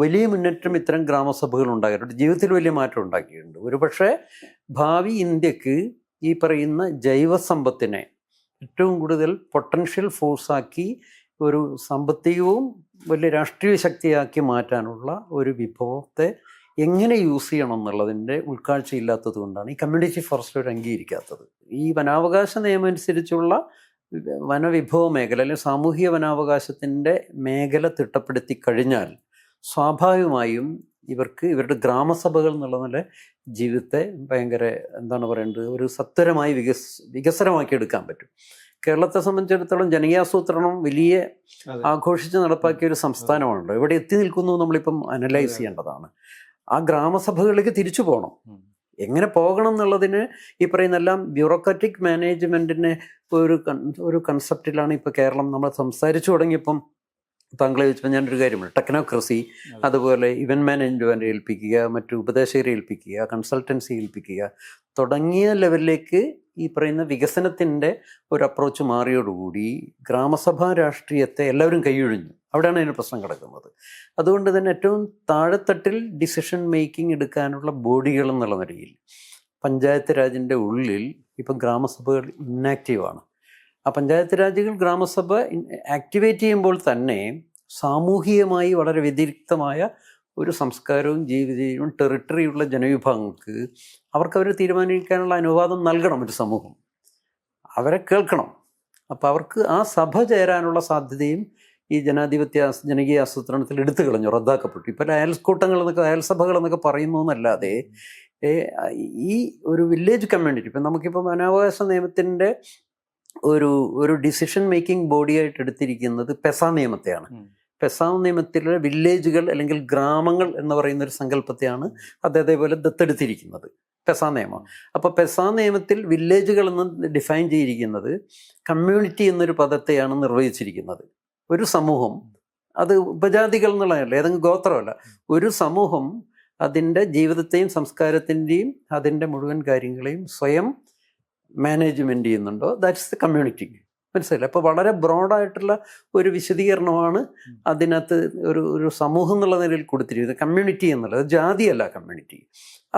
വലിയ മുന്നേറ്റം ഇത്തരം ഗ്രാമസഭകൾ ഉണ്ടാക്കിയിട്ടുണ്ട്. ജീവിതത്തിൽ വലിയ മാറ്റം ഉണ്ടാക്കിയിട്ടുണ്ട്. ഒരുപക്ഷെ ഭാവി ഇന്ത്യക്ക് ഈ പറയുന്ന ജൈവസമ്പത്തിനെ ഏറ്റവും കൂടുതൽ പൊട്ടൻഷ്യൽ ഫോഴ്സാക്കി ഒരു സാമ്പത്തികവും വലിയ രാഷ്ട്രീയ ശക്തിയാക്കി മാറ്റാനുള്ള ഒരു വിഭവത്തെ എങ്ങനെ യൂസ് ചെയ്യണം എന്നുള്ളതിൻ്റെ ഉൾക്കാഴ്ചയില്ലാത്തത് കൊണ്ടാണ് ഈ കമ്മ്യൂണിറ്റി ഫോറസ്റ്റ് അവർ അംഗീകരിക്കാത്തത്. ഈ വനാവകാശ നിയമം അനുസരിച്ചുള്ള വനവിഭവ മേഖല അല്ലെങ്കിൽ സാമൂഹിക വനാവകാശത്തിൻ്റെ മേഖല തിട്ടപ്പെടുത്തി കഴിഞ്ഞാൽ സ്വാഭാവികമായും ഇവർക്ക് ഇവരുടെ ഗ്രാമസഭകൾ എന്നുള്ള നല്ല ജീവിതത്തെ ഭയങ്കര എന്താണ് പറയേണ്ടത് ഒരു സത്വരമായി വികസനമാക്കി എടുക്കാൻ പറ്റും. കേരളത്തെ സംബന്ധിച്ചിടത്തോളം ജനകീയാസൂത്രണം വലിയ ആഘോഷിച്ച് നടപ്പാക്കിയ ഒരു സംസ്ഥാനമാണല്ലോ. ഇവിടെ എത്തി നിൽക്കുന്നു നമ്മളിപ്പം അനലൈസ് ചെയ്യേണ്ടതാണ്. ആ ഗ്രാമസഭകളിലേക്ക് തിരിച്ചു പോകണം. എങ്ങനെ പോകണം എന്നുള്ളതിന് ഈ പറയുന്നെല്ലാം ബ്യൂറോക്രാറ്റിക് മാനേജ്മെൻറ്റിന് ഒരു കൺസെപ്റ്റിലാണ് ഇപ്പോൾ കേരളം നമ്മൾ സംസാരിച്ചു തുടങ്ങിയപ്പം താങ്കളെ ചോദിച്ചപ്പോൾ ഞാനൊരു കാര്യമുണ്ട്. ടെക്നോക്രസി, അതുപോലെ ഇവൻറ്റ് മാനേജ്മെൻറ്റ് ഏൽപ്പിക്കുക, മറ്റു ഉപദേശകരെ ഏൽപ്പിക്കുക, കൺസൾട്ടൻസി ഏൽപ്പിക്കുക തുടങ്ങിയ ലെവലിലേക്ക് ഈ പറയുന്ന വികസനത്തിൻ്റെ ഒരു അപ്രോച്ച് മാറിയോടുകൂടി ഗ്രാമസഭാ രാഷ്ട്രീയത്തെ എല്ലാവരും കൈയൊഴിഞ്ഞു. അവിടെയാണ് അതിന് പ്രശ്നം കിടക്കുന്നത്. അതുകൊണ്ട് തന്നെ ഏറ്റവും താഴെത്തട്ടിൽ ഡിസിഷൻ മേക്കിംഗ് എടുക്കാനുള്ള ബോഡികൾ എന്നുള്ള നിലയിൽ പഞ്ചായത്ത് രാജിൻ്റെ ഉള്ളിൽ ഇപ്പം ഗ്രാമസഭകൾ ഇന്നാക്റ്റീവാണ്. ആ പഞ്ചായത്ത് രാജുകൾ ഗ്രാമസഭ ആക്ടിവേറ്റ് ചെയ്യുമ്പോൾ തന്നെ സാമൂഹികമായി വളരെ വ്യതിരിക്തമായ ഒരു സംസ്കാരവും ജീവിതവും ടെറിട്ടറിയുള്ള ജനവിഭാഗങ്ങൾക്ക് അവർ തീരുമാനിക്കാനുള്ള അനുവാദം നൽകണം. ഒരു സമൂഹം അവരെ കേൾക്കണം. അപ്പോൾ അവർക്ക് ആ സഭ ചേരാനുള്ള സാധ്യതയും ഈ ജനകീയ ആസൂത്രണത്തിൽ എടുത്തു കളഞ്ഞു, റദ്ദാക്കപ്പെട്ടു. ഇപ്പോൾ അയൽക്കൂട്ടങ്ങൾ എന്നൊക്കെ അയൽസഭകൾ എന്നൊക്കെ പറയുന്നു എന്നല്ലാതെ ഈ ഒരു വില്ലേജ് കമ്മ്യൂണിറ്റി ഇപ്പം നമുക്കിപ്പോൾ വനാവകാശ നിയമത്തിൻ്റെ ഒരു ഡിസിഷൻ മേക്കിംഗ് ബോഡിയായിട്ട് എടുത്തിരിക്കുന്നത് പെസാ നിയമത്തെയാണ്. പെസാ നിയമത്തിലെ വില്ലേജുകൾ അല്ലെങ്കിൽ ഗ്രാമങ്ങൾ എന്ന് പറയുന്ന ഒരു സങ്കല്പത്തെയാണ് അതേപോലെ ദത്തെടുത്തിരിക്കുന്നത് പെസാ നിയമം. അപ്പോൾ പെസാ നിയമത്തിൽ വില്ലേജുകൾ എന്ന് ഡിഫൈൻ ചെയ്തിരിക്കുന്നത് കമ്മ്യൂണിറ്റി എന്നൊരു പദത്തെയാണ് നിർവഹിച്ചിരിക്കുന്നത്. ഒരു സമൂഹം, അത് ഉപജാതികൾ എന്നുള്ളതല്ല, ഏതെങ്കിലും ഗോത്രമല്ല, ഒരു സമൂഹം അതിൻ്റെ ജീവിതത്തെയും സംസ്കാരത്തിൻ്റെയും അതിൻ്റെ മുഴുവൻ കാര്യങ്ങളെയും സ്വയം മാനേജ്മെൻറ്റ് ചെയ്യുന്നുണ്ടോ, ദാറ്റ്സ് ദ കമ്മ്യൂണിറ്റി. മനസ്സിലായില്ല? അപ്പോൾ വളരെ ബ്രോഡായിട്ടുള്ള ഒരു വിശദീകരണമാണ് അതിനകത്ത് ഒരു സമൂഹം എന്നുള്ള നിലയിൽ കൊടുത്തിരിക്കുന്നത്. കമ്മ്യൂണിറ്റി എന്നുള്ളത് ജാതിയല്ല, കമ്മ്യൂണിറ്റി.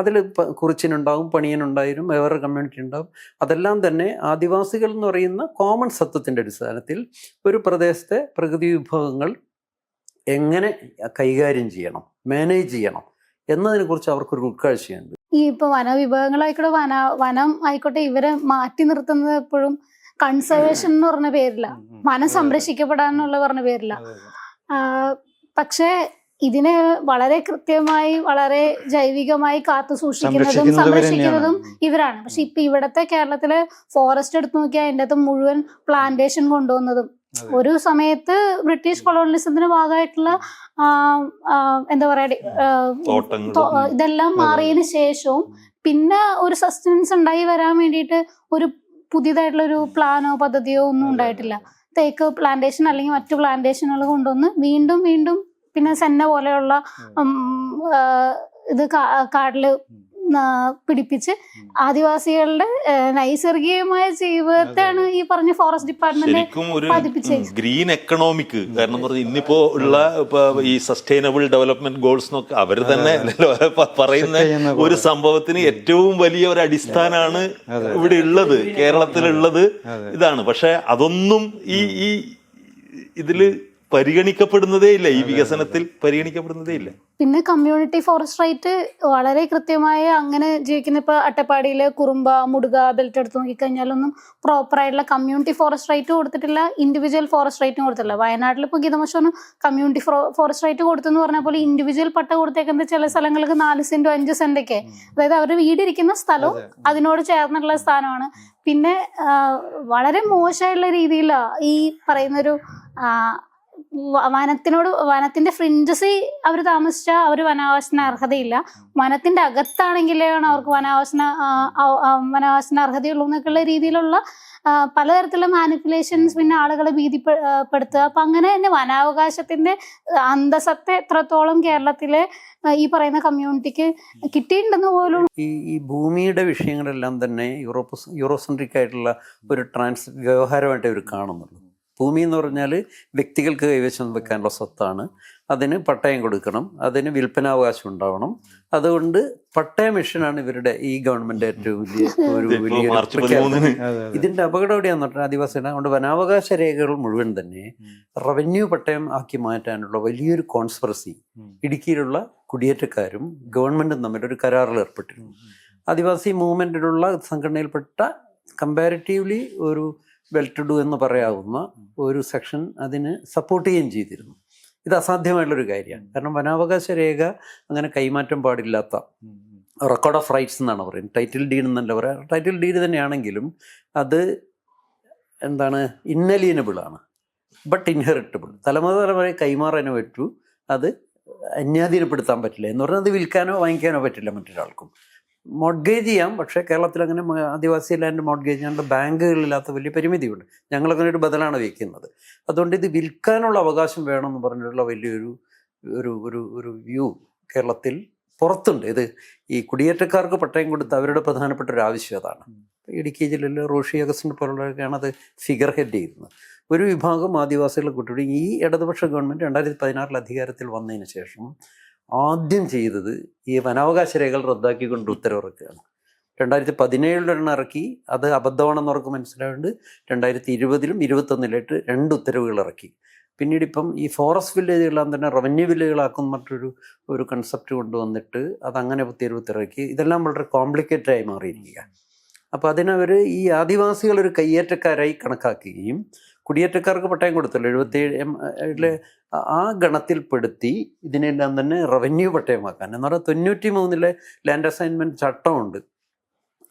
അതിൽ കുറിച്ചിനുണ്ടാവും, പണിയനുണ്ടായാലും വേറെ കമ്മ്യൂണിറ്റി ഉണ്ടാവും. അതെല്ലാം തന്നെ ആദിവാസികൾ എന്ന് പറയുന്ന കോമൺ സത്വത്തിൻ്റെ അടിസ്ഥാനത്തിൽ ഒരു പ്രദേശത്തെ പ്രകൃതി വിഭവങ്ങൾ എങ്ങനെ കൈകാര്യം ചെയ്യണം, മാനേജ് ചെയ്യണം എന്നതിനെക്കുറിച്ച് അവർക്കൊരു ഉൾക്കാഴ്ചയുണ്ട്. ഈ ഇപ്പൊ വനവിഭവങ്ങളായിക്കോട്ടെ, വനം ആയിക്കോട്ടെ, ഇവരെ മാറ്റി നിർത്തുന്നത് എപ്പോഴും കൺസർവേഷൻ എന്ന് പറഞ്ഞ പേരില്ല, വനം സംരക്ഷിക്കപ്പെടാനുള്ള പറഞ്ഞ പേരില്ല. പക്ഷെ ഇതിനെ വളരെ കൃത്യമായി, വളരെ ജൈവികമായി കാത്തു സൂക്ഷിക്കുന്നതും സംരക്ഷിക്കുന്നതും ഇവരാണ്. പക്ഷെ ഇപ്പൊ ഇവിടത്തെ കേരളത്തിലെ ഫോറസ്റ്റ് എടുത്തു നോക്കിയാൽ അതിൻ്റെ അകത്ത് മുഴുവൻ പ്ലാന്റേഷൻ കൊണ്ടുവന്നതും ഒരു സമയത്ത് ബ്രിട്ടീഷ് കൊളോണിയലിസത്തിന് ഭാഗമായിട്ടുള്ള എന്താ പറയാ ഇതെല്ലാം മാറിയതിന് ശേഷവും പിന്നെ ഒരു സസ്റ്റനൻസ് ഉണ്ടായി വരാൻ വേണ്ടിയിട്ട് ഒരു പുതിയതായിട്ടുള്ള ഒരു പ്ലാനോ പദ്ധതിയോ ഒന്നും ഉണ്ടായിട്ടില്ല. തേക്ക് പ്ലാന്റേഷൻ അല്ലെങ്കിൽ മറ്റു പ്ലാന്റേഷനുകൾ കൊണ്ടുവന്ന് വീണ്ടും വീണ്ടും പിന്നെ സെന്ന പോലെയുള്ള ഇത് കാട്ടില് പിടിപ്പിച്ച് ആദിവാസികളുടെ നൈസർഗികമായ ജീവിതത്തെയാണ് ഈ പറഞ്ഞ ഫോറസ്റ്റ് ഡിപ്പാർട്ട്മെന്റ് പതിപ്പിച്ചത്. Green economic. കാരണം പറഞ്ഞാൽ ഇന്നിപ്പോ ഉള്ള ഈ സസ്റ്റൈനബിൾ ഡെവലപ്മെന്റ് ഗോൾസ് എന്നൊക്കെ അവർ തന്നെ പറയുന്ന ഒരു സംഭവത്തിന് ഏറ്റവും വലിയ ഒരു അടിസ്ഥാനമാണ് ഇവിടെ ഉള്ളത്, കേരളത്തിലുള്ളത് ഇതാണ്. പക്ഷെ അതൊന്നും ഈ ഇതില് പരിഗണിക്കപ്പെടുന്നതേ ഇല്ല, ഈ വികസനത്തിൽ പരിഗണിക്കപ്പെടുന്നതേ ഇല്ല. പിന്നെ കമ്മ്യൂണിറ്റി ഫോറസ്റ്റ് റൈറ്റ് വളരെ കൃത്യമായി അങ്ങനെ ജീവിക്കുന്ന ഇപ്പൊ അട്ടപ്പാടിയില് കുറുമ്പ, മുടുക ബെൽറ്റ് എടുത്ത് നോക്കിക്കഴിഞ്ഞാലൊന്നും പ്രോപ്പർ ആയിട്ടുള്ള കമ്മ്യൂണിറ്റി ഫോറസ്റ്റ് റൈറ്റ് കൊടുത്തിട്ടില്ല, ഇൻഡിവിജ്വൽ ഫോറസ്റ്റ് റൈറ്റും കൊടുത്തിട്ടില്ല. വയനാട്ടിൽ ഇപ്പൊ ഗീതമോശന് കമ്മ്യൂണിറ്റി ഫോറസ്റ്റ് റൈറ്റ് കൊടുത്തെന്ന് പറഞ്ഞ പോലെ ഇൻഡിവിജ്വൽ പട്ട കൊടുത്തേക്കുന്നത് ചില സ്ഥലങ്ങൾക്ക് 4 സെന്റോ 5 സെന്റൊക്കെ, അതായത് അവരുടെ വീടിരിക്കുന്ന സ്ഥലവും അതിനോട് ചേർന്നിട്ടുള്ള സ്ഥാനമാണ്. പിന്നെ വളരെ മോശമായിട്ടുള്ള രീതിയിലാണ് ഈ പറയുന്നൊരു വനത്തിന്റെ ഫ്രിഞ്ചസ് അവർ താമസിച്ചാൽ അവർ വനാവകാശത്തിന് അർഹതയില്ല, വനത്തിന്റെ അകത്താണെങ്കിലാണ് അവർക്ക് വനാവകാശത്തിന് അർഹതയുള്ളൂ എന്നൊക്കെയുള്ള രീതിയിലുള്ള പലതരത്തിലുള്ള മാനിപ്പുലേഷൻസ് പിന്നെ ആളുകളെ ഭീതിപ്പെടുത്തുക. അപ്പൊ അങ്ങനെ തന്നെ വനാവകാശത്തിന്റെ അന്തസത്ത എത്രത്തോളം കേരളത്തിലെ ഈ പറയുന്ന കമ്മ്യൂണിറ്റിക്ക് കിട്ടിയിട്ടുണ്ടെന്ന് പോലും. ഈ ഭൂമിയുടെ വിഷയങ്ങളെല്ലാം തന്നെ യൂറോസെൻട്രിക് ആയിട്ടുള്ള ഒരു വ്യവഹാരമായിട്ട് ഇവർ കാണുന്നുള്ളൂ. ഭൂമി എന്ന് പറഞ്ഞാൽ വ്യക്തികൾക്ക് കൈവശം വെക്കാനുള്ള സ്വത്താണ്. അതിന് പട്ടയം കൊടുക്കണം, അതിന് വിൽപ്പനാവകാശം ഉണ്ടാവണം. അതുകൊണ്ട് പട്ടയ മിഷനാണ് ഇവരുടെ ഈ ഗവൺമെന്റ് ഏറ്റവും വലിയ ഇതിന്റെ അപകടം എവിടെയാന്ന് പറഞ്ഞാൽ ആദിവാസികൾ. അതുകൊണ്ട് വനാവകാശ രേഖകൾ മുഴുവൻ തന്നെ റവന്യൂ പട്ടയം ആക്കി മാറ്റാനുള്ള വലിയൊരു കോൺസ്പിറസി ഇടുക്കിയിലുള്ള കുടിയേറ്റക്കാരും ഗവൺമെന്റും തമ്മിലൊരു കരാറിൽ ഏർപ്പെട്ടിരുന്നു. ആദിവാസി മൂവ്മെന്റിലുള്ള സംഘടനയിൽപ്പെട്ട കമ്പാരിറ്റീവ്ലി ഒരു വെൽ ടു ഡു എന്ന് പറയാവുന്ന ഒരു സെക്ഷൻ അതിന് സപ്പോർട്ട് ചെയ്യുകയും ചെയ്തിരുന്നു. ഇത് അസാധ്യമായിട്ടുള്ളൊരു കാര്യമാണ്. കാരണം വനാവകാശ രേഖ അങ്ങനെ കൈമാറ്റം പാടില്ലാത്ത റെക്കോർഡ് ഓഫ് റൈറ്റ്സ് എന്നാണ് പറയുന്നത്. ടൈറ്റിൽ ഡീഡ് എന്നല്ല പറയാം. ടൈറ്റിൽ ഡീഡ് തന്നെയാണെങ്കിലും അത് എന്താണ്, ഇന്നലിയനബിൾ ആണ്, ബട്ട് ഇൻഹെറിറ്റബിൾ. തലമുറ കൈമാറാനോ പറ്റൂ, അത് അന്യാധീനപ്പെടുത്താൻ പറ്റില്ല. എന്ന് പറഞ്ഞാൽ അത് വിൽക്കാനോ വാങ്ങിക്കാനോ പറ്റില്ല മറ്റൊരാൾക്കും. മോഡ്ഗേജ് ചെയ്യാം, പക്ഷേ കേരളത്തിൽ അങ്ങനെ ആദിവാസി ലാൻഡ് മോഡ്ഗേജ് ചെയ്യാണ്ട് ബാങ്കുകളില്ലാത്ത വലിയ പരിമിതിയുണ്ട്. ഞങ്ങളങ്ങനെ ഒരു ബദലാണ് വയ്ക്കുന്നത്. അതുകൊണ്ട് ഇത് വിൽക്കാനുള്ള അവകാശം വേണമെന്ന് പറഞ്ഞിട്ടുള്ള വലിയൊരു ഒരു വ്യൂ കേരളത്തിൽ പുറത്തുണ്ട്. ഇത് ഈ കുടിയേറ്റക്കാർക്ക് പട്ടയം കൊടുത്ത് അവരുടെ പ്രധാനപ്പെട്ട ഒരു ആവശ്യം അതാണ്. ഇടുക്കി ജില്ലയിൽ റോഷി അഗസ്റ്റിൻ പോലുള്ളവരൊക്കെയാണ് അത് ഫിഗർ ഹെഡ് ചെയ്യുന്നത്. ഒരു വിഭാഗം ആദിവാസികളെ കൂട്ടി ഈ ഇടതുപക്ഷ ഗവൺമെൻറ് 2016 അധികാരത്തിൽ വന്നതിന് ശേഷം ആദ്യം ചെയ്തത് ഈ വനാവകാശ രേഖകൾ റദ്ദാക്കിക്കൊണ്ട് ഉത്തരവിറക്കുകയാണ്. 2017 ഇറക്കി, അത് അബദ്ധമാണെന്ന് അവർക്ക് മനസ്സിലായതുകൊണ്ട് 2020-ലും 2021-ലായിട്ട് 2 ഉത്തരവുകൾ ഇറക്കി. പിന്നീട് ഇപ്പം ഈ ഫോറസ്റ്റ് വില്ലേജുകളെല്ലാം തന്നെ റവന്യൂ വില്ലേജുകളാക്കുന്ന മറ്റൊരു കൺസെപ്റ്റ് കൊണ്ടുവന്നിട്ട് അതങ്ങനെ ഉത്തരവിറക്കി. ഇതെല്ലാം വളരെ കോംപ്ലിക്കേറ്റഡ് ആയി മാറിയിരിക്കുക. അപ്പോൾ അതിനവർ ഈ ആദിവാസികളൊരു കയ്യേറ്റക്കാരായി കണക്കാക്കുകയും കുടിയേറ്റക്കാർക്ക് പട്ടയം കൊടുത്തല്ലോ 77 ആ ഗണത്തിൽപ്പെടുത്തി ഇതിനെല്ലാം തന്നെ റവന്യൂ പട്ടയമാക്കാൻ. എന്ന് പറഞ്ഞാൽ 93-ലെ ലാൻഡ് അസൈൻമെൻറ്റ് ചട്ടമുണ്ട്.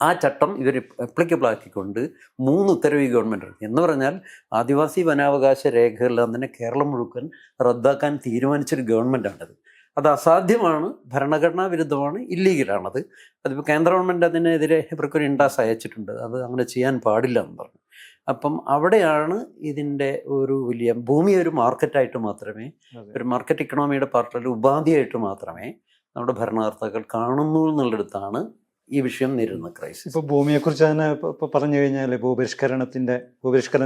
ആ ചട്ടം ഇവർ അപ്ലിക്കബിൾ ആക്കിക്കൊണ്ട് 3 ഉത്തരവ് ഈ ഗവൺമെൻറ് ഇറക്കി. എന്ന് പറഞ്ഞാൽ ആദിവാസി വനാവകാശ രേഖകളെല്ലാം തന്നെ കേരളം മുഴുവൻ റദ്ദാക്കാൻ തീരുമാനിച്ചൊരു ഗവൺമെൻറ്റാണത്. അത് അസാധ്യമാണ്, ഭരണഘടനാ വിരുദ്ധമാണ്, ഇല്ലീഗലാണത്. അതിപ്പോൾ കേന്ദ്ര ഗവൺമെൻറ് അതിനെതിരെ ഇവർക്കൊരു ഇൻഡാസ് അയച്ചിട്ടുണ്ട്. അത് അങ്ങനെ ചെയ്യാൻ പാടില്ല എന്ന് പറഞ്ഞു. അപ്പം അവിടെയാണ് ഇതിൻ്റെ ഒരു വലിയ ഭൂമി ഒരു മാർക്കറ്റായിട്ട് മാത്രമേ, ഒരു മാർക്കറ്റ് ഇക്കണോമിയുടെ പാർട്ടിൽ ഉപാധിയായിട്ട് മാത്രമേ നമ്മുടെ ഭരണകർത്താക്കൾ കാണുന്നു എന്നുള്ളിടത്താണ് ഈ വിഷയം നേരിടുന്ന ക്രൈസിസ്. ഇപ്പോൾ ഭൂമിയെക്കുറിച്ച് തന്നെ ഇപ്പോൾ പറഞ്ഞു കഴിഞ്ഞാൽ ഭൂപരിഷ്കരണ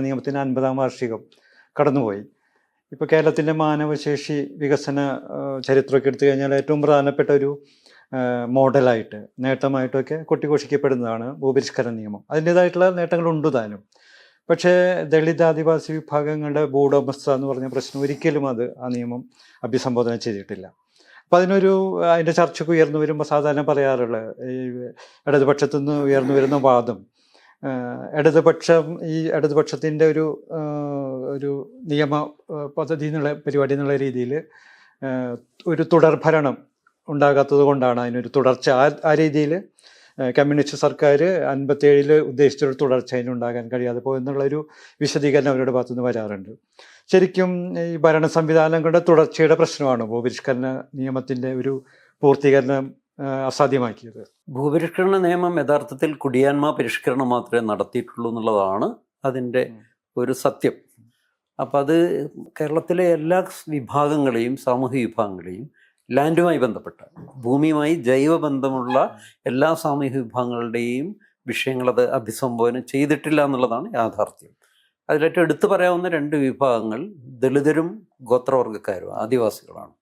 നിയമത്തിൻ്റെ 50-ാം വാർഷികം കടന്നുപോയി. ഇപ്പോൾ കേരളത്തിൻ്റെ മാനവശേഷി വികസന ചരിത്രമൊക്കെ എടുത്തു കഴിഞ്ഞാൽ ഏറ്റവും പ്രധാനപ്പെട്ട ഒരു മോഡലായിട്ട് നേട്ടമായിട്ടൊക്കെ കൊട്ടിഘോഷിക്കപ്പെടുന്നതാണ് ഭൂപരിഷ്കരണ നിയമം. അതിൻ്റേതായിട്ടുള്ള നേട്ടങ്ങളുണ്ട് താനും. പക്ഷേ ദളിത് ആദിവാസി വിഭാഗങ്ങളുടെ ഭൂവുടമസ്ഥ എന്ന് പറഞ്ഞ പ്രശ്നം ഒരിക്കലും ആ നിയമം അഭിസംബോധന ചെയ്തിട്ടില്ല. അപ്പം അതിൻ്റെ ചർച്ചയ്ക്ക് ഉയർന്നു വരുമ്പോൾ സാധാരണ പറയാറുള്ള ഈ ഇടതുപക്ഷത്തു നിന്ന് ഉയർന്നു വരുന്ന വാദം, ഇടതുപക്ഷത്തിൻ്റെ ഒരു നിയമ പദ്ധതി എന്നുള്ള പരിപാടി എന്നുള്ള രീതിയിൽ ഒരു തുടർഭരണം ഉണ്ടാകാത്തത് കൊണ്ടാണ് അതിനൊരു തുടർച്ച ആ രീതിയിൽ കമ്മ്യൂണിസ്റ്റ് സർക്കാർ 57 ഉദ്ദേശിച്ചൊരു തുടർച്ച അതിനുണ്ടാകാൻ കഴിയാതെ പോയെന്നുള്ളൊരു വിശദീകരണം അവരുടെ ഭാഗത്തുനിന്ന് വരാറുണ്ട്. ശരിക്കും ഈ ഭരണ സംവിധാനങ്ങളുടെ തുടർച്ചയുടെ പ്രശ്നമാണ് ഭൂപരിഷ്കരണ നിയമത്തിൻ്റെ ഒരു പൂർത്തീകരണം അസാധ്യമാക്കിയത്. ഭൂപരിഷ്കരണ നിയമം യഥാർത്ഥത്തിൽ കുടിയാന്മ പരിഷ്കരണം മാത്രമേ നടത്തിയിട്ടുള്ളൂ എന്നുള്ളതാണ് അതിൻ്റെ ഒരു സത്യം. അപ്പം അത് കേരളത്തിലെ എല്ലാ വിഭാഗങ്ങളെയും, സാമൂഹിക വിഭാഗങ്ങളെയും, ലാൻഡുമായി ബന്ധപ്പെട്ട ഭൂമിയുമായി ജൈവബന്ധമുള്ള എല്ലാ സാമൂഹിക വിഭാഗങ്ങളുടെയും വിഷയങ്ങളത് അഭിസംബോധന ചെയ്തിട്ടില്ല എന്നുള്ളതാണ് യാഥാർത്ഥ്യം. അതിലേറ്റവും എടുത്തു പറയാവുന്ന 2 വിഭാഗങ്ങൾ ദളിതരും ഗോത്രവർഗ്ഗക്കാരും, ആദിവാസികളാണ്.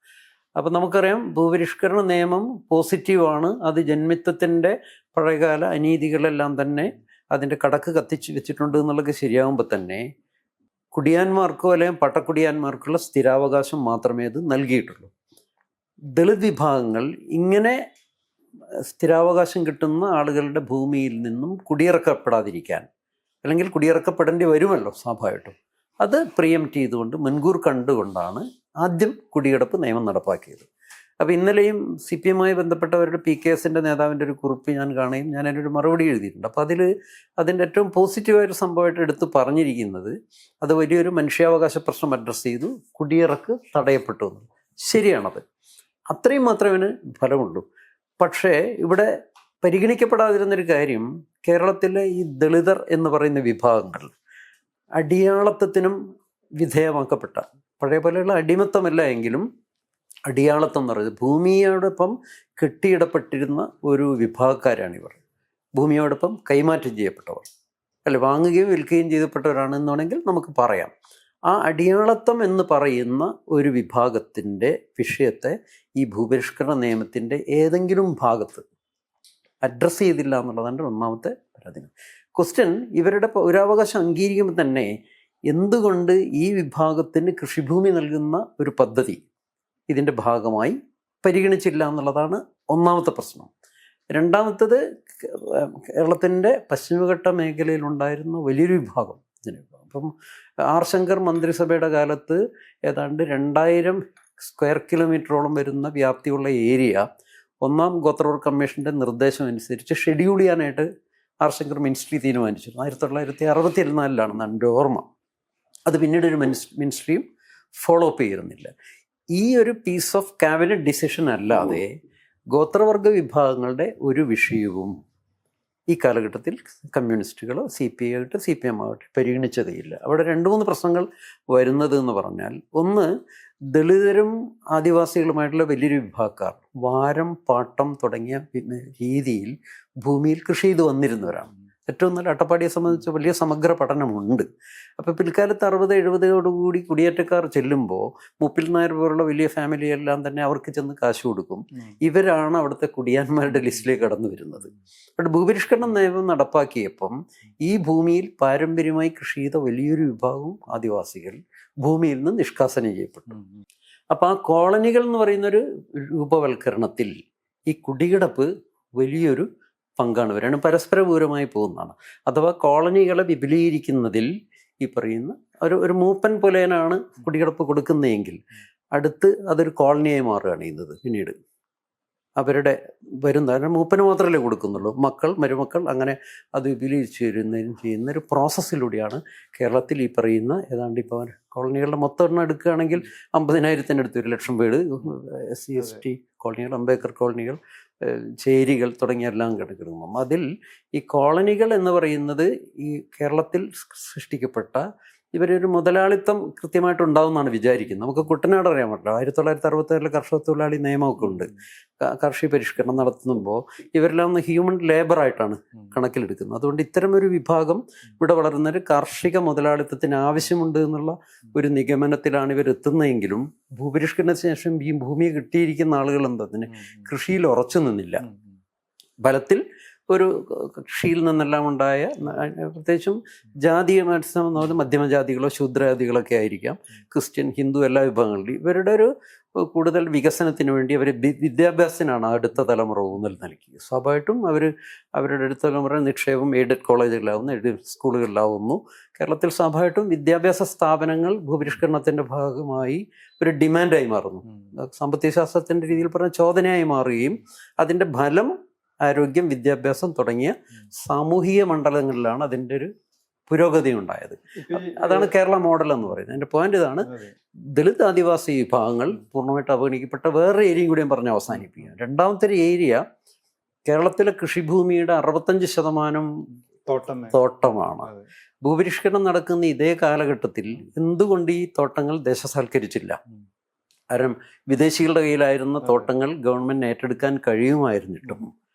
അപ്പം നമുക്കറിയാം ഭൂപരിഷ്കരണ നിയമം പോസിറ്റീവാണ്. അത് ജന്മിത്വത്തിൻ്റെ പഴയകാല അനീതികളെല്ലാം തന്നെ അതിൻ്റെ കടക്ക് കത്തിച്ച് വെച്ചിട്ടുണ്ട് എന്നുള്ളത് ശരിയാകുമ്പോൾ തന്നെ കുടിയാന്മാർക്കോ അല്ലെങ്കിൽ പട്ടക്കുടിയാന്മാർക്കുള്ള സ്ഥിരാവകാശം മാത്രമേ അത് നൽകിയിട്ടുള്ളൂ. ദളിത് വിഭാഗങ്ങൾ ഇങ്ങനെ സ്ഥിരാവകാശം കിട്ടുന്ന ആളുകളുടെ ഭൂമിയിൽ നിന്നും കുടിയിറക്കപ്പെടാതിരിക്കാൻ, അല്ലെങ്കിൽ കുടിയിറക്കപ്പെടേണ്ടി വരുമല്ലോ സ്വാഭാവികമായിട്ടും, അത് പ്രിയംപ്റ്റ് ചെയ്തുകൊണ്ട് മുൻകൂർ കണ്ടുകൊണ്ടാണ് ആദ്യം കുടികിടപ്പ് നിയമം നടപ്പാക്കിയത്. അപ്പോൾ ഇന്നലെയും CPM-മായി ബന്ധപ്പെട്ടവരുടെ PKS-ൻ്റെ നേതാവിൻ്റെ ഒരു കുറിപ്പ് ഞാൻ കാണുകയും ഞാൻ അതിനൊരു മറുപടി എഴുതിയിട്ടുണ്ട്. അപ്പോൾ അതിൻ്റെ ഏറ്റവും പോസിറ്റീവായൊരു സംഭവമായിട്ട് എടുത്ത് പറഞ്ഞിരിക്കുന്നത് അത് വലിയൊരു മനുഷ്യാവകാശ പ്രശ്നം അഡ്രസ്സ് ചെയ്തു, കുടിയിറക്ക് തടയപ്പെട്ടു എന്ന്. ശരിയാണത്, അത്രയും മാത്രമേ ഫലമുള്ളൂ. പക്ഷേ ഇവിടെ പരിഗണിക്കപ്പെടാതിരുന്നൊരു കാര്യം, കേരളത്തിലെ ഈ ദളിതർ എന്ന് പറയുന്ന വിഭാഗങ്ങൾ അടിയാളത്വത്തിനും വിധേയമാക്കപ്പെട്ട, പഴയ പോലെയുള്ള അടിമത്തമല്ല എങ്കിലും അടിയാളത്വം എന്ന് പറയുന്നത് ഭൂമിയോടൊപ്പം കെട്ടിയിടപ്പെട്ടിരുന്ന ഒരു വിഭാഗക്കാരാണിവർ. ഭൂമിയോടൊപ്പം കൈമാറ്റം ചെയ്യപ്പെട്ടവർ, അല്ലെ വാങ്ങുകയും വിൽക്കുകയും ചെയ്യപ്പെട്ടവരാണെന്നാണെങ്കിൽ നമുക്ക് പറയാം. ആ അടിയാളത്വം എന്ന് പറയുന്ന ഒരു വിഭാഗത്തിൻ്റെ വിഷയത്തെ ഈ ഭൂപരിഷ്കരണ നിയമത്തിൻ്റെ ഏതെങ്കിലും ഭാഗത്ത് അഡ്രസ്സ് ചെയ്തില്ല എന്നുള്ളതാണ് ഒന്നാമത്തെ പരാതി. ക്വസ്റ്റ്യൻ, ഇവരുടെ പൗരാവകാശം അംഗീകരിക്കുമ്പോൾ തന്നെ എന്തുകൊണ്ട് ഈ വിഭാഗത്തിന് കൃഷിഭൂമി നൽകുന്ന ഒരു പദ്ധതി ഇതിൻ്റെ ഭാഗമായി പരിഗണിച്ചില്ല എന്നുള്ളതാണ് ഒന്നാമത്തെ പ്രശ്നം. രണ്ടാമത്തത്, കേരളത്തിൻ്റെ പശ്ചിമഘട്ട മേഖലയിലുണ്ടായിരുന്ന വലിയൊരു വിഭാഗം ഇതിന്. അപ്പം ആർ ശങ്കർ മന്ത്രിസഭയുടെ കാലത്ത് ഏതാണ്ട് 2000 സ്ക്വയർ കിലോമീറ്ററോളം വരുന്ന വ്യാപ്തിയുള്ള ഏരിയ 1ാം ഗോത്രവർഗ കമ്മീഷൻ്റെ നിർദ്ദേശം അനുസരിച്ച് ഷെഡ്യൂൾ ചെയ്യാനായിട്ട് ആർ ശങ്കർ മിനിസ്ട്രി തീരുമാനിച്ചിരുന്നു. 1964 എൻ്റെ ഓർമ്മ. അത് പിന്നീട് ഒരു മിനിസ്ട്രിയും ഫോളോ അപ്പ് ചെയ്യുന്നില്ല. ഈ ഒരു പീസ് ഓഫ് ക്യാബിനറ്റ് ഡിസിഷൻ അല്ലാതെ ഗോത്രവർഗ വിഭാഗങ്ങളുടെ ഒരു വിഷയവും ഈ കാലഘട്ടത്തിൽ കമ്മ്യൂണിസ്റ്റുകളോ CPI ആകട്ടെ CPM ആകട്ടെ പരിഗണിച്ചതേയില്ല. അവിടെ 2-3 പ്രശ്നങ്ങൾ വരുന്നത് എന്ന് പറഞ്ഞാൽ, ഒന്ന്, ദളിതരും ആദിവാസികളുമായിട്ടുള്ള വലിയൊരു വിഭാഗക്കാർ വാരം, പാട്ടം തുടങ്ങിയ രീതിയിൽ ഭൂമിയിൽ കൃഷി ചെയ്ത് വന്നിരുന്നവരാണ്. ഏറ്റവും നല്ല അട്ടപ്പാടിയെ സംബന്ധിച്ച് വലിയ സമഗ്ര പഠനമുണ്ട്. അപ്പോൾ പിൽക്കാലത്ത് 60-70 കുടിയേറ്റക്കാർ ചെല്ലുമ്പോൾ മുപ്പിൽ നായർ പോലുള്ള വലിയ ഫാമിലിയെല്ലാം തന്നെ അവർക്ക് ചെന്ന് കാശ് കൊടുക്കും. ഇവരാണ് അവിടുത്തെ കുടിയാന്മാരുടെ ലിസ്റ്റിലേക്ക് കടന്നു വരുന്നത്. അപ്പോൾ ഭൂപരിഷ്കരണ നിയമം നടപ്പാക്കിയപ്പം ഈ ഭൂമിയിൽ പാരമ്പര്യമായി കൃഷി ചെയ്ത വലിയൊരു വിഭാഗം ആദിവാസികൾ ഭൂമിയിൽ നിന്ന് നിഷ്കാസനം ചെയ്യപ്പെട്ടു. അപ്പോൾ ആ കോളനികൾ എന്ന് പറയുന്നൊരു രൂപവൽക്കരണത്തിൽ ഈ കുടികിടപ്പ് വലിയൊരു പങ്കാണ് വരാണ്, പരസ്പരപൂരമായി പോകുന്നതാണ്. അഥവാ കോളനികളെ വിപുലീകരിക്കുന്നതിൽ ഈ പറയുന്ന ഒരു മൂപ്പൻ പോലെയാണ് കുടികിടപ്പ് കൊടുക്കുന്നതെങ്കിൽ അടുത്ത് അതൊരു കോളനിയായി മാറുകയാണ് ചെയ്യുന്നത്. പിന്നീട് അവരുടെ വരുന്ന മൂപ്പന് മാത്രമല്ലേ കൊടുക്കുന്നുള്ളൂ, മക്കൾ, മരുമക്കൾ, അങ്ങനെ അത് വിപുലീകരിച്ച് ചെയ്യുന്ന ഒരു പ്രോസസ്സിലൂടെയാണ് കേരളത്തിൽ ഈ പറയുന്ന ഏതാണ്ട് ഇപ്പോൾ കോളനികളുടെ മൊത്തം എണ്ണം എടുക്കുകയാണെങ്കിൽ 50,000-ത്തിനടുത്ത് 1,00,000 വീട്, SC ST കോളനികൾ, അംബേദ്കർ കോളനികൾ, ചേരികൾ തുടങ്ങിയ എല്ലാം കിടക്കുന്നു. അതിൽ ഈ കോളനികൾ എന്ന് പറയുന്നത് ഈ കേരളത്തിൽ സൃഷ്ടിക്കപ്പെട്ട ഇവരൊരു മുതലാളിത്തം കൃത്യമായിട്ടുണ്ടാവുമെന്നാണ് വിചാരിക്കുന്നത്. നമുക്ക് കുട്ടനാട് അറിയാൻ പറ്റില്ല. 1967 കർഷക തൊഴിലാളി നിയമമൊക്കെ ഉണ്ട്. കാർഷിക പരിഷ്കരണം നടത്തുമ്പോൾ ഇവരെല്ലാം ഒന്ന് ഹ്യൂമൻ ലേബറായിട്ടാണ് കണക്കിലെടുക്കുന്നത്. അതുകൊണ്ട് ഇത്തരം ഒരു വിഭാഗം ഇവിടെ വളരുന്നൊരു കാർഷിക മുതലാളിത്തത്തിന് ആവശ്യമുണ്ട് എന്നുള്ള ഒരു നിഗമനത്തിലാണ് ഇവർ എത്തുന്നതെങ്കിലും ഭൂപരിഷ്കരണത്തിന് ശേഷം ഈ ഭൂമി കിട്ടിയിരിക്കുന്ന ആളുകൾ എന്തതിന് കൃഷിയിൽ ഉറച്ചു നിന്നില്ല. ഫലത്തിൽ ഒരു കൃഷിയിൽ നിന്നെല്ലാം ഉണ്ടായ, പ്രത്യേകിച്ചും ജാതീയമായിട്ട് മധ്യമജാതികളോ ശൂദ്രജാതികളൊക്കെ ആയിരിക്കാം, ക്രിസ്ത്യൻ, ഹിന്ദു എല്ലാ വിഭാഗങ്ങളിലും ഇവരുടെ ഒരു കൂടുതൽ വികസനത്തിന് വേണ്ടി അവർ വിദ്യാഭ്യാസത്തിനാണ് അടുത്ത തലമുറ ഊന്നൽ നൽകിയത്. സ്വാഭാവികമായിട്ടും അവരുടെ അടുത്ത തലമുറ നിക്ഷേപം എയ്ഡഡ് കോളേജുകളിലാവുന്നു, എയ്ഡഡ് സ്കൂളുകളിലാവുന്നു. കേരളത്തിൽ സ്വാഭാവികമായിട്ടും വിദ്യാഭ്യാസ സ്ഥാപനങ്ങൾ ഭൂപരിഷ്കരണത്തിൻ്റെ ഭാഗമായി ഒരു ഡിമാൻഡായി മാറുന്നു. സാമ്പത്തിക ശാസ്ത്രത്തിൻ്റെ രീതിയിൽ പറഞ്ഞ ചോദനയായി മാറുകയും അതിൻ്റെ ഫലം ആരോഗ്യം, വിദ്യാഭ്യാസം തുടങ്ങിയ സാമൂഹിക മണ്ഡലങ്ങളിലാണ് അതിൻ്റെ ഒരു പുരോഗതി ഉണ്ടായത്. അതാണ് കേരള മോഡൽ എന്ന് പറയുന്നത്. എൻ്റെ പോയിന്റ് ഇതാണ്, ദളിത് ആദിവാസി വിഭാഗങ്ങൾ പൂർണ്ണമായിട്ട് അവഗണിക്കപ്പെട്ട വേറെ ഏരിയയും കൂടി ഞാൻ പറഞ്ഞ് അവസാനിപ്പിക്കുക. രണ്ടാമത്തെ ഒരു ഏരിയ കേരളത്തിലെ കൃഷിഭൂമിയുടെ 65% തോട്ടമാണ്. ഭൂപരിഷ്കരണം നടക്കുന്ന ഇതേ കാലഘട്ടത്തിൽ എന്തുകൊണ്ട് ഈ തോട്ടങ്ങൾ ദേശസാൽക്കരിച്ചില്ല? കാരണം വിദേശികളുടെ കയ്യിലായിരുന്ന തോട്ടങ്ങൾ ഗവൺമെൻറ് ഏറ്റെടുക്കാൻ കഴിയുമായിരുന്നിട്ടും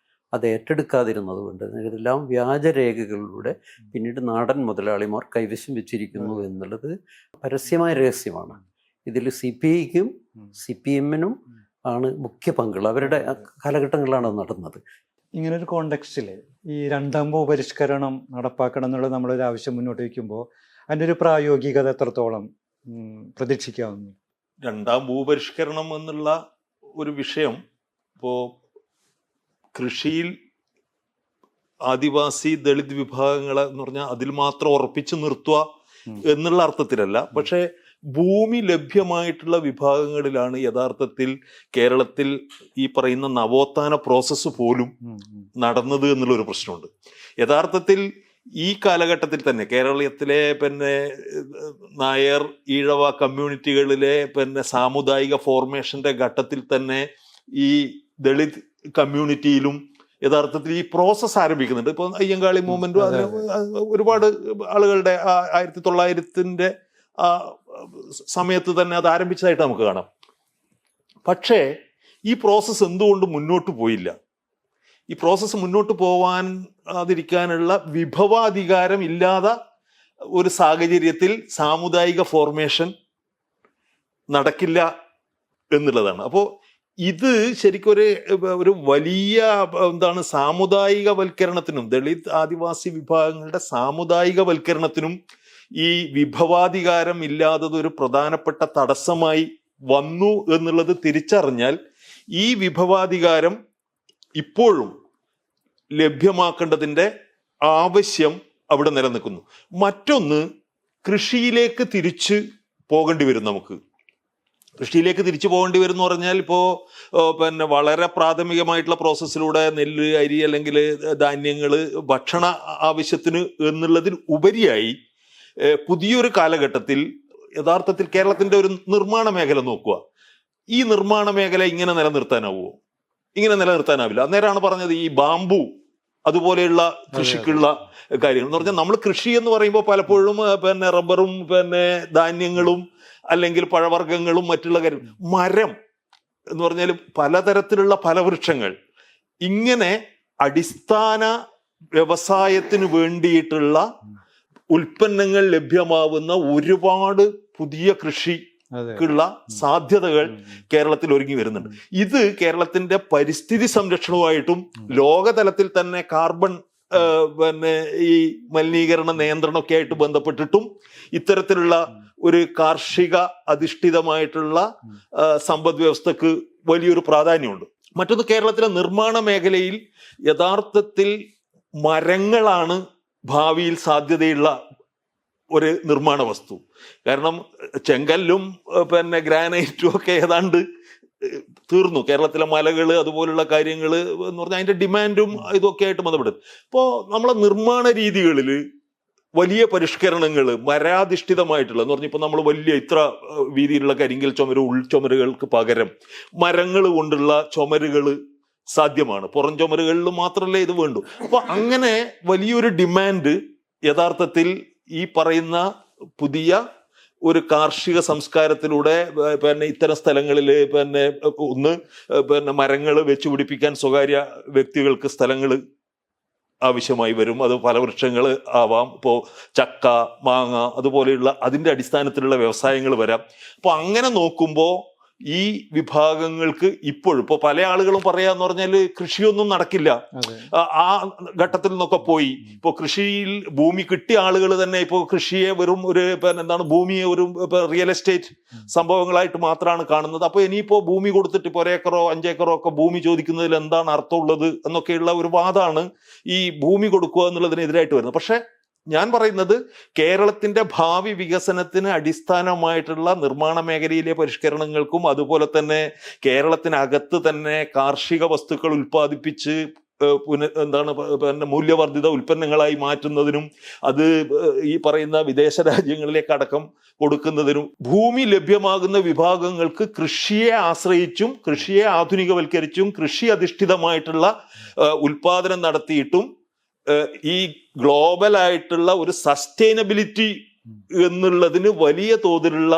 അത് ഏറ്റെടുക്കാതിരുന്നത് കൊണ്ട് ഇതെല്ലാം വ്യാജരേഖകളിലൂടെ പിന്നീട് നാടൻ മുതലാളിമാർ കൈവശം വെച്ചിരിക്കുന്നു എന്നുള്ളത് പരസ്യമായ രഹസ്യമാണ്. ഇതിൽ CPIക്കും CPMനും ആണ് മുഖ്യ പങ്കുകൾ. അവരുടെ കാലഘട്ടങ്ങളിലാണ് അത് നടന്നത്. ഇങ്ങനൊരു കോണ്ടെക്സ്റ്റിൽ ഈ രണ്ടാം ഭൂപരിഷ്കരണം നടപ്പാക്കണം എന്നുള്ളത് നമ്മളൊരു ആവശ്യം മുന്നോട്ട് വയ്ക്കുമ്പോൾ അതിൻ്റെ ഒരു പ്രായോഗികത എത്രത്തോളം പ്രതീക്ഷിക്കാവുന്നു? രണ്ടാം ഭൂപരിഷ്കരണം എന്നുള്ള ഒരു വിഷയം ഇപ്പോൾ കൃഷിയിൽ ആദിവാസി ദളിത് വിഭാഗങ്ങളെ എന്ന് പറഞ്ഞാൽ അതിൽ മാത്രം ഉറപ്പിച്ചു നിർത്തുക എന്നുള്ള അർത്ഥത്തിലല്ല. പക്ഷേ ഭൂമി ലഭ്യമായിട്ടുള്ള വിഭാഗങ്ങളിലാണ് യഥാർത്ഥത്തിൽ കേരളത്തിൽ ഈ പറയുന്ന നവോത്ഥാന പ്രോസസ്സ് പോലും നടന്നത് എന്നുള്ളൊരു പ്രശ്നമുണ്ട്. യഥാർത്ഥത്തിൽ ഈ കാലഘട്ടത്തിൽ തന്നെ കേരളത്തിലെ പിന്നെ നായർ ഈഴവ കമ്മ്യൂണിറ്റികളിലെ പിന്നെ സാമുദായിക ഫോർമേഷന്റെ ഘട്ടത്തിൽ തന്നെ ഈ ദളിത് കമ്മ്യൂണിറ്റിയിലും യഥാർത്ഥത്തിൽ ഈ പ്രോസസ്സ് ആരംഭിക്കുന്നുണ്ട്. ഇപ്പോൾ അയ്യങ്കാളി മൂവ്മെന്റും അതിന് ഒരുപാട് ആളുകളുടെ 1900 സമയത്ത് തന്നെ അത് ആരംഭിച്ചതായിട്ട് നമുക്ക് കാണാം. പക്ഷേ ഈ പ്രോസസ്സ് എന്തുകൊണ്ട് മുന്നോട്ട് പോയില്ല? ഈ പ്രോസസ്സ് മുന്നോട്ട് പോവാതിരിക്കാനുള്ള വിഭവാധികാരം ഇല്ലാതെ ഒരു സാഹചര്യത്തിൽ സാമുദായിക ഫോർമേഷൻ നടക്കില്ല എന്നുള്ളതാണ്. അപ്പോൾ ഇത് ശരിക്കും ഒരു വലിയ സാമുദായികവൽക്കരണത്തിനും ദളിത് ആദിവാസി വിഭാഗങ്ങളുടെ സാമുദായികവൽക്കരണത്തിനും ഈ വിഭവാധികാരം ഇല്ലാത്തത് ഒരു പ്രധാനപ്പെട്ട തടസ്സമായി വന്നു എന്നുള്ളത് തിരിച്ചറിഞ്ഞാൽ ഈ വിഭവാധികാരം ഇപ്പോഴും ലഭ്യമാക്കേണ്ടതിൻ്റെ ആവശ്യം അവിടെ നിലനിൽക്കുന്നു. മറ്റൊന്ന്, കൃഷിയിലേക്ക് തിരിച്ച് പോകേണ്ടി വരും. നമുക്ക് കൃഷിയിലേക്ക് തിരിച്ചു പോകേണ്ടി വരും എന്ന് പറഞ്ഞാൽ ഇപ്പോൾ പിന്നെ വളരെ പ്രാഥമികമായിട്ടുള്ള പ്രോസസ്സിലൂടെ നെല്ല്, അരി അല്ലെങ്കിൽ ധാന്യങ്ങൾ ഭക്ഷണ ആവശ്യത്തിന് എന്നുള്ളതിൽ ഉപരിയായി പുതിയൊരു കാലഘട്ടത്തിൽ യഥാർത്ഥത്തിൽ കേരളത്തിൻ്റെ ഒരു നിർമ്മാണ മേഖല നോക്കുക. ഈ നിർമ്മാണ മേഖല ഇങ്ങനെ നിലനിർത്താനാവുമോ? ഇങ്ങനെ നിലനിർത്താനാവില്ല. അന്നേരമാണ് പറഞ്ഞത് ഈ ബാംബു അതുപോലെയുള്ള കൃഷിക്കുള്ള കാര്യങ്ങൾ എന്ന് പറഞ്ഞാൽ നമ്മൾ കൃഷി എന്ന് പറയുമ്പോൾ പലപ്പോഴും പിന്നെ റബ്ബറും പിന്നെ ധാന്യങ്ങളും അല്ലെങ്കിൽ പഴവർഗ്ഗങ്ങളും മറ്റുള്ള കാര്യം, മരം എന്ന് പറഞ്ഞാൽ പലതരത്തിലുള്ള ഫലവൃക്ഷങ്ങൾ, ഇങ്ങനെ അടിസ്ഥാന വ്യവസായത്തിന് വേണ്ടിയിട്ടുള്ള ഉൽപ്പന്നങ്ങൾ ലഭ്യമാവുന്ന ഒരുപാട് പുതിയ കൃഷിക്കുള്ള സാധ്യതകൾ കേരളത്തിൽ ഒരുങ്ങി വരുന്നുണ്ട്. ഇത് കേരളത്തിന്റെ പരിസ്ഥിതി സംരക്ഷണവുമായിട്ടും ലോകതലത്തിൽ തന്നെ കാർബൺ പിന്നെ ഈ മലിനീകരണ നിയന്ത്രണമൊക്കെ ആയിട്ട് ബന്ധപ്പെട്ടിട്ടും ഇത്തരത്തിലുള്ള ഒരു കാർഷിക അധിഷ്ഠിതമായിട്ടുള്ള സമ്പദ് വ്യവസ്ഥക്ക് വലിയൊരു പ്രാധാന്യമുണ്ട്. മറ്റൊന്ന്, കേരളത്തിലെ നിർമ്മാണ മേഖലയിൽ യഥാർത്ഥത്തിൽ മരങ്ങളാണ് ഭാവിയിൽ സാധ്യതയുള്ള ഒരു നിർമ്മാണ വസ്തു. കാരണം ചെങ്കല്ലും പിന്നെ ഗ്രാനൈറ്റും ഒക്കെ ഏതാണ്ട് തീർന്നു. കേരളത്തിലെ മലകൾ അതുപോലുള്ള കാര്യങ്ങൾ എന്ന് പറഞ്ഞാൽ അതിൻ്റെ ഡിമാൻഡും ഇതൊക്കെ ആയിട്ട് ബന്ധപ്പെടും. ഇപ്പോൾ നമ്മളെ നിർമ്മാണ രീതികളിൽ വലിയ പരിഷ്കരണങ്ങൾ മരാധിഷ്ഠിതമായിട്ടുള്ള എന്ന് പറഞ്ഞാൽ ഇപ്പോൾ നമ്മൾ വലിയ ഇത്ര വീതിയിലുള്ള കരിങ്കൽ ചുമര്, ഉൾച്ചുമരുകൾക്ക് പകരം മരങ്ങൾ കൊണ്ടുള്ള ചുമരുകൾ സാധ്യമാണ്. പുറം ചുമരുകളിൽ മാത്രമല്ലേ ഇത് വേണ്ടൂ. അപ്പൊ അങ്ങനെ വലിയൊരു ഡിമാൻഡ് യഥാർത്ഥത്തിൽ ഈ പറയുന്ന പുതിയ ഒരു കാർഷിക സംസ്കാരത്തിലൂടെ പിന്നെ ഇത്തരം സ്ഥലങ്ങളിൽ പിന്നെ മരങ്ങൾ വെച്ച് പിടിപ്പിക്കാൻ സ്വകാര്യ വ്യക്തികൾക്ക് സ്ഥലങ്ങൾ ആവശ്യമായി വരും. അത് ഫലവൃക്ഷങ്ങൾ ആവാം, ഇപ്പോൾ ചക്ക, മാങ്ങ അതുപോലെയുള്ള അതിൻ്റെ അടിസ്ഥാനത്തിലുള്ള വ്യവസായങ്ങൾ വരാം. അപ്പോൾ അങ്ങനെ നോക്കുമ്പോൾ ഈ വിഭാഗങ്ങൾക്ക് ഇപ്പോഴും ഇപ്പോൾ പല ആളുകളും പറയാന്ന് പറഞ്ഞാൽ കൃഷിയൊന്നും നടക്കില്ല, ആ ഘട്ടത്തിൽ നിന്നൊക്കെ പോയി. ഇപ്പോൾ കൃഷിയിൽ ഭൂമി കിട്ടിയ ആളുകൾ തന്നെ ഇപ്പോൾ കൃഷിയെ വെറും ഒരു എന്താണ് ഭൂമിയെ ഒരു റിയൽ എസ്റ്റേറ്റ് സംഭവങ്ങളായിട്ട് മാത്രമാണ് കാണുന്നത്. അപ്പോൾ ഇനിയിപ്പോൾ ഭൂമി കൊടുത്തിട്ട് ഇപ്പോൾ 1 ഏക്കറോ 5 ഏക്കറോ ഒക്കെ ഭൂമി ചോദിക്കുന്നതിൽ എന്താണ് അർത്ഥമുള്ളത് എന്നൊക്കെയുള്ള ഒരു വാദമാണ് ഈ ഭൂമി കൊടുക്കുക എന്നുള്ളതിനെതിരായിട്ട് വരുന്നത്. പക്ഷെ ഞാൻ പറയുന്നത് കേരളത്തിന്റെ ഭാവി വികസനത്തിന് അടിസ്ഥാനമായിട്ടുള്ള നിർമ്മാണ മേഖലയിലെ പരിഷ്കരണങ്ങൾക്കും അതുപോലെ തന്നെ കേരളത്തിനകത്ത് തന്നെ കാർഷിക വസ്തുക്കൾ ഉൽപ്പാദിപ്പിച്ച് പിന്നെ മൂല്യവർദ്ധിത ഉൽപ്പന്നങ്ങളായി മാറ്റുന്നതിനും അത് ഈ പറയുന്ന വിദേശ രാജ്യങ്ങളിലേക്ക് അടക്കം കൊടുക്കുന്നതിനും ഭൂമി ലഭ്യമാകുന്ന വിഭാഗങ്ങൾക്ക് കൃഷിയെ ആശ്രയിച്ചും കൃഷിയെ ആധുനികവൽക്കരിച്ചും കൃഷി അധിഷ്ഠിതമായിട്ടുള്ള ഉൽപാദനം നടത്തിയിട്ടും ഈ ഗ്ലോബൽ ആയിട്ടുള്ള ഒരു സസ്റ്റൈനബിലിറ്റി എന്നുള്ളതിന് വലിയ തോതിലുള്ള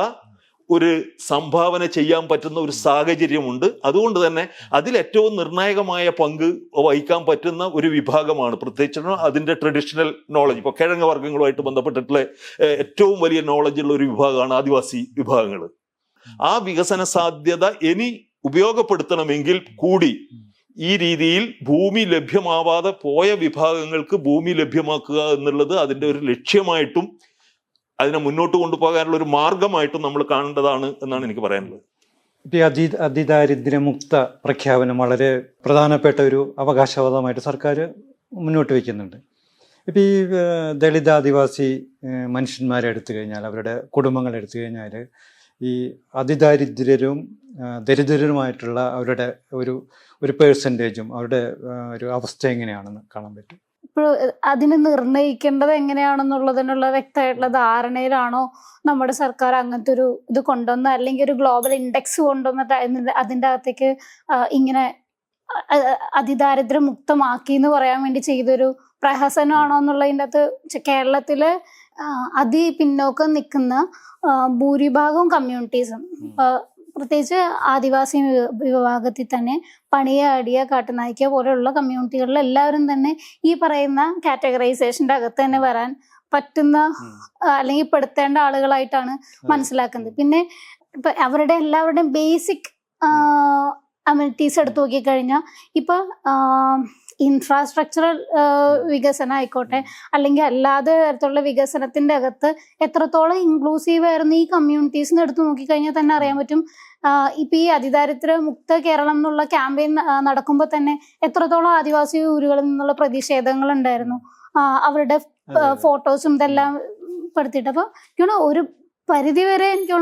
ഒരു സംഭാവന ചെയ്യാൻ പറ്റുന്ന ഒരു സാഹചര്യമുണ്ട്. അതുകൊണ്ട് തന്നെ അതിൽ ഏറ്റവും നിർണായകമായ പങ്ക് വഹിക്കാൻ പറ്റുന്ന ഒരു വിഭാഗമാണ് പ്രത്യേകിച്ച് അതിൻ്റെ ട്രഡീഷണൽ നോളജ്. ഇപ്പോൾ കിഴങ്ങ് വർഗ്ഗങ്ങളുമായിട്ട് ബന്ധപ്പെട്ടിട്ടുള്ള ഏറ്റവും വലിയ നോളജ് ഉള്ള ഒരു വിഭാഗമാണ് ആദിവാസി വിഭാഗങ്ങൾ. ആ വികസന സാധ്യത ഇനി ഉപയോഗപ്പെടുത്തണമെങ്കിൽ കൂടി ഈ രീതിയിൽ ഭൂമി ലഭ്യമാവാതെ പോയ വിഭാഗങ്ങൾക്ക് ഭൂമി ലഭ്യമാക്കുക എന്നുള്ളത് അതിൻ്റെ ഒരു ലക്ഷ്യമായിട്ടും അതിനെ മുന്നോട്ട് കൊണ്ടുപോകാനുള്ള ഒരു മാർഗമായിട്ടും നമ്മൾ കാണേണ്ടതാണ് എന്നാണ് എനിക്ക് പറയാനുള്ളത്. ഈ അതിദാരിദ്ര്യമുക്ത പ്രഖ്യാപനം വളരെ പ്രധാനപ്പെട്ട ഒരു അവകാശവാദമായിട്ട് സർക്കാർ മുന്നോട്ട് വയ്ക്കുന്നുണ്ട്. ഇപ്പം ഈ ദളിത് ആദിവാസി മനുഷ്യന്മാരെ എടുത്തു കഴിഞ്ഞാൽ, അവരുടെ കുടുംബങ്ങളെ എടുത്തു കഴിഞ്ഞാൽ, ഈ അതിദാരിദ്ര്യരും ദരിദ്രരുമായിട്ടുള്ള അവരുടെ ഒരു പേഴ്സൻറ്റേജും അവരുടെ ഒരു അവസ്ഥ എങ്ങനെയാണെന്ന് കാണാൻ പറ്റും. ഇപ്പോൾ അതിന് നിർണ്ണയിക്കേണ്ടത് എങ്ങനെയാണെന്നുള്ളതിനുള്ള വ്യക്തമായിട്ടുള്ള ധാരണയിലാണോ നമ്മുടെ സർക്കാർ അങ്ങനത്തെ ഒരു ഇത് കൊണ്ടുവന്ന്, അല്ലെങ്കിൽ ഒരു ഗ്ലോബൽ ഇൻഡെക്സ് കൊണ്ടുവന്നിട്ട് അതിൻ്റെ അകത്തേക്ക് ഇങ്ങനെ അതിദാരിദ്ര്യം മുക്തമാക്കി എന്ന് പറയാൻ വേണ്ടി ചെയ്തൊരു പ്രഹസനമാണോ എന്നുള്ളതിൻ്റെ അകത്ത് കേരളത്തില് പിന്നോക്കം നിൽക്കുന്ന ഭൂരിഭാഗം കമ്മ്യൂണിറ്റീസും പ്രത്യേകിച്ച് ആദിവാസി വിഭാഗത്തിൽ തന്നെ പണിയാടിയ, കാട്ടുനായ്ക്ക പോലെയുള്ള കമ്മ്യൂണിറ്റികളിൽ എല്ലാവരും തന്നെ ഈ പറയുന്ന കാറ്റഗറൈസേഷൻ്റെ അകത്ത് തന്നെ വരാൻ പറ്റുന്ന അല്ലെങ്കിൽ പെടുത്തേണ്ട ആളുകളായിട്ടാണ് മനസ്സിലാക്കുന്നത്. പിന്നെ ഇപ്പൊ അവരുടെ എല്ലാവരുടെയും ബേസിക് അമ്യൂണിറ്റീസ് എടുത്തു നോക്കിക്കഴിഞ്ഞാൽ ഇപ്പൊ ഇൻഫ്രാസ്ട്രക്ചറൽ വികസനം ആയിക്കോട്ടെ, അല്ലെങ്കിൽ അല്ലാതെ തരത്തിലുള്ള വികസനത്തിന്റെ അകത്ത് എത്രത്തോളം ഇൻക്ലൂസീവ് ആയിരുന്നു ഈ കമ്മ്യൂണിറ്റീസിന് എടുത്ത് നോക്കിക്കഴിഞ്ഞാൽ തന്നെ അറിയാൻ പറ്റും. ഇപ്പൊ ഈ അതിദാരിദ്ര്യ മുക്ത കേരളം എന്നുള്ള ക്യാമ്പയിൻ നടക്കുമ്പോൾ തന്നെ എത്രത്തോളം ആദിവാസി ഊരുകളിൽ നിന്നുള്ള പ്രതിഷേധങ്ങൾ ഉണ്ടായിരുന്നു, അവരുടെ ഫോട്ടോസും ഇതെല്ലാം പെടുത്തിയിട്ട്. അപ്പൊ ഒരു പരിധിവരെ എനിക്ക്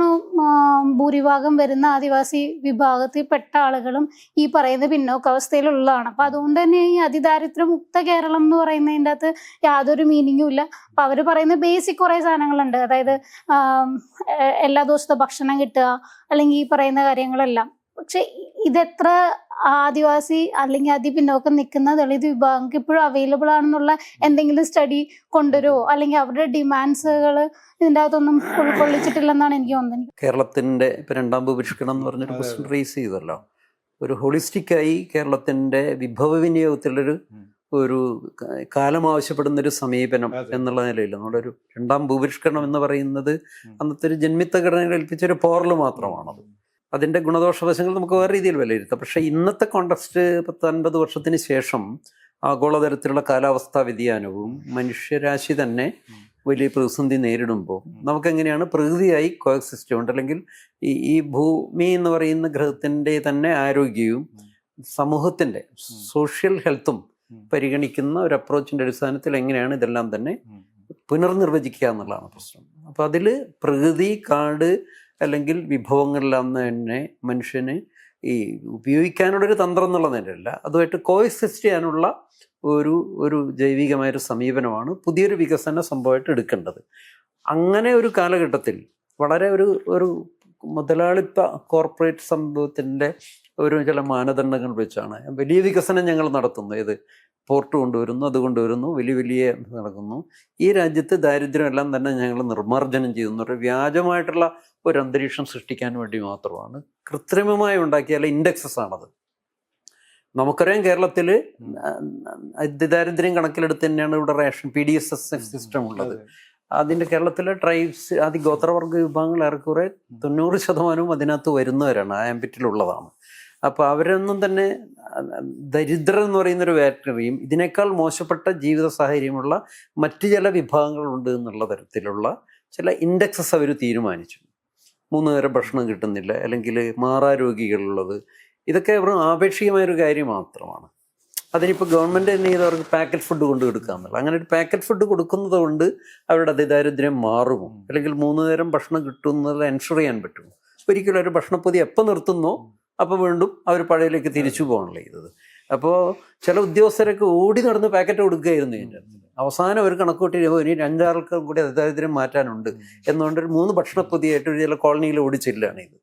ഭൂരിഭാഗം വരുന്ന ആദിവാസി വിഭാഗത്തിൽപ്പെട്ട ആളുകളും ഈ പറയുന്ന പിന്നോക്കാവസ്ഥയിലുള്ളതാണ്. അപ്പൊ അതുകൊണ്ട് തന്നെ ഈ അതിദാരിദ്ര്യമുക്ത കേരളം എന്ന് പറയുന്നതിൻ്റെ അകത്ത് യാതൊരു മീനിങ്ങും ഇല്ല. അപ്പൊ അവര് പറയുന്ന ബേസിക് കുറെ സാധനങ്ങളുണ്ട്, അതായത് എല്ലാ ദിവസത്തെ ഭക്ഷണം കിട്ടുക, അല്ലെങ്കിൽ ഈ പറയുന്ന കാര്യങ്ങളെല്ലാം. പക്ഷെ ഇതെത്ര ആദിവാസി അല്ലെങ്കിൽ അതിപിന്നോക്കം നിൽക്കുന്ന ദളിത് വിഭാഗങ്ങൾക്ക് ഇപ്പോഴും അവൈലബിൾ ആണെന്നുള്ള എന്തെങ്കിലും സ്റ്റഡി കൊണ്ടുവരുമോ, അല്ലെങ്കിൽ അവരുടെ ഡിമാൻഡ്സുകൾ ഇതിൻ്റെ അകത്തൊന്നും ഉൾക്കൊള്ളിച്ചിട്ടില്ലെന്നാണ് എനിക്ക് തോന്നുന്നത്. കേരളത്തിൻ്റെ ഇപ്പം 2ാം ഭൂപരിഷ്കരണം എന്ന് പറഞ്ഞൊരു ക്വസ്റ്റ്യൻ റേസ് ചെയ്തല്ലോ. ഒരു ഹോളിസ്റ്റിക്കായി കേരളത്തിൻ്റെ വിഭവ വിനിയോഗത്തിലൊരു കാലം ആവശ്യപ്പെടുന്നൊരു സമീപനം എന്നുള്ള നിലയിൽ നമ്മളൊരു 2ാം ഭൂപരിഷ്കരണം എന്ന് പറയുന്നത് അന്നത്തെ ഒരു ജന്മിത്ത ഘടനയിൽ ഏൽപ്പിച്ചൊരു പോറൽ മാത്രമാണത്. അതിൻ്റെ ഗുണദോഷവശങ്ങൾ നമുക്ക് വേറെ രീതിയിൽ വിലയിരുത്താം. പക്ഷേ ഇന്നത്തെ കോണ്ടക്സ്റ്റ് 10-50 വർഷത്തിന് ശേഷം ആഗോളതലത്തിലുള്ള കാലാവസ്ഥാ വ്യതിയാനവും മനുഷ്യരാശി തന്നെ വലിയ പ്രതിസന്ധി നേരിടുമ്പോൾ നമുക്കെങ്ങനെയാണ് പ്രകൃതിയായി കോഎക്സിസ്റ്റ് ചെയ്യുന്നത്, അല്ലെങ്കിൽ ഈ ഭൂമി എന്ന് പറയുന്ന ഗ്രഹത്തിൻ്റെ തന്നെ ആരോഗ്യവും സമൂഹത്തിൻ്റെ സോഷ്യൽ ഹെൽത്തും പരിഗണിക്കുന്ന ഒരു അപ്രോച്ചിൻ്റെ അടിസ്ഥാനത്തിൽ എങ്ങനെയാണ് ഇതെല്ലാം തന്നെ പുനർനിർവചിക്കുക എന്നുള്ളതാണ് പ്രശ്നം. അപ്പോൾ അതിൽ പ്രകൃതി, കാട് അല്ലെങ്കിൽ വിഭവങ്ങളെല്ലാം തന്നെ മനുഷ്യന് ഈ ഉപയോഗിക്കാനുള്ളൊരു തന്ത്രം എന്നുള്ള നിലയല്ല, അതുമായിട്ട് കോഎക്സിസ്റ്റ് ചെയ്യാനുള്ള ഒരു ജൈവികമായൊരു സമീപനമാണ് പുതിയൊരു വികസന സംഭവമായിട്ട് എടുക്കേണ്ടത്. അങ്ങനെ ഒരു കാലഘട്ടത്തിൽ വളരെ ഒരു മുതലാളിത്ത കോർപ്പറേറ്റ് സംഭവത്തിൻ്റെ ഒരു ചില മാനദണ്ഡങ്ങൾ വെച്ചാണ് വലിയ വികസനം ഞങ്ങൾ നടത്തുന്നു. ഏത് പോർട്ട് കൊണ്ടുവരുന്നു, അത് കൊണ്ടുവരുന്നു, വലിയ വലിയ നടക്കുന്നു. ഈ രാജ്യത്ത് ദാരിദ്ര്യമെല്ലാം തന്നെ ഞങ്ങൾ നിർമ്മാർജ്ജനം ചെയ്യുന്ന ഒരു വ്യാജമായിട്ടുള്ള ഒരു അന്തരീക്ഷം സൃഷ്ടിക്കാൻ വേണ്ടി മാത്രമാണ് കൃത്രിമമായി ഉണ്ടാക്കിയ ഇൻഡെക്സസ് ആണത്. നമുക്കറിയാം കേരളത്തിൽ അതിദാരിദ്ര്യം കണക്കിലെടുത്ത് തന്നെയാണ് ഇവിടെ റേഷൻ PDSS സിസ്റ്റം ഉള്ളത്. അതിൻ്റെ കേരളത്തിലെ ട്രൈബ്സ് ഗോത്രവർഗ വിഭാഗങ്ങൾ ഏറെക്കുറെ 90% അതിനകത്ത് വരുന്നവരാണ്, ആ ആംബിറ്റിലുള്ളതാണ്. അപ്പോൾ അവരൊന്നും തന്നെ ദരിദ്രം എന്ന് പറയുന്നൊരു കാറ്റഗറിയും ഇതിനേക്കാൾ മോശപ്പെട്ട ജീവിത സാഹചര്യമുള്ള മറ്റു ചില വിഭാഗങ്ങളുണ്ട് എന്നുള്ള തരത്തിലുള്ള ചില ഇൻഡെക്സസ് അവർ തീരുമാനിച്ചു. 3 നേരം ഭക്ഷണം കിട്ടുന്നില്ല, അല്ലെങ്കിൽ മാറാരോഗികളുള്ളത്, ഇതൊക്കെ വെറും ആപേക്ഷികമായൊരു കാര്യം മാത്രമാണ്. അതിനിപ്പോൾ ഗവൺമെൻറ് തന്നെ ചെയ്ത് അവർക്ക് പാക്കറ്റ് ഫുഡ് കൊണ്ട് കൊടുക്കുക എന്നുള്ളത്. അങ്ങനെ ഒരു പാക്കറ്റ് ഫുഡ് കൊടുക്കുന്നത് കൊണ്ട് അവരുടെ അതിദാരിദ്ര്യം മാറുമോ, അല്ലെങ്കിൽ 3 നേരം ഭക്ഷണം കിട്ടുന്നത് എൻഷുർ ചെയ്യാൻ പറ്റുമോ? ഒരിക്കലും ഒരു ഭക്ഷണപ്പൊതി എപ്പോൾ നിർത്തുന്നോ അപ്പോൾ വീണ്ടും അവർ പഴയതിലേക്ക് തിരിച്ചു പോകണല്ലോ ചെയ്തത്. അപ്പോൾ ചില ഉദ്യോഗസ്ഥരൊക്കെ ഓടി നടന്ന് പാക്കറ്റ് കൊടുക്കുകയായിരുന്നു. ഇതിൻ്റെ അവസാനം അവർ കണക്കൂട്ടി ഇനി 5-6 ആൾക്കാർ കൂടി അതിദാരിദ്ര്യം മാറ്റാനുണ്ട് എന്നുകൊണ്ട് ഒരു 3 ഭക്ഷണപ്പൊതിയായിട്ട് ഒരു ചില കോളനിയിൽ ഓടിച്ചില്ലാണ് ഇത്.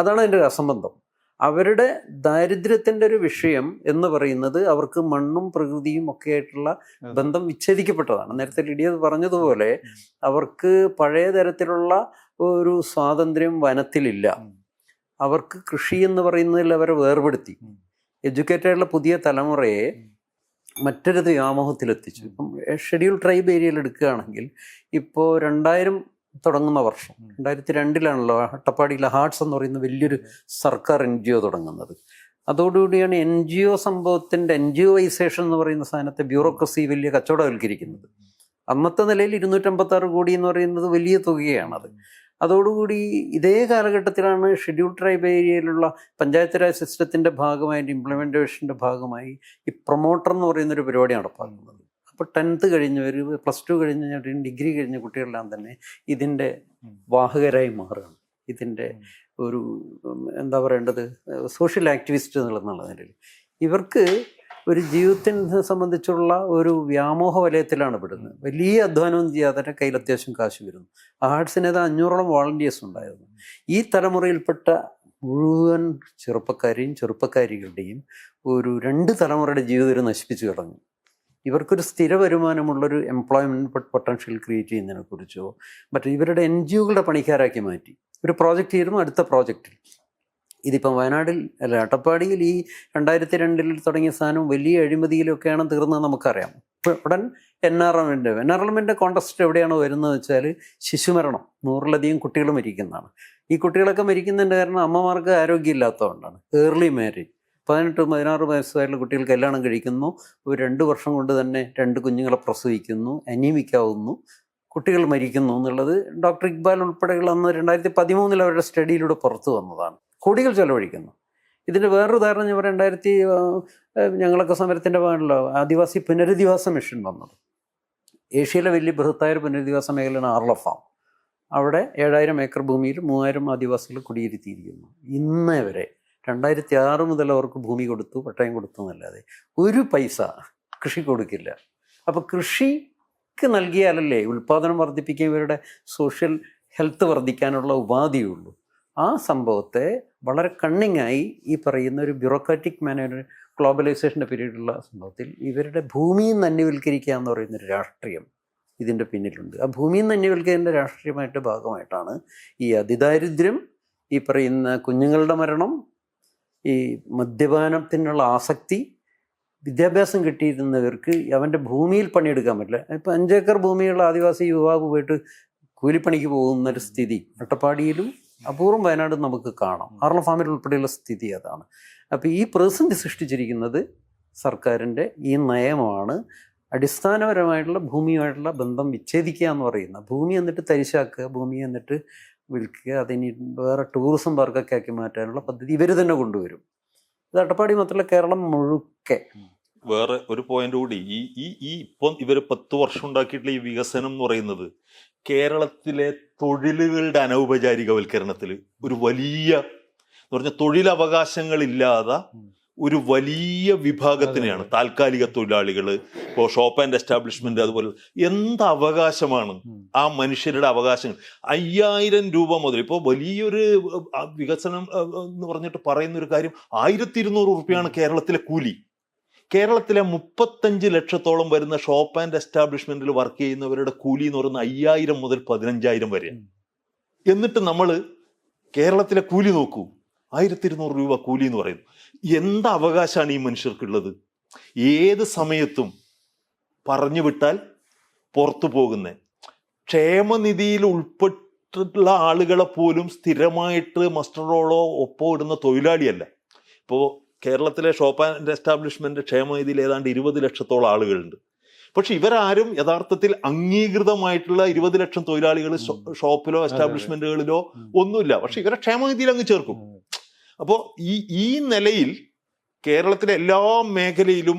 അതാണ് അതിൻ്റെ ഒരു അസംബന്ധം. അവരുടെ ദാരിദ്ര്യത്തിൻ്റെ ഒരു വിഷയം എന്ന് പറയുന്നത് അവർക്ക് മണ്ണും പ്രകൃതിയും ഒക്കെ ആയിട്ടുള്ള ബന്ധം വിച്ഛേദിക്കപ്പെട്ടതാണ്. നേരത്തെ ലിഡിയ പറഞ്ഞതുപോലെ അവർക്ക് പഴയ തരത്തിലുള്ള ഒരു സ്വാതന്ത്ര്യം വനത്തിലില്ല. അവർക്ക് കൃഷി എന്ന് പറയുന്നതിൽ അവരെ വേർപെടുത്തി. എഡ്യൂക്കേറ്റഡുള്ള പുതിയ തലമുറയെ മറ്റൊരു വ്യാമോഹത്തിലെത്തിച്ചു. ഇപ്പം ഷെഡ്യൂൾ ട്രൈബ് ഏരിയയിൽ എടുക്കുകയാണെങ്കിൽ ഇപ്പോൾ 2000 തുടങ്ങുന്ന വർഷം 2002 അട്ടപ്പാടിയിലെ ഹാർട്സ് എന്ന് പറയുന്ന വലിയൊരു സർക്കാർ NGO തുടങ്ങുന്നത്. അതോടുകൂടിയാണ് NGO സംഭവത്തിൻ്റെ NGOization എന്ന് പറയുന്ന സാധനത്തെ ബ്യൂറോക്രസി വലിയ കച്ചവടവൽക്കരിക്കുന്നത്. അന്നത്തെ നിലയിൽ 256 കോടി എന്ന് പറയുന്നത് വലിയ തുകയാണത്. അതോടുകൂടി ഇതേ കാലഘട്ടത്തിലാണ് ഷെഡ്യൂൾ ട്രൈബ് ഏരിയയിലുള്ള പഞ്ചായത്ത് രാജ് സിസ്റ്റത്തിൻ്റെ ഭാഗമായി ഇംപ്ലിമെൻറ്റേഷൻ്റെ ഭാഗമായി ഈ പ്രൊമോട്ടർ എന്ന് പറയുന്നൊരു പരിപാടി നടപ്പാക്കുന്നത്. അപ്പോൾ 10th കഴിഞ്ഞവർ, +2 കഴിഞ്ഞ ഡിഗ്രി കഴിഞ്ഞ കുട്ടികളെല്ലാം തന്നെ ഇതിൻ്റെ വാഹകരായി മാറുകയാണ്. ഇതിൻ്റെ ഒരു എന്താ പറയേണ്ടത്, സോഷ്യൽ ആക്ടിവിസ്റ്റ് എന്നുള്ള നിലയിൽ ഇവർക്ക് ഒരു ജീവിതത്തിനെ സംബന്ധിച്ചുള്ള ഒരു വ്യാമോഹ വലയത്തിലാണ് പെടുന്നത്. വലിയ അധ്വാനവും ചെയ്യാതെ തന്നെ കയ്യിൽ അത്യാവശ്യം കാശ് വരുന്നു. ആർട്സിനേത് 500ഓളം വോളണ്ടിയേഴ്സ് ഉണ്ടായിരുന്നു. ഈ തലമുറയിൽപ്പെട്ട മുഴുവൻ ചെറുപ്പക്കാരികളുടെയും ഒരു 2 തലമുറയുടെ ജീവിതം നശിപ്പിച്ചു കളഞ്ഞു. ഇവർക്കൊരു സ്ഥിര വരുമാനമുള്ളൊരു എംപ്ലോയ്മെൻറ്റ് പൊട്ടൻഷ്യൽ ക്രിയേറ്റ് ചെയ്യുന്നതിനെക്കുറിച്ചോ മറ്റു ഇവരുടെ NGOകളുടെ പണിക്കാരാക്കി മാറ്റി. ഒരു പ്രോജക്റ്റ് ചെയ്യുന്നു, അടുത്ത പ്രോജക്റ്റിൽ. ഇതിപ്പം വയനാട്ടിൽ അട്ടപ്പാടിയിൽ ഈ 2002 തുടങ്ങിയ സാധനം വലിയ അഴിമതിയിലൊക്കെയാണ് തീർന്നത് നമുക്കറിയാം. ഇപ്പോൾ ഉടൻ എൻആർഎമ്മിൻ്റെ കോൺടെസ്റ്റ് എവിടെയാണോ വരുന്നത് വെച്ചാൽ ശിശുമരണം, 100-ലധികം കുട്ടികൾ മരിക്കുന്നതാണ്. ഈ കുട്ടികളൊക്കെ മരിക്കുന്നതിൻ്റെ കാരണം അമ്മമാർക്ക് ആരോഗ്യമില്ലാത്തതുകൊണ്ടാണ്. ഏർലി മാരേജ്, 18-16 വയസ്സായിട്ടുള്ള കുട്ടികൾ കല്യാണം കഴിക്കുന്നു, ഒരു 2 വർഷം കൊണ്ട് തന്നെ 2 കുഞ്ഞുങ്ങളെ പ്രസവിക്കുന്നു, അനീമിക്കാവുന്നു, കുട്ടികൾ മരിക്കുന്നു എന്നുള്ളത് ഡോക്ടർ ഇക്ബാൽ ഉൾപ്പെടെയുള്ള അന്ന് 2013 അവരുടെ സ്റ്റഡിയിലൂടെ പുറത്തു വന്നതാണ്. കോടികൾ ചെലവഴിക്കുന്നു. ഇതിൻ്റെ വേറൊരു ഉദാഹരണം ഞാൻ പറയാം. 2000 ഞങ്ങളൊക്കെ സമരത്തിൻ്റെ ഭാഗമല്ലോ ആദിവാസി പുനരധിവാസ മിഷൻ വന്നത്. ഏഷ്യയിലെ വലിയ ബൃഹത്തായ പുനരധിവാസ മേഖലയാണ് ആർലഫാം. അവിടെ 7000 ഏക്കർ ഭൂമിയിൽ 3000 ആദിവാസികൾ കുടിയിരുത്തിയിരിക്കുന്നു. ഇന്നേ വരെ 2006 മുതൽ അവർക്ക് ഭൂമി കൊടുത്തു, പട്ടയം കൊടുത്തു എന്നല്ലാതെ ഒരു പൈസ കൃഷി കൊടുക്കില്ല. അപ്പോൾ കൃഷിക്ക് നൽകിയാലല്ലേ ഉൽപ്പാദനം വർദ്ധിപ്പിക്കുക, ഇവരുടെ സോഷ്യൽ ഹെൽത്ത് വർദ്ധിക്കാനുള്ള ഉപാധിയുള്ളൂ. ആ സംഭവത്തെ വളരെ കണ്ണിങ്ങായി ഈ പറയുന്ന ഒരു ബ്യൂറോക്രാറ്റിക് മാനേജർ ഗ്ലോബലൈസേഷൻ്റെ പീരീഡിലുള്ള സംഭവത്തിൽ ഇവരുടെ ഭൂമിയിൽ നിന്ന് അന്യവൽക്കരിക്കുക എന്ന് പറയുന്നൊരു രാഷ്ട്രീയം ഇതിൻ്റെ പിന്നിലുണ്ട്. ആ ഭൂമിയിൽ നിന്ന് അന്യവൽക്കരിക്കുന്ന രാഷ്ട്രീയമായിട്ട് ഭാഗമായിട്ടാണ് ഈ അതിദാരിദ്ര്യം, ഈ പറയുന്ന കുഞ്ഞുങ്ങളുടെ മരണം, ഈ മദ്യപാനത്തിനുള്ള ആസക്തി, വിദ്യാഭ്യാസം കിട്ടിയിരുന്നവർക്ക് അവൻ്റെ ഭൂമിയിൽ പണിയെടുക്കാൻ പറ്റില്ല. ഇപ്പോൾ 5 ഏക്കർ ഭൂമിയുള്ള ആദിവാസി യുവാവ് പോയിട്ട് കൂലിപ്പണിക്ക് പോകുന്നൊരു സ്ഥിതി അട്ടപ്പാടിയിലും അപൂർവം വയനാട് നമുക്ക് കാണാം. ആർലഫാമിൽ ഉൾപ്പെടെയുള്ള സ്ഥിതി അതാണ്. അപ്പോൾ ഈ പ്രതിസന്ധി സൃഷ്ടിച്ചിരിക്കുന്നത് സർക്കാരിൻ്റെ ഈ നയമാണ്. അടിസ്ഥാനപരമായിട്ടുള്ള ഭൂമിയുമായിട്ടുള്ള ബന്ധം വിച്ഛേദിക്കുക എന്ന് പറയുന്ന, ഭൂമി എന്നിട്ട് തരിശാക്കുക, ഭൂമി എന്നിട്ട് വിൽക്കുക, അതിനി വേറെ ടൂറിസം പാർക്കൊക്കെ ആക്കി മാറ്റാനുള്ള പദ്ധതി ഇവർ തന്നെ കൊണ്ടുവരും. ഇത് അട്ടപ്പാടി മാത്രമല്ല കേരളം മുഴുക്കെ. വേറെ ഒരു പോയിന്റ് കൂടി, ഈ ഇപ്പം ഇവർ 10 വർഷം ഉണ്ടാക്കിയിട്ടുള്ള ഈ വികസനം എന്ന് പറയുന്നത് കേരളത്തിലെ തൊഴിലുകളുടെ അനൗപചാരികവൽക്കരണത്തിൽ ഒരു വലിയ എന്ന് പറഞ്ഞാൽ തൊഴിലവകാശങ്ങളില്ലാതെ ഒരു വലിയ വിഭാഗത്തിനെയാണ്, താൽക്കാലിക തൊഴിലാളികൾ, ഇപ്പോൾ ഷോപ്പ് ആൻഡ് എസ്റ്റാബ്ലിഷ്മെന്റ്, അതുപോലെ എന്ത് അവകാശമാണ് ആ മനുഷ്യരുടെ അവകാശങ്ങൾ. 5000 രൂപ മുതൽ ഇപ്പോൾ വലിയൊരു വികസനം എന്ന് പറഞ്ഞിട്ട് പറയുന്ന ഒരു കാര്യം, 1200 രൂപയാണ് കേരളത്തിലെ കൂലി. കേരളത്തിലെ 35 ലക്ഷത്തോളം വരുന്ന ഷോപ്പ് ആൻഡ് എസ്റ്റാബ്ലിഷ്മെന്റിൽ വർക്ക് ചെയ്യുന്നവരുടെ കൂലി എന്ന് പറയുന്നത് 5000 മുതൽ 15000 വരെ. എന്നിട്ട് നമ്മൾ കേരളത്തിലെ കൂലി നോക്കൂ, 1200 രൂപ കൂലി എന്ന് പറയുന്നു. എന്ത് അവകാശമാണ് ഈ മനുഷ്യർക്കുള്ളത്? ഏത് സമയത്തും പറഞ്ഞു വിട്ടാൽ പുറത്തു പോകുന്നത്. ക്ഷേമനിധിയിൽ ഉൾപ്പെട്ടുള്ള ആളുകളെ പോലും സ്ഥിരമായിട്ട് മസ്റ്റർ റോളോ ഒപ്പോ ഇടുന്ന തൊഴിലാളിയല്ല. ഇപ്പോൾ കേരളത്തിലെ ഷോപ്പ് ആൻഡ് എസ്റ്റാബ്ലിഷ്മെന്റ് ക്ഷേമനിധിയിൽ ഏതാണ്ട് 20 ലക്ഷത്തോളം ആളുകളുണ്ട്. പക്ഷെ ഇവരാരും യഥാർത്ഥത്തിൽ അംഗീകൃതമായിട്ടുള്ള 20 ലക്ഷം തൊഴിലാളികൾ ഷോപ്പിലോ എസ്റ്റാബ്ലിഷ്മെന്റുകളിലോ ഒന്നുമില്ല. പക്ഷെ ഇവരെ ക്ഷേമനിധിയിൽ അങ്ങ് ചേർക്കും. അപ്പോൾ ഈ നിലയിൽ കേരളത്തിലെ എല്ലാ മേഖലയിലും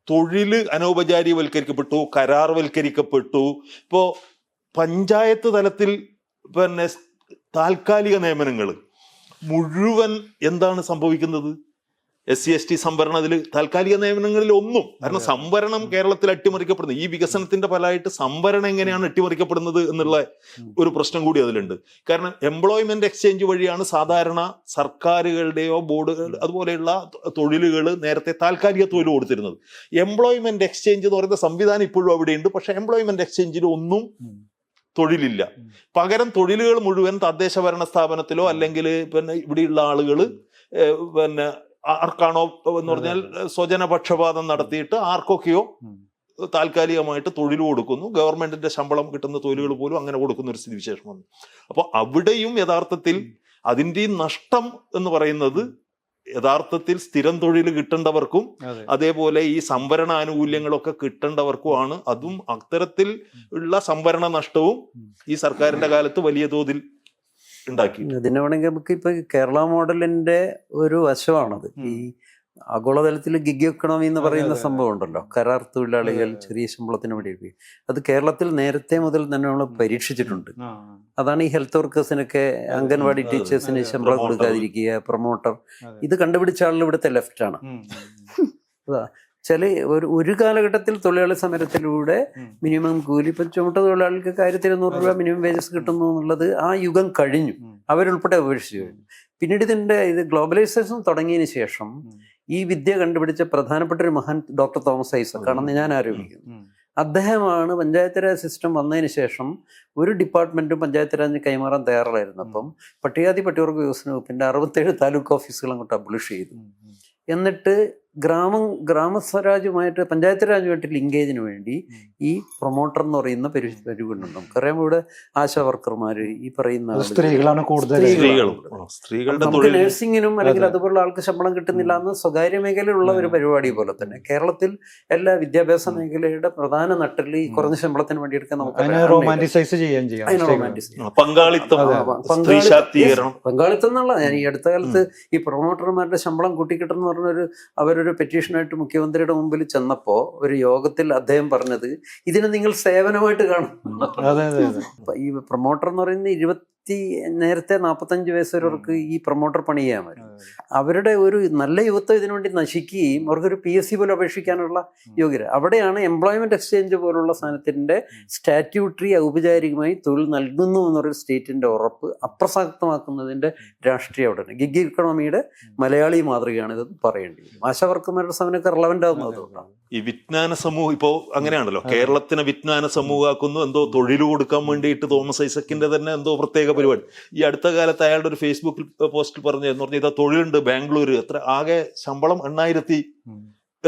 തൊഴിൽ അനൗപചാരികവൽക്കരിക്കപ്പെട്ടു, കരാർവൽക്കരിക്കപ്പെട്ടു. ഇപ്പോൾ പഞ്ചായത്ത് തലത്തിൽ പിന്നെ താൽക്കാലിക നിയമനങ്ങൾ മുഴുവൻ എന്താണ് സംഭവിക്കുന്നത്? SC/ST സംവരണത്തിൽ താൽക്കാലിക നിയമനങ്ങളിൽ ഒന്നും, കാരണം സംവരണം കേരളത്തിൽ അട്ടിമറിക്കപ്പെടുന്നത്, ഈ വികസനത്തിന്റെ ഫലമായിട്ട് സംവരണം എങ്ങനെയാണ് അട്ടിമറിക്കപ്പെടുന്നത് എന്നുള്ള ഒരു പ്രശ്നം കൂടി അതിലുണ്ട്. കാരണം എംപ്ലോയ്മെന്റ് എക്സ്ചേഞ്ച് വഴിയാണ് സാധാരണ സർക്കാരുകളുടെയോ ബോർഡുകൾ അതുപോലെയുള്ള തൊഴിലുകൾ നേരത്തെ താൽക്കാലിക തൊഴിൽ കൊടുത്തിരുന്നത്. എംപ്ലോയ്മെന്റ് എക്സ്ചേഞ്ച് എന്ന് പറയുന്ന സംവിധാനം ഇപ്പോഴും അവിടെയുണ്ട്. പക്ഷെ എംപ്ലോയ്മെന്റ് എക്സ്ചേഞ്ചിൽ ഒന്നും തൊഴിലില്ല. പകരം തൊഴിലുകൾ മുഴുവൻ തദ്ദേശ ഭരണ സ്ഥാപനത്തിലോ അല്ലെങ്കിൽ പിന്നെ ഇവിടെയുള്ള ആളുകൾ പിന്നെ ആർക്കാണോ എന്ന് പറഞ്ഞാൽ സ്വജനപക്ഷപാതം നടത്തിയിട്ട് ആർക്കൊക്കെയോ താൽക്കാലികമായിട്ട് തൊഴിൽ കൊടുക്കുന്നു. ഗവൺമെന്റിന്റെ ശമ്പളം കിട്ടുന്ന തൊഴിലുകൾ പോലും അങ്ങനെ കൊടുക്കുന്ന ഒരു സ്ഥിതിവിശേഷം വന്നു. അപ്പോൾ അവിടെയും യഥാർത്ഥത്തിൽ അതിൻ്റെ നഷ്ടം എന്ന് പറയുന്നത് യഥാർത്ഥത്തിൽ സ്ഥിരം തൊഴിൽ കിട്ടേണ്ടവർക്കും അതേപോലെ ഈ സംവരണ ആനുകൂല്യങ്ങളൊക്കെ കിട്ടേണ്ടവർക്കുമാണ്. അതും അത്തരത്തിൽ ഉള്ള സംവരണ നഷ്ടവും ഈ സർക്കാരിന്റെ കാലത്ത് വലിയ തോതിൽ ഉണ്ടാക്കി. ഇതിനെ വേണമെങ്കിൽ നമുക്ക് ഇപ്പൊ കേരള മോഡലിന്റെ ഒരു വശമാണത്. ഈ ആഗോളതലത്തിൽ ഗിഗ് എക്കണോമി എന്ന് പറയുന്ന സംഭവം ഉണ്ടല്ലോ, കരാർ തൊഴിലാളികൾ ചെറിയ ശമ്പളത്തിന് വേണ്ടി. അത് കേരളത്തിൽ നേരത്തെ മുതൽ തന്നെ നമ്മൾ പരീക്ഷിച്ചിട്ടുണ്ട്. അതാണ് ഈ ഹെൽത്ത് വർക്കേഴ്സിനൊക്കെ, അംഗൻവാടി ടീച്ചേഴ്സിന് ശമ്പളം കൊടുക്കാതിരിക്കുക, പ്രൊമോട്ടർ. ഇത് കണ്ടുപിടിച്ച ആളിൽ ഇവിടുത്തെ ലെഫ്റ്റാണ്. ചില ഒരു കാലഘട്ടത്തിൽ തൊഴിലാളി സമരത്തിലൂടെ മിനിമം കൂലി, ഇപ്പം ചുമട്ട തൊഴിലാളികൾക്ക് 1200 രൂപ മിനിമം വേജസ് കിട്ടുന്നു എന്നുള്ളത് ആ യുഗം കഴിഞ്ഞു, അവരുൾപ്പെടെ ഉപേക്ഷിച്ചു കഴിഞ്ഞു. പിന്നീട് ഇത് ഗ്ലോബലൈസേഷൻ തുടങ്ങിയതിന് ശേഷം ഈ വിദ്യ കണ്ടുപിടിച്ച പ്രധാനപ്പെട്ട ഒരു മഹാൻ ഡോക്ടർ തോമസ് ഐസക് ആണെന്ന് ഞാൻ ആരോപിക്കുന്നു. അദ്ദേഹമാണ് പഞ്ചായത്ത് രാജ് സിസ്റ്റം വന്നതിന് ശേഷം ഒരു ഡിപ്പാർട്ട്മെന്റും പഞ്ചായത്ത് രാജിന് കൈമാറാൻ തയ്യാറായിരുന്നു. അപ്പം പട്ടികജാതി പട്ടികവർഗ വികസന വകുപ്പിന്റെ 67 താലൂക്ക് ഓഫീസുകൾ അങ്ങോട്ട് അബ്ലിഷ് ചെയ്തു. എന്നിട്ട് ഗ്രാമസ്വരാജുമായിട്ട് പഞ്ചായത്ത് രാജുമായിട്ട് ലിങ്കേജിന് വേണ്ടി ഈ പ്രൊമോട്ടർ എന്ന് പറയുന്ന പരിപാടിയുണ്ട്. നമുക്കറിയാം, ഇവിടെ ആശാ വർക്കർമാര്, ഈ പറയുന്ന സ്ത്രീകളാണ് കൂടുതൽ. നമുക്ക് നഴ്സിങ്ങിനും അല്ലെങ്കിൽ അതുപോലുള്ള ആൾക്ക് ശമ്പളം കിട്ടുന്നില്ല എന്ന് സ്വകാര്യ മേഖലയിലുള്ള ഒരു പരിപാടി പോലെ തന്നെ കേരളത്തിൽ എല്ലാ വിദ്യാഭ്യാസ മേഖലയുടെ പ്രധാന നട്ടിൽ ഈ കുറഞ്ഞ ശമ്പളത്തിന് വേണ്ടി എടുക്കാൻ നമുക്ക് പങ്കാളിത്തം എന്നുള്ള, ഞാൻ ഈ അടുത്ത കാലത്ത് ഈ പ്രൊമോട്ടർമാരുടെ ശമ്പളം കൂട്ടിക്കിട്ടെന്ന് പറഞ്ഞൊരു അവരൊരു പെറ്റീഷനായിട്ട് മുഖ്യമന്ത്രിയുടെ മുമ്പിൽ ചെന്നപ്പോൾ ഒരു യോഗത്തിൽ അദ്ദേഹം പറഞ്ഞത്, ഇതിനെ നിങ്ങൾ സേവനമായിട്ട് കാണും. ഈ പ്രൊമോട്ടർ എന്ന് പറയുന്നത് നേരത്തെ 45 വയസ്സ് വരെവർക്ക് ഈ പ്രൊമോട്ടർ പണി ചെയ്യാൻ പറ്റും. അവരുടെ ഒരു നല്ല യുവത്വം ഇതിനുവേണ്ടി നശിക്കുകയും അവർക്കൊരു PSC പോലും അപേക്ഷിക്കാനുള്ള യോഗ്യത. അവിടെയാണ് എംപ്ലോയ്മെന്റ് എക്സ്ചേഞ്ച് പോലുള്ള സാധനത്തിന്റെ സ്റ്റാറ്റ്യൂട്ടറി ഔപചാരികമായി തൊഴിൽ നൽകുന്നു എന്നൊരു സ്റ്റേറ്റിന്റെ ഉറപ്പ് അപ്രസക്തമാക്കുന്നതിന്റെ രാഷ്ട്രീയം അവിടെയാണ്. ഗിഗ് ഇക്കണോമിയുടെ മലയാളി മാതൃകയാണ് ഇതെന്ന് പറയേണ്ടി വരും. ആശാവർക്കന്മാരുടെ സമയമൊക്കെ റിലവൻ്റ് ആകുന്നത് അതുകൊണ്ടാണ്. ഈ വിജ്ഞാന സമൂഹം ഇപ്പോൾ അങ്ങനെയാണല്ലോ, കേരളത്തിനെ വിജ്ഞാന സമൂഹമാക്കുന്നു, എന്തോ തൊഴിൽ കൊടുക്കാൻ വേണ്ടിയിട്ട് തോമസ് ഐസക്കിന്റെ തന്നെ എന്തോ പ്രത്യേക പരിപാടി. ഈ അടുത്ത കാലത്ത് അയാളുടെ ഒരു ഫേസ്ബുക്ക് പോസ്റ്റിൽ പറഞ്ഞതെന്ന് പറഞ്ഞാൽ, ഇതാ തൊഴിലുണ്ട് ബാംഗ്ലൂർ, എത്ര ആകെ ശമ്പളം 8000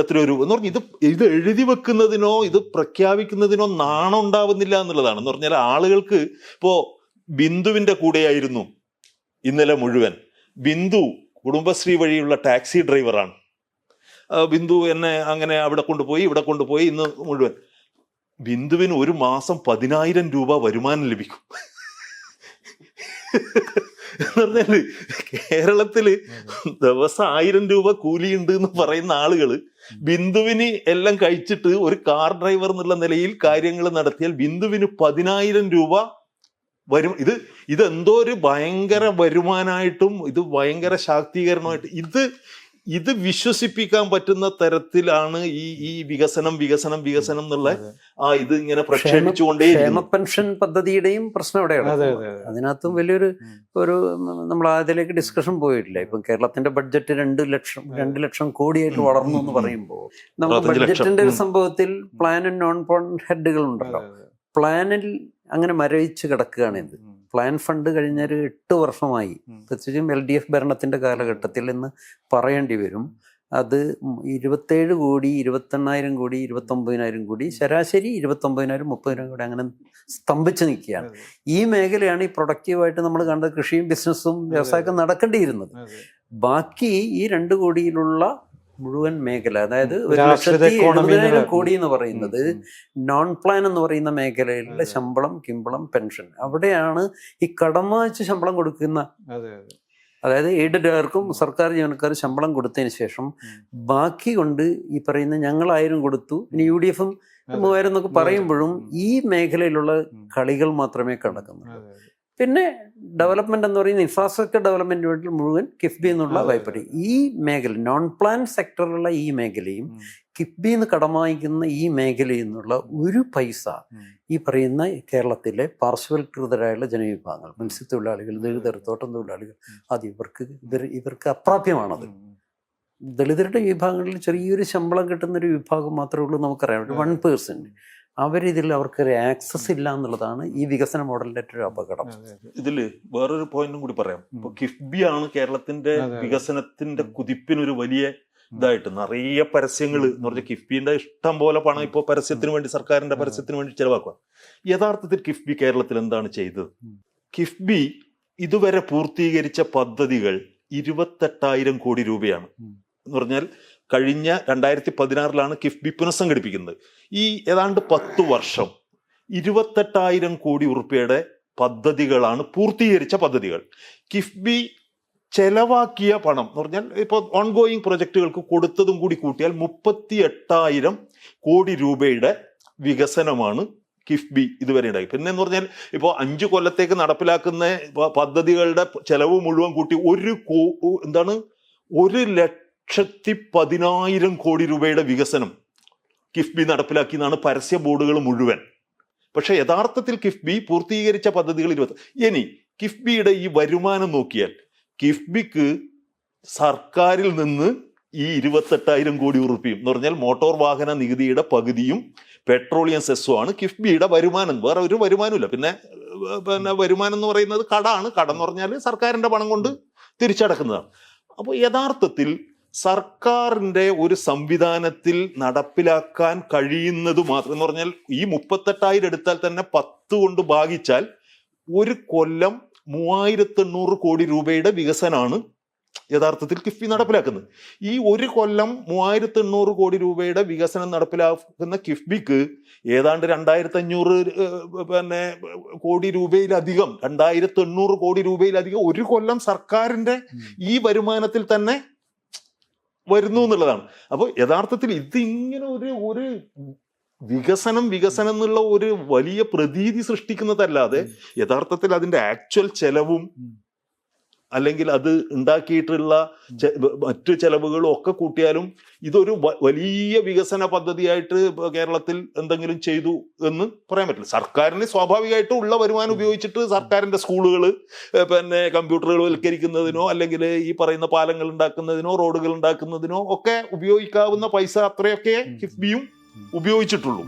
എത്രയോ രൂപ എന്ന് പറഞ്ഞാൽ ഇത് എഴുതി വെക്കുന്നതിനോ ഇത് പ്രഖ്യാപിക്കുന്നതിനോ നാണം ഉണ്ടാവുന്നില്ല എന്നുള്ളതാണ്. എന്ന് പറഞ്ഞാൽ ആളുകൾക്ക് ഇപ്പോ ബിന്ദുവിന്റെ കൂടെയായിരുന്നു ഇന്നലെ മുഴുവൻ. ബിന്ദു കുടുംബശ്രീ വഴിയുള്ള ടാക്സി ഡ്രൈവറാണ്. ബിന്ദു എന്നെ അങ്ങനെ അവിടെ കൊണ്ടുപോയി ഇവിടെ കൊണ്ടുപോയി ഇന്ന് മുഴുവൻ. ബിന്ദുവിന് ഒരു മാസം 10000 രൂപ വരുമാനം ലഭിക്കും. എന്ന് പറഞ്ഞാല് കേരളത്തില് ദിവസം 1000 രൂപ കൂലിയുണ്ട് എന്ന് പറയുന്ന ആളുകള് ബിന്ദുവിന് എല്ലാം കഴിച്ചിട്ട് ഒരു കാർ ഡ്രൈവർ എന്നുള്ള നിലയിൽ കാര്യങ്ങൾ നടത്തിയാൽ ബിന്ദുവിന് 10000 രൂപ വരും. ഇതെന്തോ ഒരു ഭയങ്കര വരുമാനമായിട്ടും ഇത് ഭയങ്കര ശാക്തീകരണമായിട്ടും ഇത് ഇത് വിശ്വസിപ്പിക്കാൻ പറ്റുന്ന തരത്തിലാണ് ഈ വികസനം എന്നുള്ള ഇത് ഇങ്ങനെ പ്രക്ഷേപിച്ചുകൊണ്ടേ ക്ഷേമ പെൻഷൻ പദ്ധതിയുടെയും പ്രശ്നം അവിടെയാണ്. അതെ, അതെ. അതിനകത്തും വലിയൊരു നമ്മൾ അതിലേക്ക് ഡിസ്കഷൻ പോയിട്ടില്ല. ഇപ്പം കേരളത്തിന്റെ ബഡ്ജറ്റ് 2 ലക്ഷം കോടിയായിട്ട് വളർന്നു എന്ന് പറയുമ്പോൾ നമുക്ക് 25 ലക്ഷം. ബഡ്ജറ്റിന്റെ ഒരു സംഭവത്തിൽ പ്ലാനും നോൺ പ്ലാൻ ഹെഡുകൾ ഉണ്ടല്ലോ. പ്ലാനിൽ അങ്ങനെ മരവിച്ച് കിടക്കുകയാണ് ഇത്. പ്ലാൻ ഫണ്ട് കഴിഞ്ഞൊരു 8 വർഷമായി, പ്രത്യേകിച്ചും LDF ഭരണത്തിന്റെ കാലഘട്ടത്തിൽ എന്ന് പറയേണ്ടി വരും. അത് 27 കോടി, 28,000 കോടി, 29,000 കോടി, ശരാശരി 29,000, 30,000 കോടി അങ്ങനെ സ്തംഭിച്ച് നിൽക്കുകയാണ്. ഈ മേഖലയാണ് ഈ പ്രൊഡക്റ്റീവായിട്ട് നമ്മൾ കണ്ടത്. കൃഷിയും ബിസിനസ്സും വ്യവസായമൊക്കെ നടക്കേണ്ടിയിരുന്നത്. ബാക്കി ഈ 2 കോടിയിലുള്ള മുഴുവൻ മേഖല, അതായത് 1,70,000 കോടി എന്ന് പറയുന്നത് നോൺ പ്ലാൻ എന്ന് പറയുന്ന മേഖലയിലെ ശമ്പളം, കിമ്പളം, പെൻഷൻ, അവിടെയാണ് ഈ കടം വാങ്ങിച്ച് ശമ്പളം കൊടുക്കുന്ന, അതായത് എയ്ഡഡുകാർക്കും സർക്കാർ ജീവനക്കാർ ശമ്പളം കൊടുത്തതിന് ശേഷം ബാക്കി കൊണ്ട് ഈ പറയുന്ന ഞങ്ങൾ 1000 കൊടുത്തു, ഇനി UDF 3000 എന്നൊക്കെ പറയുമ്പോഴും ഈ മേഖലയിലുള്ള കളികൾ മാത്രമേ നടക്കുന്നുള്ളൂ. പിന്നെ ഡെവലപ്മെന്റ് എന്ന് പറയുന്ന ഇൻഫ്രാസ്ട്രക്ചർ ഡെവലപ്മെന്റ് വേണ്ടി മുഴുവൻ കിഫ്ബി എന്നുള്ള വായ്പ. ഈ മേഖല നോൺ പ്ലാൻ സെക്ടറിലുള്ള ഈ മേഖലയും കിഫ്ബി എന്ന് കടം വാങ്ങിക്കുന്ന ഈ മേഖലയിൽ നിന്നുള്ള ഒരു പൈസ ഈ പറയുന്ന കേരളത്തിലെ പാർശ്വവൽകൃതരായുള്ള ജനവിഭാഗങ്ങൾ, മത്സ്യത്തൊഴിലാളികൾ, ദളിതർ, തോട്ടം തൊഴിലാളികൾ, അത് ഇവർക്ക് അപ്രാപ്യമാണത്. ദളിതരുടെ വിഭാഗങ്ങളിൽ ചെറിയൊരു ശമ്പളം കിട്ടുന്നൊരു വിഭാഗം മാത്രമേ ഉള്ളൂ നമുക്കറിയാം, ഒരു 1%. അവരിതിൽ അവർക്കൊരു ആക്സസ് ഇല്ല എന്നുള്ളതാണ് ഈ വികസന മോഡലിന്റെ ഒരു അപകടം. ഇതില് വേറൊരു പോയിന്റും കൂടി പറയാം. ഇപ്പൊ കിഫ്ബി ആണ് കേരളത്തിന്റെ വികസനത്തിന്റെ കുതിപ്പിനൊരു വലിയ ഇതായിട്ട് നിറയെ പരസ്യങ്ങൾ എന്ന് പറഞ്ഞാൽ കിഫ്ബിന്റെ ഇഷ്ടം പോലെ പണം ഇപ്പോൾ പരസ്യത്തിന് വേണ്ടി, സർക്കാരിന്റെ പരസ്യത്തിന് വേണ്ടി ചെലവാക്കുക. യഥാർത്ഥത്തിൽ കിഫ്ബി കേരളത്തിൽ എന്താണ് ചെയ്തത്? കിഫ്ബി ഇതുവരെ പൂർത്തീകരിച്ച പദ്ധതികൾ 28,000 കോടി രൂപയാണ്. എന്ന് പറഞ്ഞാൽ കഴിഞ്ഞ 2016 കിഫ്ബി പുനഃസംഘടിപ്പിക്കുന്നത്. ഈ ഏതാണ്ട് 10 വർഷം 28,000 കോടി ഉറുപ്പിയുടെ പദ്ധതികളാണ് പൂർത്തീകരിച്ച പദ്ധതികൾ. കിഫ്ബി ചെലവാക്കിയ പണം എന്ന് പറഞ്ഞാൽ ഇപ്പോൾ ഓൺഗോയിങ് പ്രൊജക്ടുകൾക്ക് കൊടുത്തതും കൂടി കൂട്ടിയാൽ 38,000 കോടി രൂപയുടെ വികസനമാണ് കിഫ്ബി ഇതുവരെ ഉണ്ടായി. പിന്നെ എന്ന് പറഞ്ഞാൽ ഇപ്പോൾ 5 കൊല്ലത്തേക്ക് നടപ്പിലാക്കുന്ന പദ്ധതികളുടെ ചെലവ് മുഴുവൻ കൂട്ടി 1,10,000 കോടി രൂപയുടെ വികസനം കിഫ്ബി നടപ്പിലാക്കി എന്നാണ് പരസ്യ ബോർഡുകൾ മുഴുവൻ. പക്ഷെ യഥാർത്ഥത്തിൽ കിഫ്ബി പൂർത്തീകരിച്ച പദ്ധതികൾ 20. ഇനി കിഫ്ബിയുടെ ഈ വരുമാനം നോക്കിയാൽ കിഫ്ബിക്ക് സർക്കാരിൽ നിന്ന് ഈ 28,000 കോടി ഉറുപ്പിയും എന്ന് പറഞ്ഞാൽ മോട്ടോർ വാഹന നികുതിയുടെ പകുതിയും പെട്രോളിയം സെസ്സും ആണ് കിഫ്ബിയുടെ വരുമാനം. വേറെ ഒരു വരുമാനമില്ല. പിന്നെ വരുമാനം എന്ന് പറയുന്നത് കടമാണ്. കടം എന്ന് പറഞ്ഞാൽ സർക്കാരിന്റെ പണം കൊണ്ട് തിരിച്ചടക്കുന്നതാണ്. അപ്പോൾ യഥാർത്ഥത്തിൽ സർക്കാരിന്റെ ഒരു സംവിധാനത്തിൽ നടപ്പിലാക്കാൻ കഴിയുന്നത് മാത്രം എന്ന് പറഞ്ഞാൽ ഈ 38,000 എടുത്താൽ തന്നെ 10 കൊണ്ട് ഭാഗിച്ചാൽ ഒരു കൊല്ലം 3,800 കോടി രൂപയുടെ വികസനമാണ് യഥാർത്ഥത്തിൽ കിഫ്ബി നടപ്പിലാക്കുന്നത്. ഈ ഒരു കൊല്ലം 3,800 കോടി രൂപയുടെ വികസനം നടപ്പിലാക്കുന്ന കിഫ്ബിക്ക് ഏതാണ്ട് 2,500 കോടി രൂപയിലധികം, 2,800 കോടി രൂപയിലധികം ഒരു കൊല്ലം സർക്കാരിന്റെ ഈ വരുമാനത്തിൽ തന്നെ വരുന്നു എന്നുള്ളതാണ്. അപ്പോൾ യഥാർത്ഥത്തിൽ ഇതിങ്ങനെ ഒരു വികസനം എന്നുള്ള ഒരു വലിയ പ്രതീതി സൃഷ്ടിക്കുന്നതല്ലാതെ യഥാർത്ഥത്തിൽ അതിന്റെ ആക്ച്വൽ ചെലവും അല്ലെങ്കിൽ അത് ഉണ്ടാക്കിയിട്ടുള്ള മറ്റു ചെലവുകളും ഒക്കെ കൂട്ടിയാലും ഇതൊരു വലിയ വികസന പദ്ധതിയായിട്ട് കേരളത്തിൽ എന്തെങ്കിലും ചെയ്തു എന്ന് പറയാൻ പറ്റില്ല. സർക്കാരിന് സ്വാഭാവികമായിട്ടും ഉള്ള വരുമാനം ഉപയോഗിച്ചിട്ട് സർക്കാരിന്റെ സ്കൂളുകൾ കമ്പ്യൂട്ടറുവൽക്കരിക്കുന്നതിനോ അല്ലെങ്കിൽ ഈ പറയുന്ന പാലങ്ങൾ ഉണ്ടാക്കുന്നതിനോ റോഡുകൾ ഉണ്ടാക്കുന്നതിനോ ഒക്കെ ഉപയോഗിക്കാവുന്ന പൈസ അത്രയൊക്കെ കിഫ്ബിയും ഉപയോഗിച്ചിട്ടുള്ളൂ.